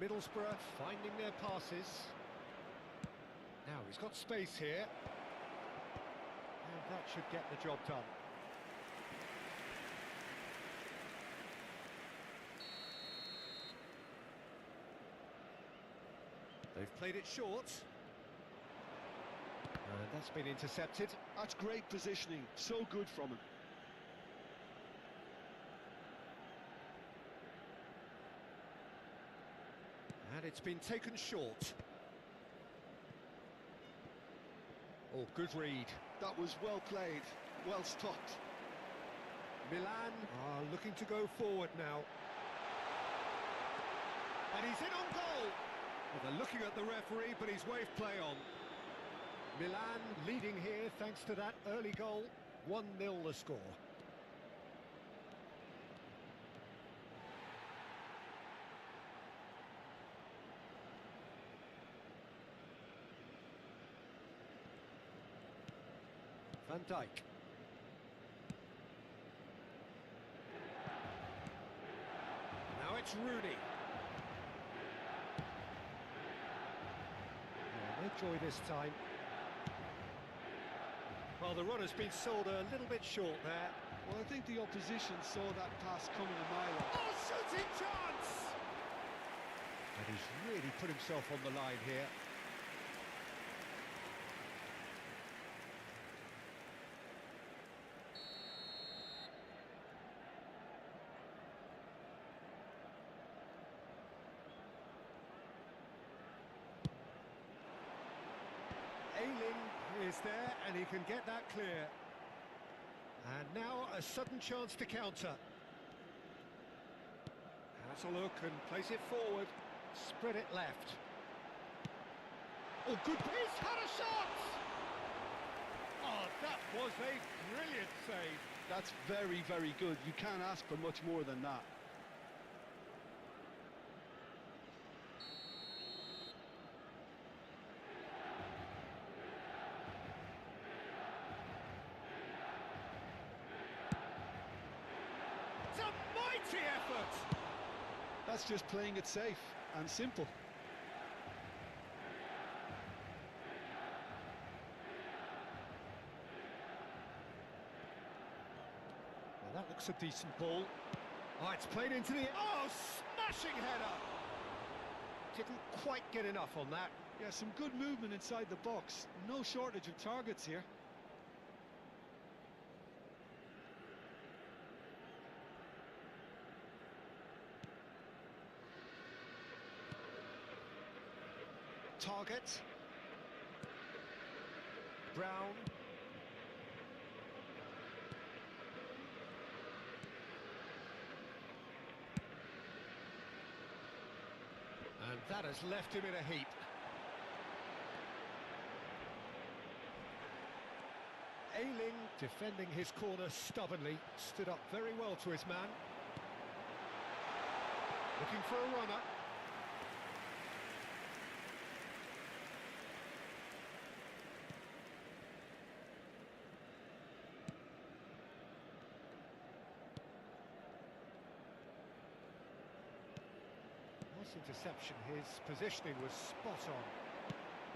Middlesbrough finding their passes. Now he's got space here. And that should get the job done. They've played it short. And that's been intercepted. That's great positioning. So good from him. And it's been taken short. Oh, good read. That was well played. Well stopped. Milan are looking to go forward now. And he's in on goal. Well, they're looking at the referee, but he's waved play on. Milan leading here thanks to that early goal. 1-0 the score. Van Dijk. Now it's Rooney. No joy this time. Well, the run has been sold a little bit short there. Well, I think the opposition saw that pass coming a mile off. Oh, shooting chance! And he's really put himself on the line here. Ayling is there, and he can get that clear. And now a sudden chance to counter. Has a look and plays it forward. Spread it left. Oh, good piece, had a shot! Oh, that was a brilliant save. That's very, very good. You can't ask for much more than that. It's a mighty effort! That's just playing it safe and simple. Well, that looks a decent ball. Oh, it's played into the... Oh, smashing header! Didn't quite get enough on that. Yeah, some good movement inside the box. No shortage of targets here. Target. Brown. And that has left him in a heap. Ayling, defending his corner stubbornly, stood up very well to his man. Looking for a runner. Nice interception. His positioning was spot on.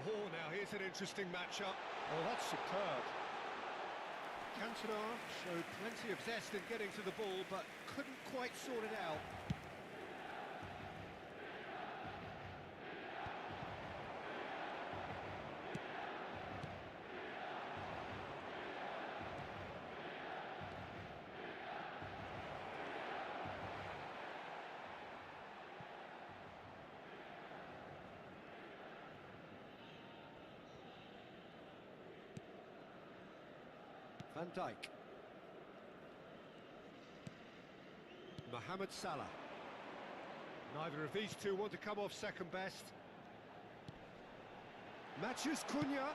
Oh, now here's an interesting matchup. Oh, that's superb. Cantona showed plenty of zest in getting to the ball, but couldn't quite sort it out. Van Dijk. Mohamed Salah. Neither of these two want to come off second best. Matheus Cunha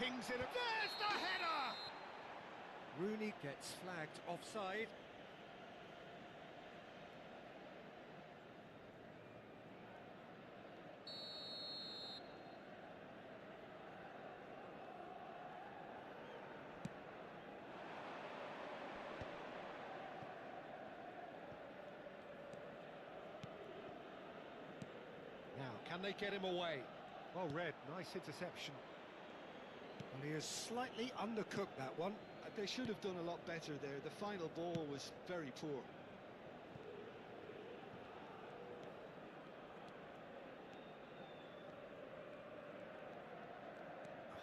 pings in. There's the header! Rooney gets flagged offside. Now, can they get him away? Well read, nice interception. Well, he has slightly undercooked that one. They should have done a lot better there. The final ball was very poor.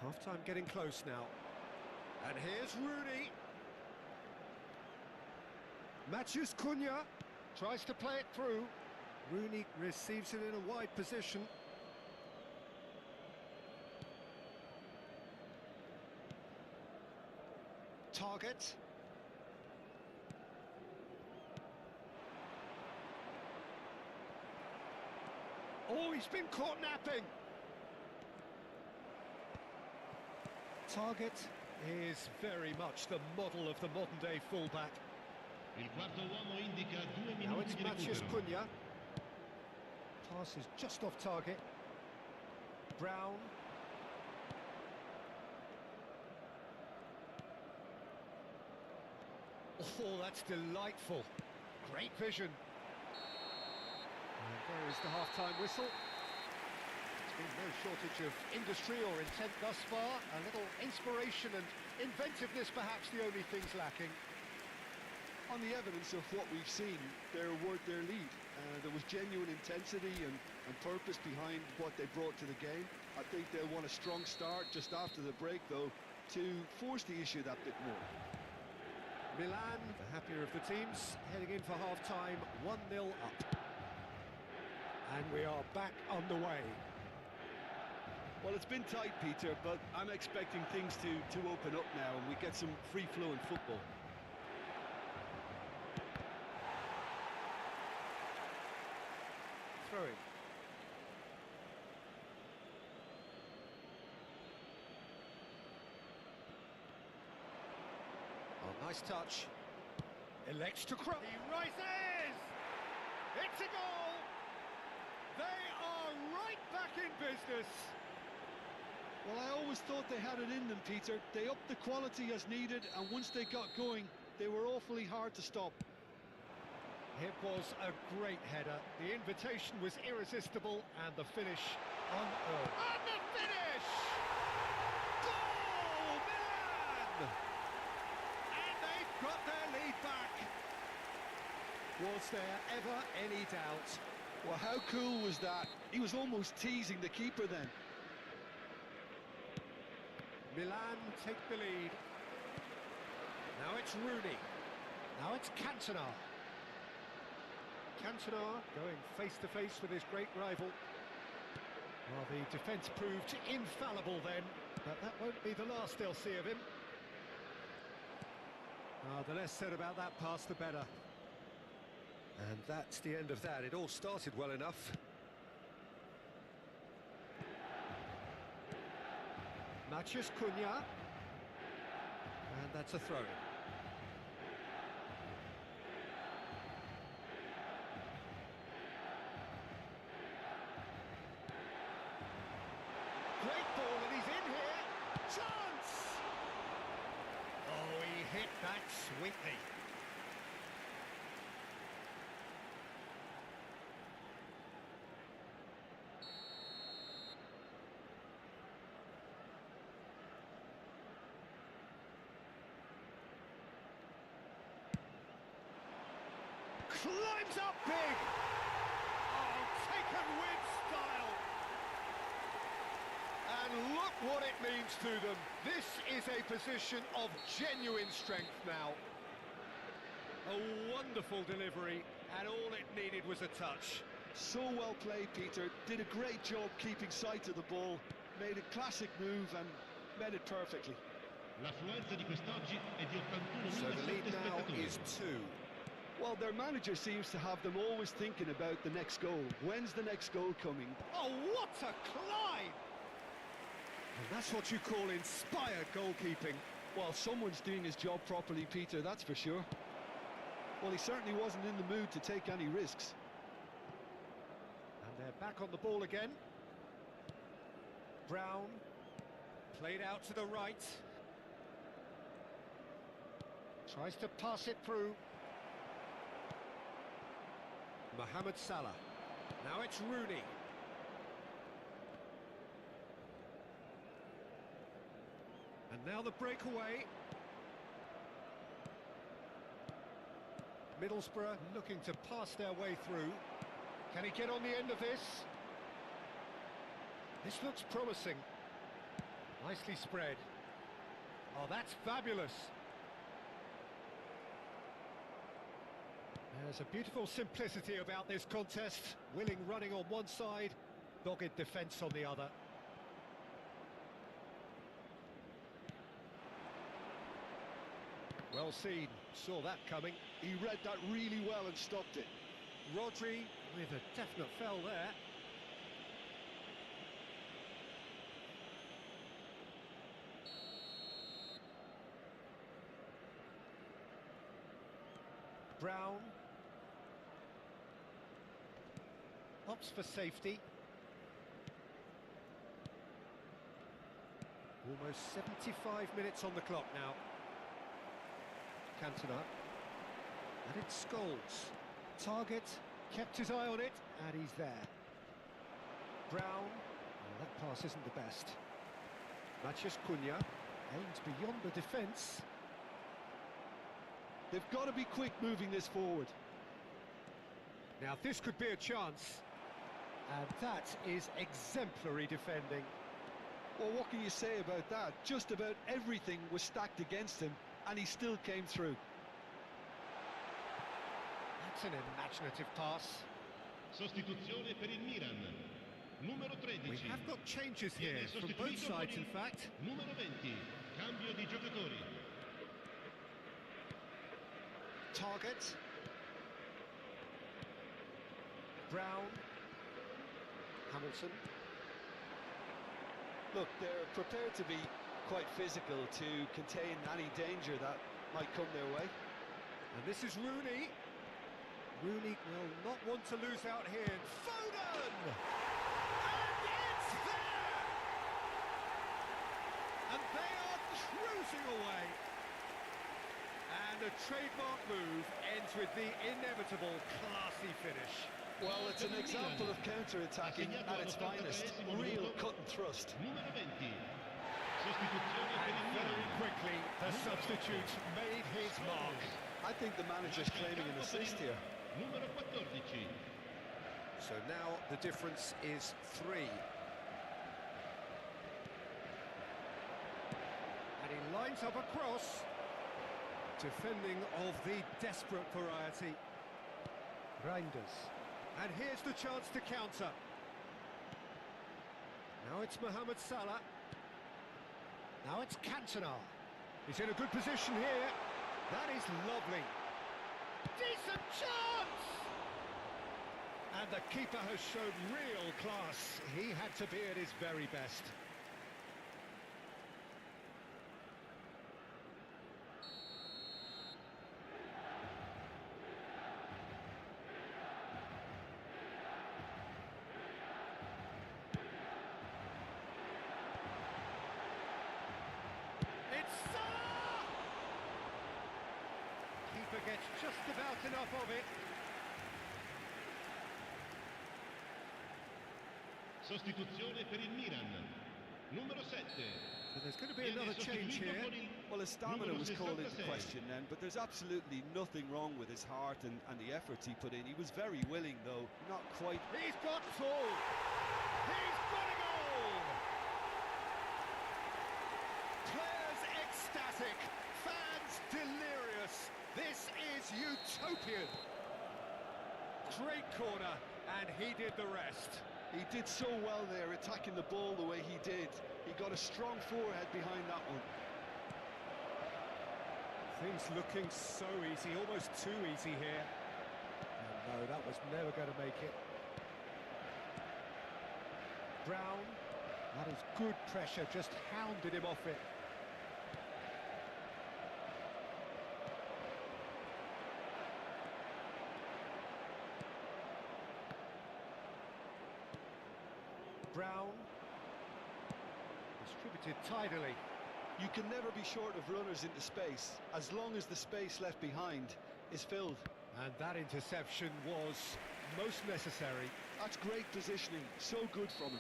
Half-time getting close now. And here's Rooney. Matheus Cunha tries to play it through. Rooney receives it in a wide position. Target. Oh, he's been caught napping. Target is very much the model of the modern-day fullback. Il quarto uomo indica 2 Now minuti it's di Matheus recupero. Cunha. Pass is just off target. Brown. Oh, that's delightful. Great vision. And there is the half-time whistle. There's been no shortage of industry or intent thus far. A little inspiration and inventiveness, perhaps the only things lacking. On the evidence of what we've seen, they're worth their lead. There was genuine intensity and purpose behind what they brought to the game. I think they'll want a strong start just after the break, though, to force the issue that bit more. Milan, the happier of the teams, heading in for half-time, 1-0 up. And we are back underway. Well, it's been tight, Peter, but I'm expecting things to open up now and we get some free-flowing football. Throwing. Oh, nice touch. Elects to cross. He rises! It's a goal! They are right back in business. Well, I always thought they had it in them, Peter. They upped the quality as needed, and once they got going, they were awfully hard to stop. It was a great header. The invitation was irresistible, and the finish unearned. And the finish! Goal, Milan! And they've got their lead back. Was there ever any doubt? Well, how cool was that? He was almost teasing the keeper then. Milan take the lead. Now it's Rooney. Now it's Cantona. Cantona going face-to-face with his great rival. Well, the defence proved infallible then, but that won't be the last they'll see of him. The less said about that pass, the better. And that's the end of that. It all started well enough. Matheus Cunha. And that's a throw-in. Great ball, and he's in here. Chance! Oh, he hit that sweetly. climbs up big! Oh, taken with style! And look what it means to them. This is a position of genuine strength now. A wonderful delivery, and all it needed was a touch. So well played, Peter. Did a great job keeping sight of the ball. Made a classic move and met it perfectly. L'affluenza di quest'oggi è di 81.000 So the lead now spettatori. is 2. Well, their manager seems to have them always thinking about the next goal. When's the next goal coming? Oh, what a climb! And that's what you call inspired goalkeeping. Well, someone's doing his job properly, Peter, that's for sure. Well, he certainly wasn't in the mood to take any risks. And they're back on the ball again. Brown, played out to the right. Tries to pass it through. Mohamed Salah. Now it's Rooney. And now the breakaway. Middlesbrough looking to pass their way through. Can he get on the end of this? This looks promising. Nicely spread. Oh, that's fabulous. There's a beautiful simplicity about this contest. Willing running on one side, dogged defence on the other. Well seen, saw that coming. He read that really well and stopped it. Rodri with a definite foul there. Brown opts for safety. Almost 75 minutes on the clock now. Cantona. And it's Scholes. Target, kept his eye on it, and he's there. Brown. Oh, that pass isn't the best. Matheus Cunha aims beyond the defence. They've got to be quick moving this forward. Now this could be a chance. And that is exemplary defending. Well, what can you say about that? Just about everything was stacked against him, and he still came through. That's an imaginative pass. Sostituzione per il Milan. Numero 13. We have got changes here from both sides, in fact. Numero 20. Cambio di giocatori. Target. Brown. Hamilton. Look, they're prepared to be quite physical to contain any danger that might come their way. And this is Rooney. Rooney will not want to lose out here. Foden! And it's there! And they are cruising away. And a trademark move ends with the inevitable classy finish. Well, it's an example of counter-attacking at its finest. Real cut and thrust. Numero 20. Sostituzione per il And very Milan. quickly, the substitute made his mark. I think the manager's claiming an assist here. Numero 14. So now the difference is 3. And he lines up a cross. Defending of the desperate variety. Reinders. And here's the chance to counter. Now it's Mohamed Salah. Now it's Cantona. He's in a good position here. That is lovely. Decent chance! And the keeper has shown real class. He had to be at his very best. It's Salah! Keeper gets just about enough of it. Sostituzione per il Milan. numero 7. So there's going to be another change here. Well, his stamina was called into question then, but there's absolutely nothing wrong with his heart and the efforts he put in. He was very willing, though, not quite. He's got full. He's got a goal. Players ecstatic, fans delirious. This is utopian. Great corner, and he did the rest. He did so well there, attacking the ball the way he did. He got a strong forehead behind that one. Things looking so easy, almost too easy here. And no, that was never going to make it. Brown, that is good pressure, just hounded him off it. Brown, distributed tidily. You can never be short of runners into space, as long as the space left behind is filled. And that interception was most necessary. That's great positioning, so good from him.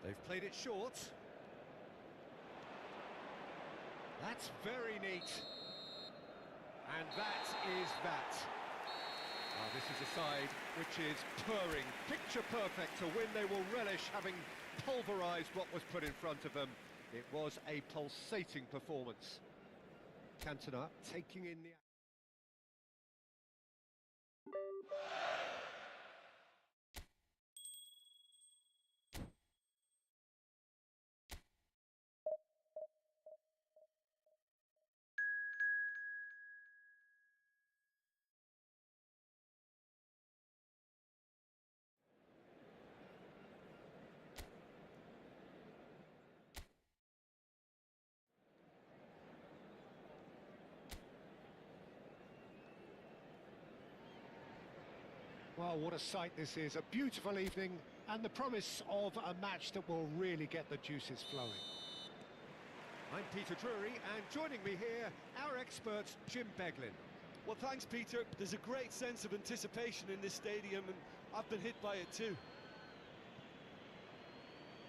They've played it short. That's very neat. And that is that. Now, this is a side which is purring, picture perfect to win. They will relish having pulverised what was put in front of them. It was a pulsating performance. Cantona taking in the... Well, what a sight this is, a beautiful evening and the promise of a match that will really get the juices flowing. I'm Peter Drury, and joining me here, our expert Jim Beglin. Well, thanks, Peter. There's a great sense of anticipation in this stadium, and I've been hit by it too.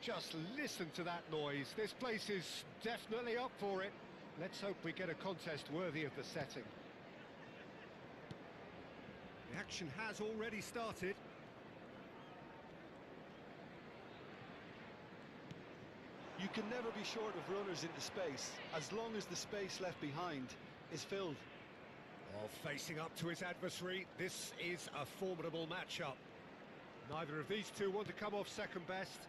Just listen to that noise. This place is definitely up for it. Let's hope we get a contest worthy of the setting. The action has already started. You can never be short of runners into space, as long as the space left behind is filled. Well, facing up to his adversary, this is a formidable matchup. Neither of these two want to come off second best.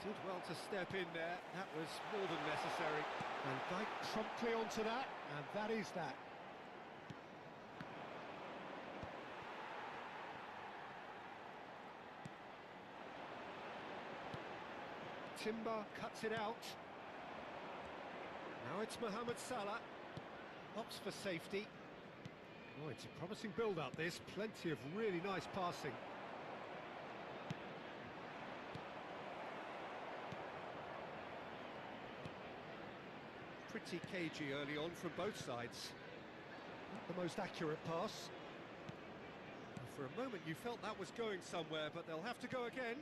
Did well to step in there, that was more than necessary. And Dijk promptly onto that, and that is that. Timber cuts it out. Now it's Mohamed Salah. Opts for safety. Oh, it's a promising build-up, this. Plenty of really nice passing. Pretty cagey early on from both sides. Not the most accurate pass. For a moment you felt that was going somewhere, but they'll have to go again.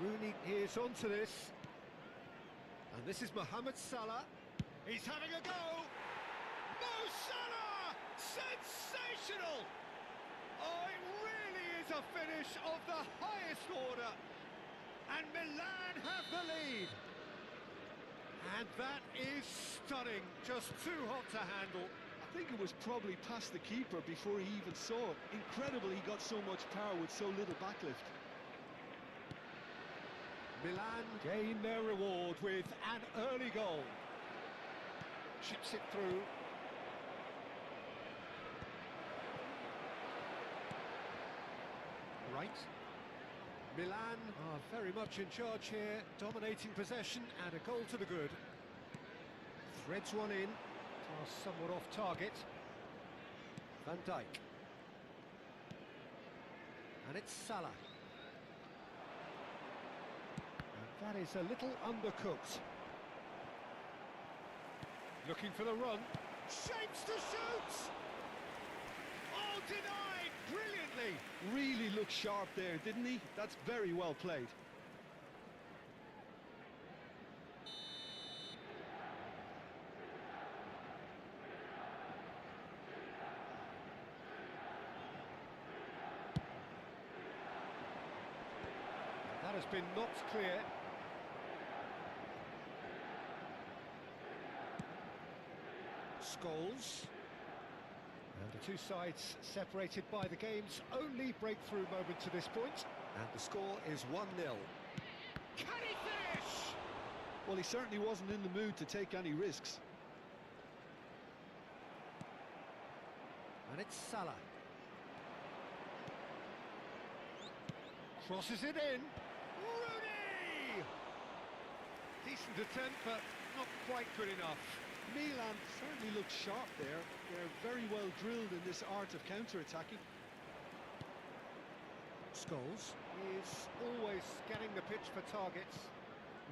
Rooney is onto this. And this is Mohamed Salah. He's having a go! Mo Salah! Sensational! Oh, it really is a finish of the highest order. And Milan have the lead. And that is stunning, just too hot to handle. I think it was probably past the keeper before he even saw it. Incredible he got so much power with so little backlift. Milan gain their reward with an early goal. Chips it through. Right. Milan are very much in charge here, dominating possession and a goal to the good. Threads one in, somewhat off target. Van Dijk. And it's Salah. And that is a little undercooked. Looking for the run. Shapes to shoot! Oh, denied! Brilliant brilliantly. Really looked sharp there, didn't he? That's very well played. That has been knocked clear. Scholes. And the two sides separated by the game's only breakthrough moment to this point. And the score is 1-0. Can he finish? Well, he certainly wasn't in the mood to take any risks. And it's Salah. Crosses it in. Rooney! Decent attempt, but not quite good enough. Milan certainly looks sharp there. They're very well drilled in this art of counter-attacking. Scholes is always getting the pitch for targets.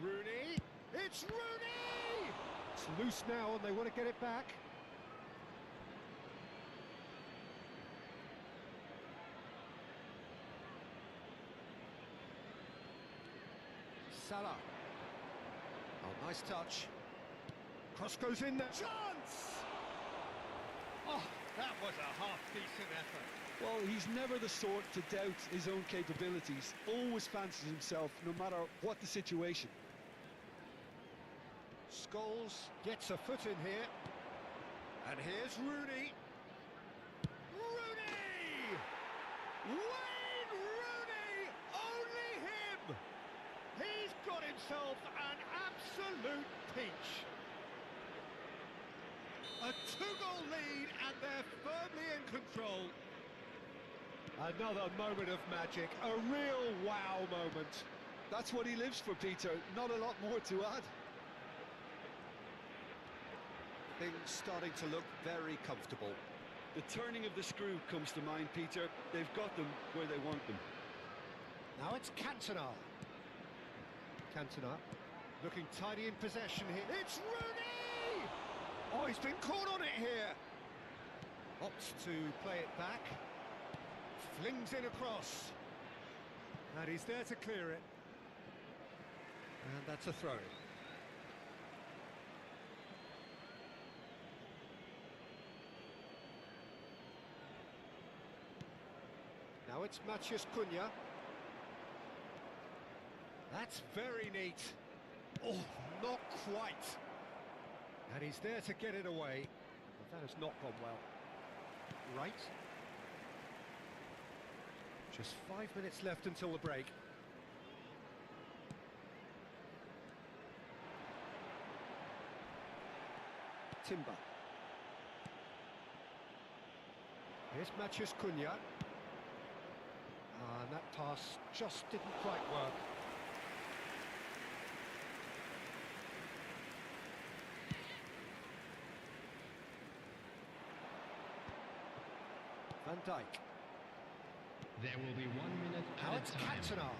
Rooney! It's Rooney! It's loose now and they want to get it back. Salah. Oh, nice touch. Cross goes in there. Chance! Oh, that was a half-decent effort. Well, he's never the sort to doubt his own capabilities. Always fancies himself, no matter what the situation. Scholes gets a foot in here. And here's Rooney. Rooney! Wayne Rooney! Only him! He's got himself an absolute peach. A two-goal lead and they're firmly in control. Another moment of magic, a real wow moment. That's what he lives for, Peter. Not a lot more to add. Things starting to look very comfortable. The turning of the screw comes to mind, Peter. They've got them where they want them. Now it's Cantona. Cantona looking tidy in possession here. It's Rooney! Oh, he's been caught on it here. Opts to play it back. Flings in across. And he's there to clear it. And that's a throw. Now it's Matheus Cunha. That's very neat. Oh, not quite. And he's there to get it away. But that has not gone well. Right. Just 5 minutes left until the break. Timber. Here's Matheus Cunha. And that pass just didn't quite work. Van Dijk. There will be 1 minute Now at it's a time. Cantona.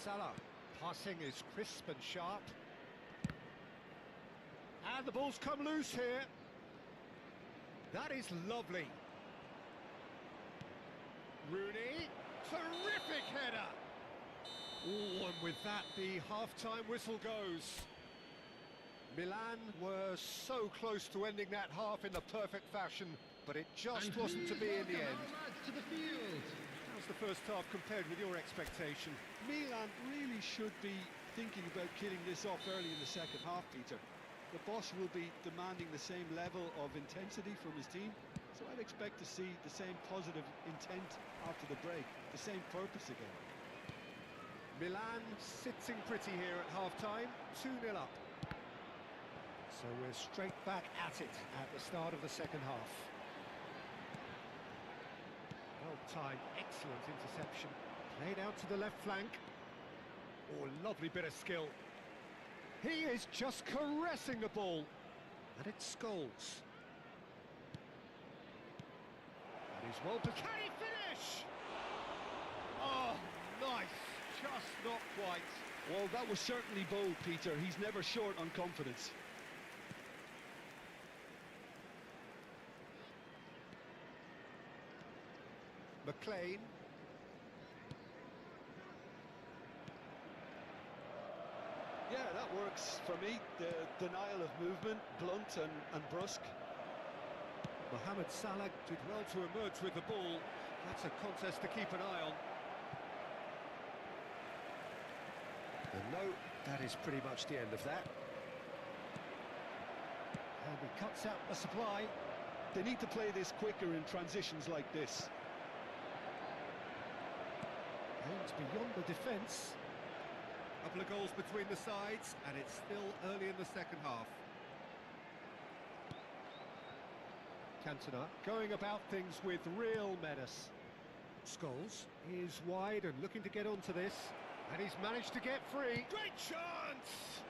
Salah. Passing is crisp and sharp. And the ball's come loose here. That is lovely. Rooney. Terrific header. Oh, and with that, the half-time whistle goes. Milan were so close to ending that half in the perfect fashion, but it just wasn't to be in the end. To the field. How's the first half compared with your expectation? Milan really should be thinking about killing this off early in the second half, Peter. The boss will be demanding the same level of intensity from his team, so I'd expect to see the same positive intent after the break, the same purpose again. Milan sitting pretty here at half-time, 2-0 up. So we're straight back at it at the start of the second half. Well-timed, excellent interception. Played out to the left flank. Oh, lovely bit of skill. He is just caressing the ball. And it's Scholes. And he's well... Can he finish? Oh, nice. Just not quite. Well, that was certainly bold, Peter. He's never short on confidence. McLean. Yeah, that works for me. The denial of movement, blunt and brusque. Mohamed Salah did well to emerge with the ball. That's a contest to keep an eye on. And no, that is pretty much the end of that. And he cuts out the supply. They need to play this quicker in transitions like this. Aims beyond the defence. Couple of goals between the sides, and it's still early in the second half. Cantona going about things with real menace. Scholes is wide and looking to get onto this, and he's managed to get free. Great chance!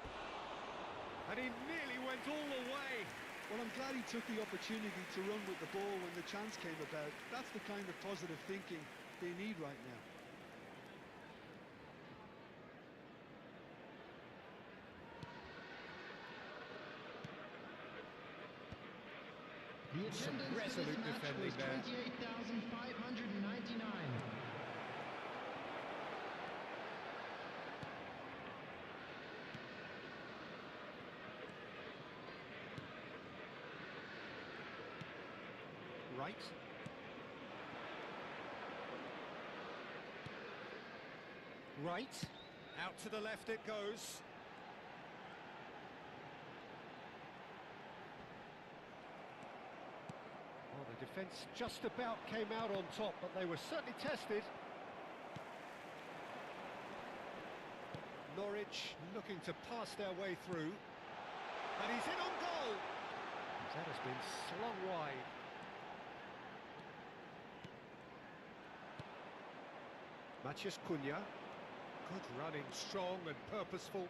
And he nearly went all the way. Well, I'm glad he took the opportunity to run with the ball when the chance came about. That's the kind of positive thinking they need right now. The Some attendance for this resolute match defending was there. 28,599. Right. Right. Out to the left it goes. Well, the defence just about came out on top, but they were certainly tested. Norwich looking to pass their way through. And he's in on goal! That has been slung wide. Matheus Cunha. Good running, strong and purposeful.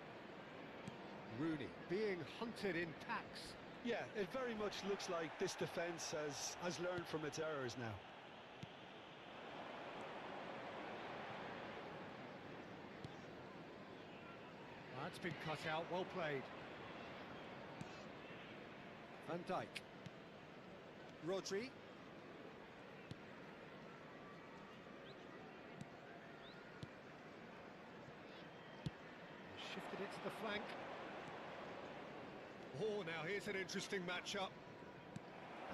Rooney being hunted in packs. Yeah, it very much looks like this defence has learned from its errors now. That's been cut out, well played. Van Dijk. Rodri. Shifted it to the flank. Oh, now here's an interesting matchup.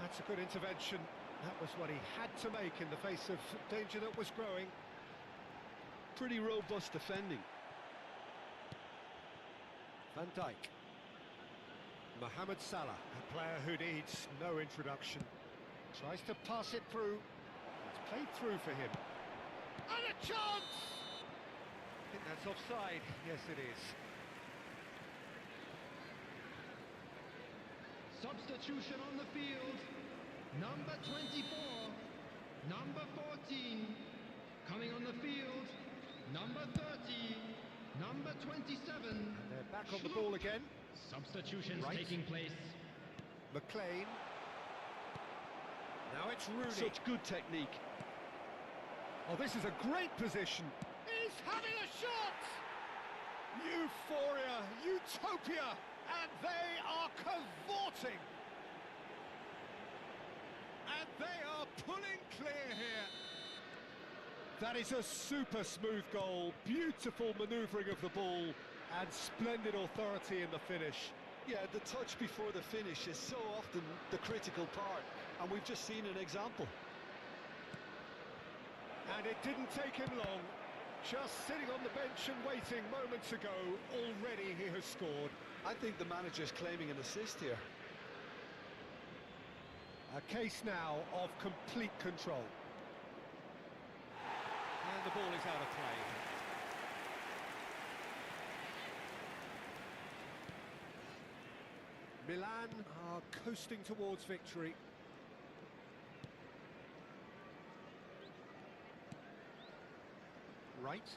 That's a good intervention. That was what he had to make in the face of danger that was growing. Pretty robust defending. Van Dijk. Mohamed Salah, a player who needs no introduction. Tries to pass it through. It's played through for him. And a chance! I think that's offside. Yes, it is. Substitution on the field. Number 24, number 14. Coming on the field, number 30, number 27. And they're back on the ball again. Substitutions Right. taking place. McLean. Now it's Rooney. Such good technique. Oh, this is a great position. He's having a shot! Euphoria, utopia, and they are cavorting. And they are pulling clear here. That is a super smooth goal, beautiful manoeuvring of the ball, and splendid authority in the finish. Yeah, the touch before the finish is so often the critical part, and we've just seen an example. And it didn't take him long. Just sitting on the bench and waiting moments ago, already he has scored. I think the manager's claiming an assist here. A case now of complete control. And the ball is out of play. Milan are coasting towards victory. Right.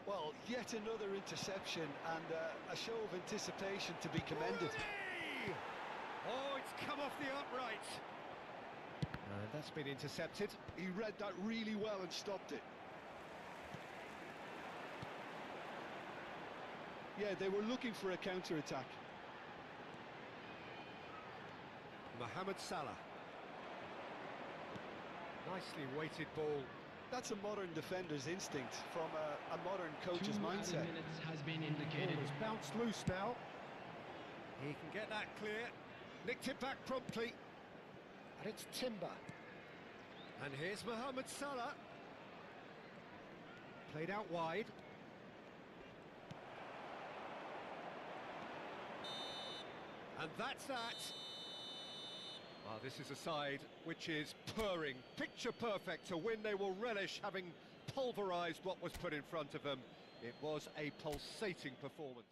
Well, yet another interception and a show of anticipation to be commended. Rooney! Oh, it's come off the upright. And that's been intercepted. He read that really well and stopped it. Yeah, they were looking for a counter-attack. Mohamed Salah. Nicely weighted ball. That's a modern defender's instinct from a modern coach's mindset. 2 minutes has been indicated. Ball has bounced loose now. He can get that clear. Nicked it back promptly. And it's Timber. And here's Mohamed Salah. Played out wide. And that's that. Well, this is a side which is purring, picture perfect to win. They will relish having pulverised what was put in front of them. It was a pulsating performance.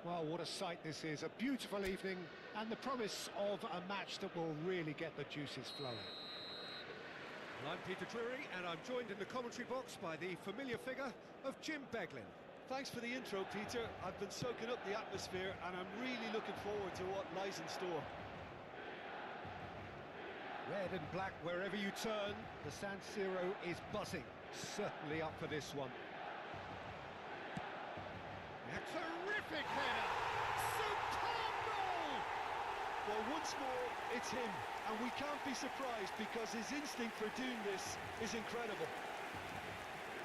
Well, what a sight this is, a beautiful evening and the promise of a match that will really get the juices flowing. Well, I'm Peter Drury and I'm joined in the commentary box by the familiar figure of Jim Beglin. Thanks for the intro, Peter. I've been soaking up the atmosphere and I'm really looking forward to what lies in store. Red and black wherever you turn, the San Siro is buzzing. Certainly up for this one. A terrific header! Superb goal! Well, once more, it's him, and we can't be surprised because his instinct for doing this is incredible.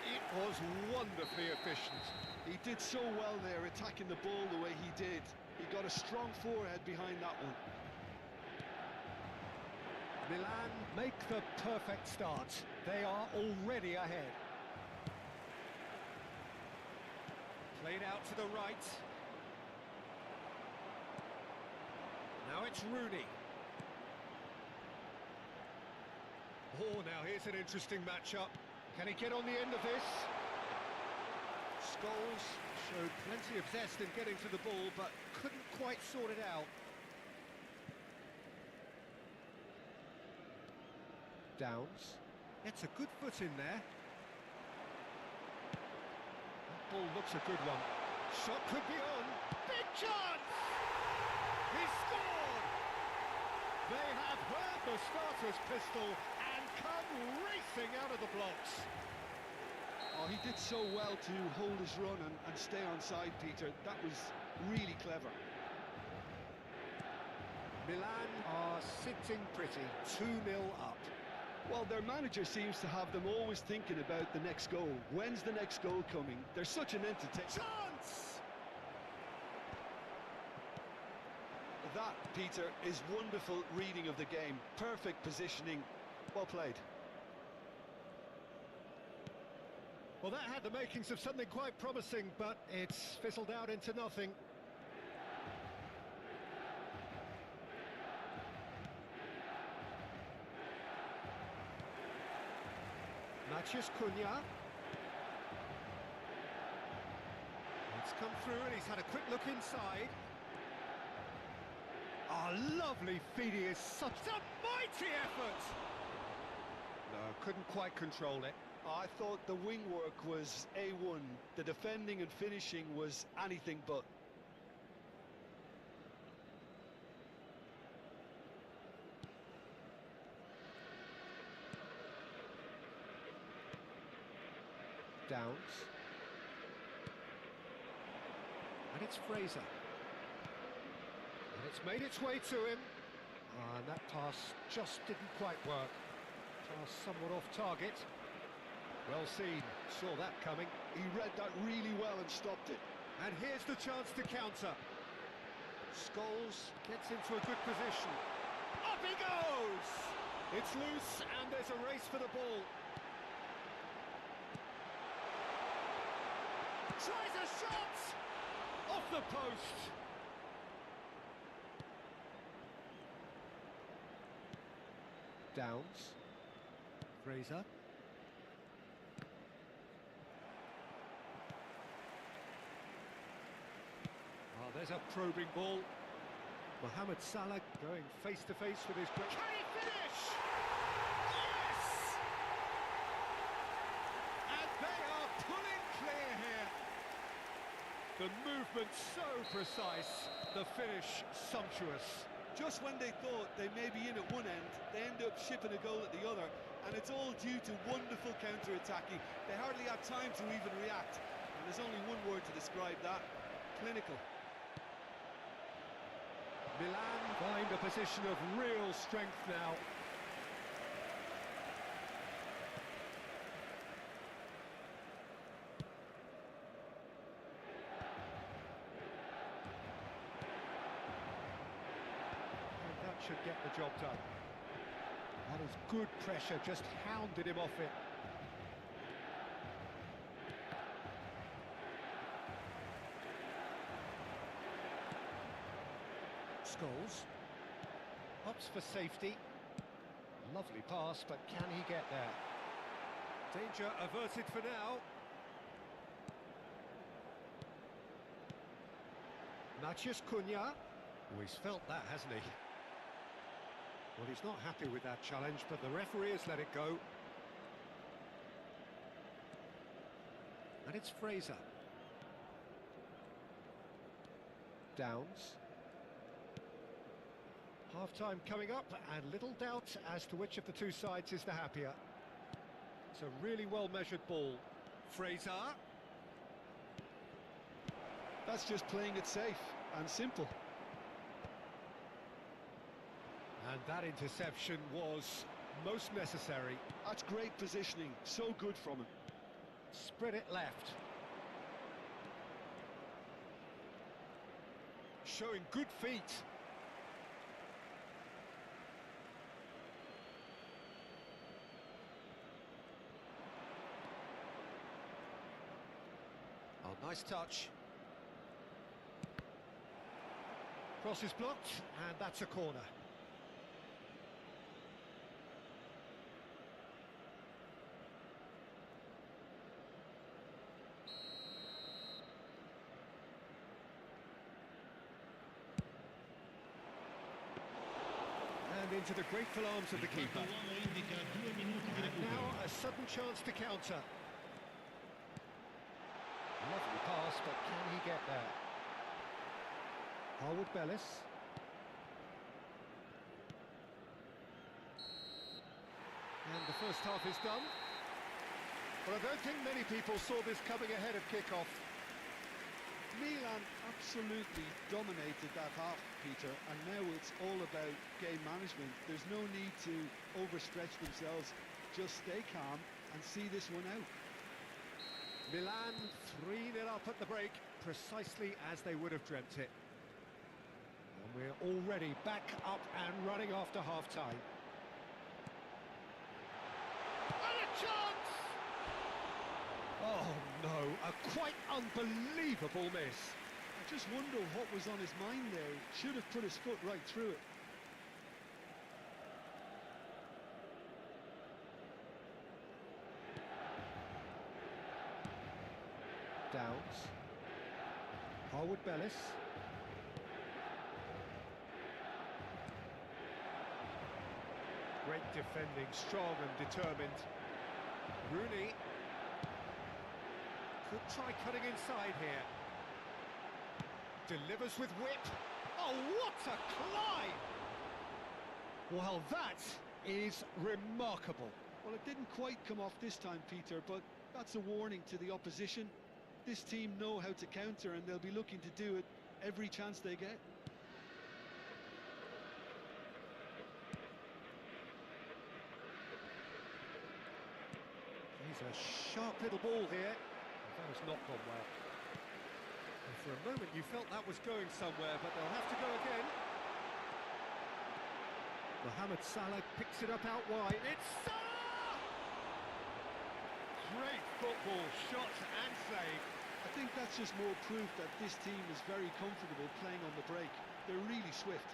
It was wonderfully efficient. He did so well there, attacking the ball the way he did. He got a strong forehead behind that one. Milan make the perfect start. They are already ahead. Played out to the right. Now it's Rooney. Oh, now here's an interesting matchup. Can he get on the end of this? Scholes showed plenty of zest in getting to the ball, but couldn't quite sort it out. Downs gets a good foot in there. Ball looks a good one. Shot could be on. Big chance! He scored! They have heard the starter's pistol and come racing out of the blocks. Oh, he did so well to hold his run and stay on side, Peter. That was really clever. Milan are sitting pretty, 2-0 up. Well, their manager seems to have them always thinking about the next goal. When's the next goal coming? They're such an entertainer. Chance! That, Peter, is wonderful reading of the game. Perfect positioning. Well played. Well, that had the makings of something quite promising, but it's fizzled out into nothing. Matheus Cunha. It's come through and he's had a quick look inside. Oh, lovely feed, he is such a mighty effort! No, couldn't quite control it. I thought the wing work was A1. The defending and finishing was anything but. Downs. And it's Fraser. And it's made its way to him. And that pass just didn't quite work. Pass somewhat off target. Well seen, saw that coming. He read that really well and stopped it. And here's the chance to counter. Scholes gets into a good position. Up he goes! It's loose and there's a race for the ball. Tries a shot! Off the post! Downs. Fraser. Oh, there's a probing ball. Mohamed Salah going face to face with his great... Can he finish? Yes! And they are pulling clear here. The movement so precise, the finish sumptuous. Just when they thought they may be in at one end, they end up shipping a goal at the other, and it's all due to wonderful counter-attacking. They hardly have time to even react, and there's only one word to describe that: clinical. Milan find a position of real strength now. Should get the job done. That is good pressure, just hounded him off it. Scholes opts for safety. Lovely pass, but can he get there? Danger averted for now. Matheus Cunha. Oh, he's felt that, hasn't he? Well, he's not happy with that challenge, but the referee has let it go. And it's Fraser. Downs. Half-time coming up, and little doubt as to which of the two sides is the happier. It's a really well-measured ball. Fraser. That's just playing it safe and simple. And that interception was most necessary. That's great positioning, so good from him. Spread it left. Showing good feet. Oh, nice touch. Cross is blocked, and that's a corner. And into the grateful arms of the keeper. And now a sudden chance to counter. Lovely pass, but can he get there? Harwood Bellis. And the first half is done. Well, I don't think many people saw this coming ahead of kick-off. Milan absolutely dominated that half, Peter, and now it's all about game management. There's no need to overstretch themselves. Just stay calm and see this one out. Milan 3-0 up at the break, precisely as they would have dreamt it. And we're already back up and running after half-time. And a chance! Oh no, a quite unbelievable miss. I just wonder what was on his mind there. He should have put his foot right through it. Downs. Harwood Bellis. Great defending, strong and determined. Rooney could try cutting inside here. Delivers with whip. Oh, what a climb! Well, that is remarkable. Well, it didn't quite come off this time, Peter, but that's a warning to the opposition. This team know how to counter, and they'll be looking to do it every chance they get. He's a sharp little ball here. That has not gone well. And for a moment you felt that was going somewhere, but they'll have to go again. Mohamed Salah picks it up out wide. It's Salah! Great football, shot and save. I think that's just more proof that this team is very comfortable playing on the break. They're really swift.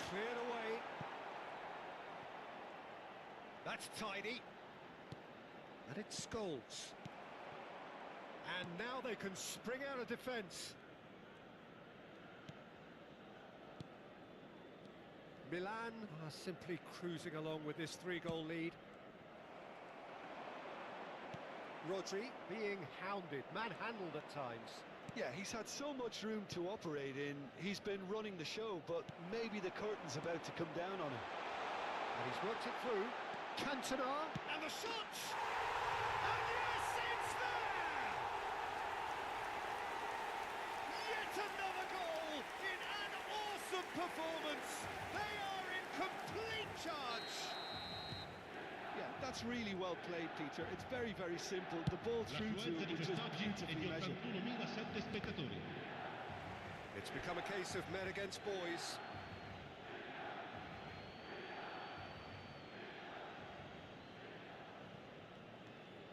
Cleared away. That's tidy. And it's Scholes. And now they can spring out of defence. Milan are simply cruising along with this 3-goal lead. Rodri being hounded, manhandled at times. Yeah, he's had so much room to operate in. He's been running the show, but maybe the curtain's about to come down on him. And he's worked it through. Cantona, and the shot! And yes, it's there! Yet another goal in an awesome performance. They are in complete charge. Yeah, that's really well played, Peter. It's very, very simple. The ball through to him was just beautifully measured. It's become a case of men against boys.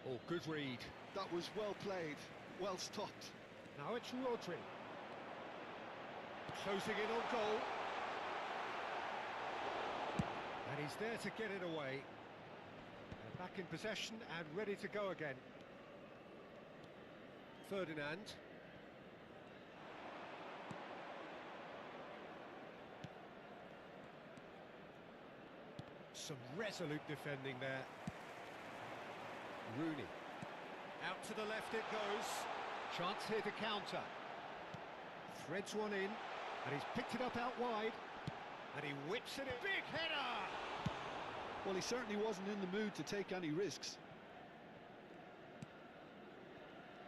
Oh, good read. That was well played, well stopped. Now it's Rodri. Closing in on goal. And he's there to get it away. They're back in possession and ready to go again. Ferdinand. Some resolute defending there. Rooney. Out to the left it goes. Chance here to counter. Threads one in, and he's picked it up out wide. And he whips it in. Big header! Well, he certainly wasn't in the mood to take any risks.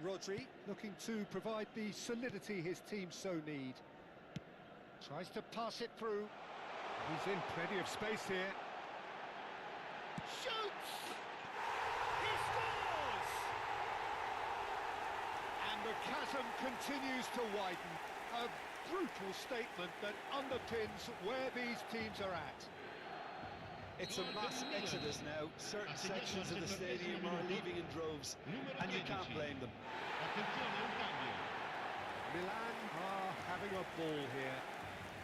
Rodri looking to provide the solidity his team so need. Tries to pass it through. He's in plenty of space here. Shoots! He scores! And the chasm continues to widen. A brutal statement that underpins where these teams are at. It's a mass exodus now. Certain sections of the stadium are leaving in droves, and you can't blame them. Milan are having a ball here.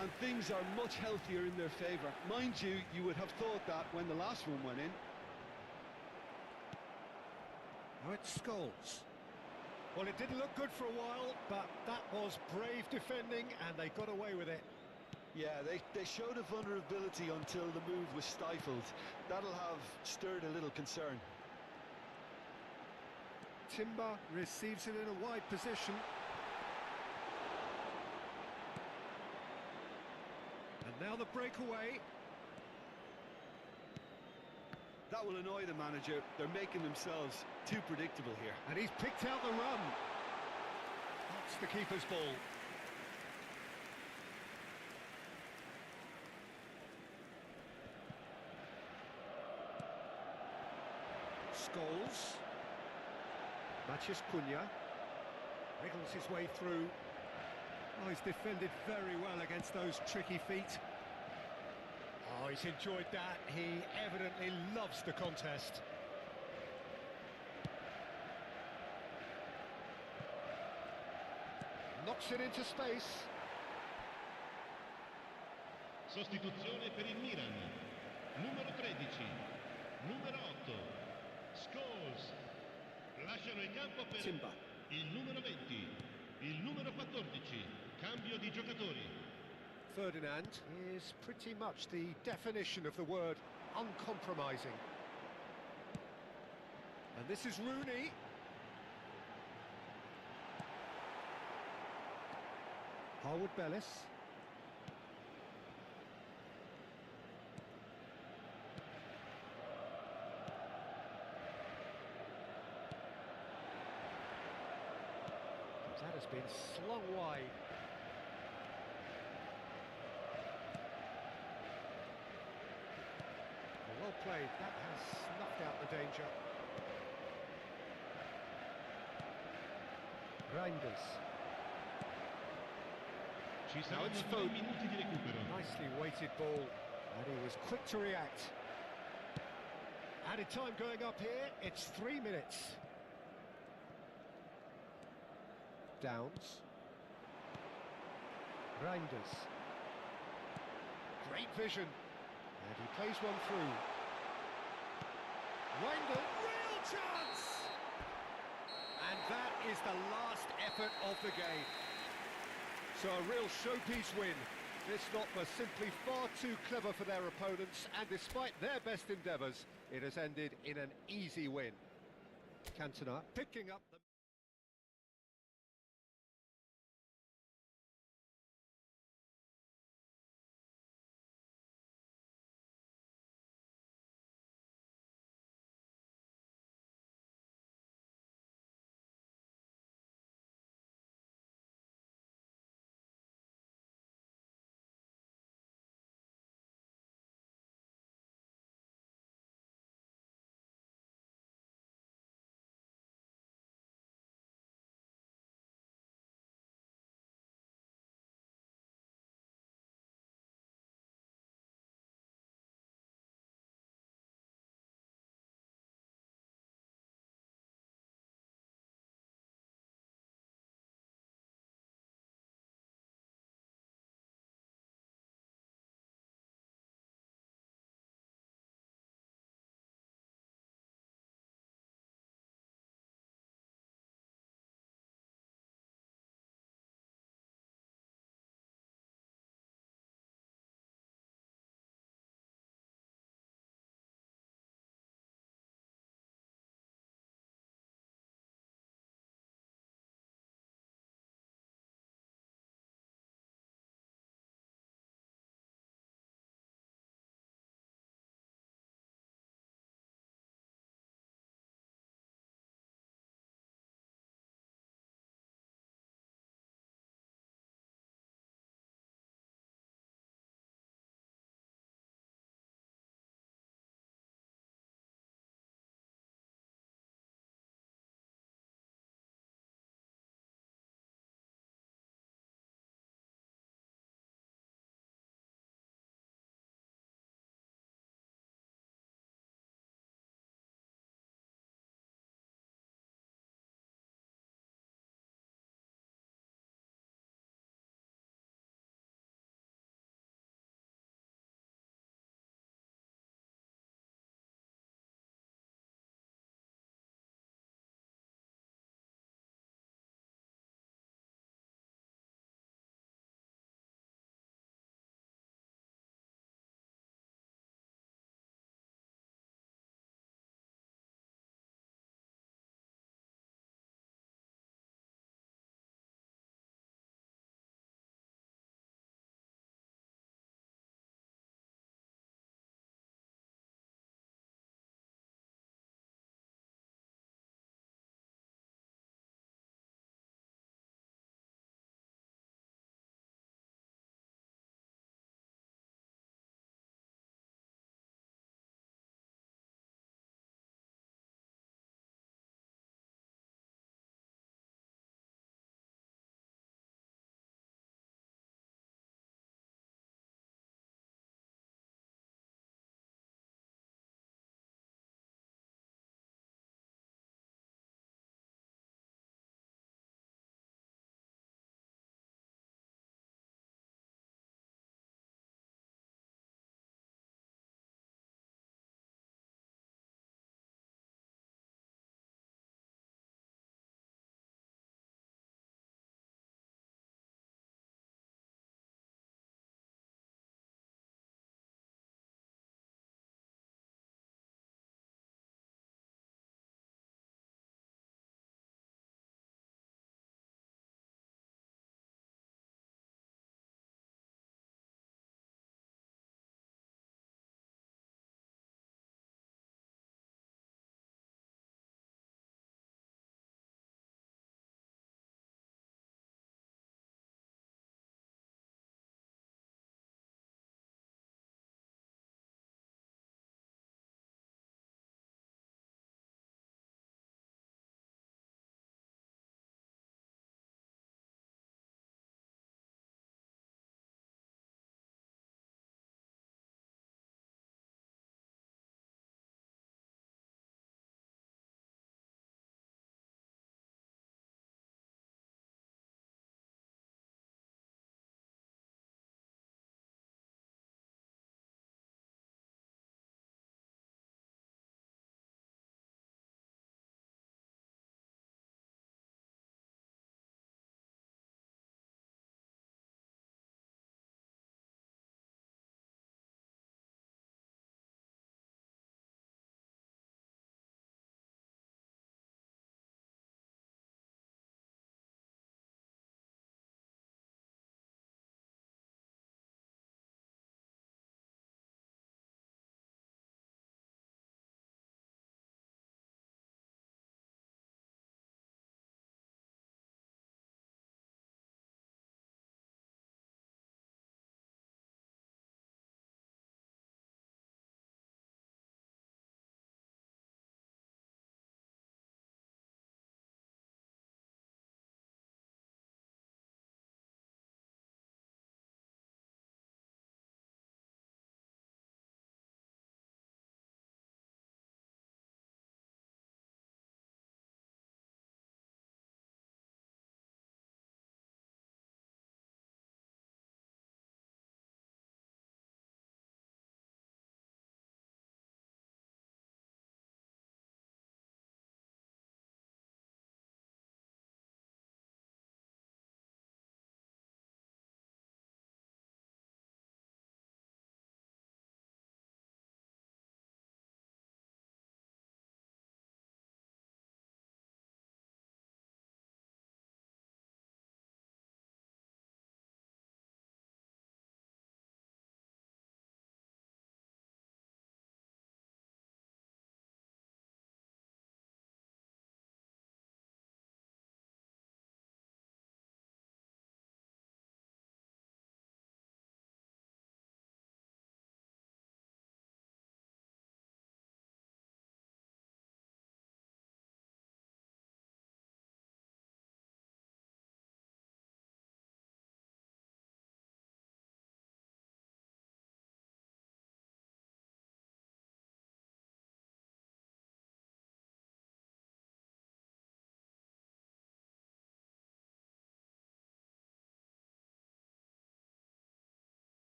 And things are much healthier in their favour. Mind you, you would have thought that when the last one went in. Now it's Scholes. Well, it didn't look good for a while, but that was brave defending, and they got away with it. Yeah, they showed a vulnerability until the move was stifled. That'll have stirred a little concern. Timber receives it in a wide position. And now the breakaway. That will annoy the manager. They're making themselves too predictable here. And he's picked out the run. That's the keeper's ball. Scholes. Matheus Cunha. Wriggles his way through. Oh, he's defended very well against those tricky feet. Oh, he's enjoyed that. He evidently loves the contest. Knocks it into space. Sostituzione per il Milan. Numero 13. Numero 8. Scholes. Lasciano il campo per Timber. il numero 20. Il numero 14. Cambio di giocatori. Ferdinand is pretty much the definition of the word uncompromising. And this is Rooney. Harwood Bellis. That has been slung wide. Well played, that has snuffed out the danger. Reinders. Now it's Foden. Nicely weighted ball, and he was quick to react. Added time going up here, it's 3 minutes. Downs. Reinders. Great vision. And he plays one through. Wendell, real chance! And that is the last effort of the game. So a real showpiece win. This lot were simply far too clever for their opponents, and despite their best endeavours, it has ended in an easy win. Cantona picking up the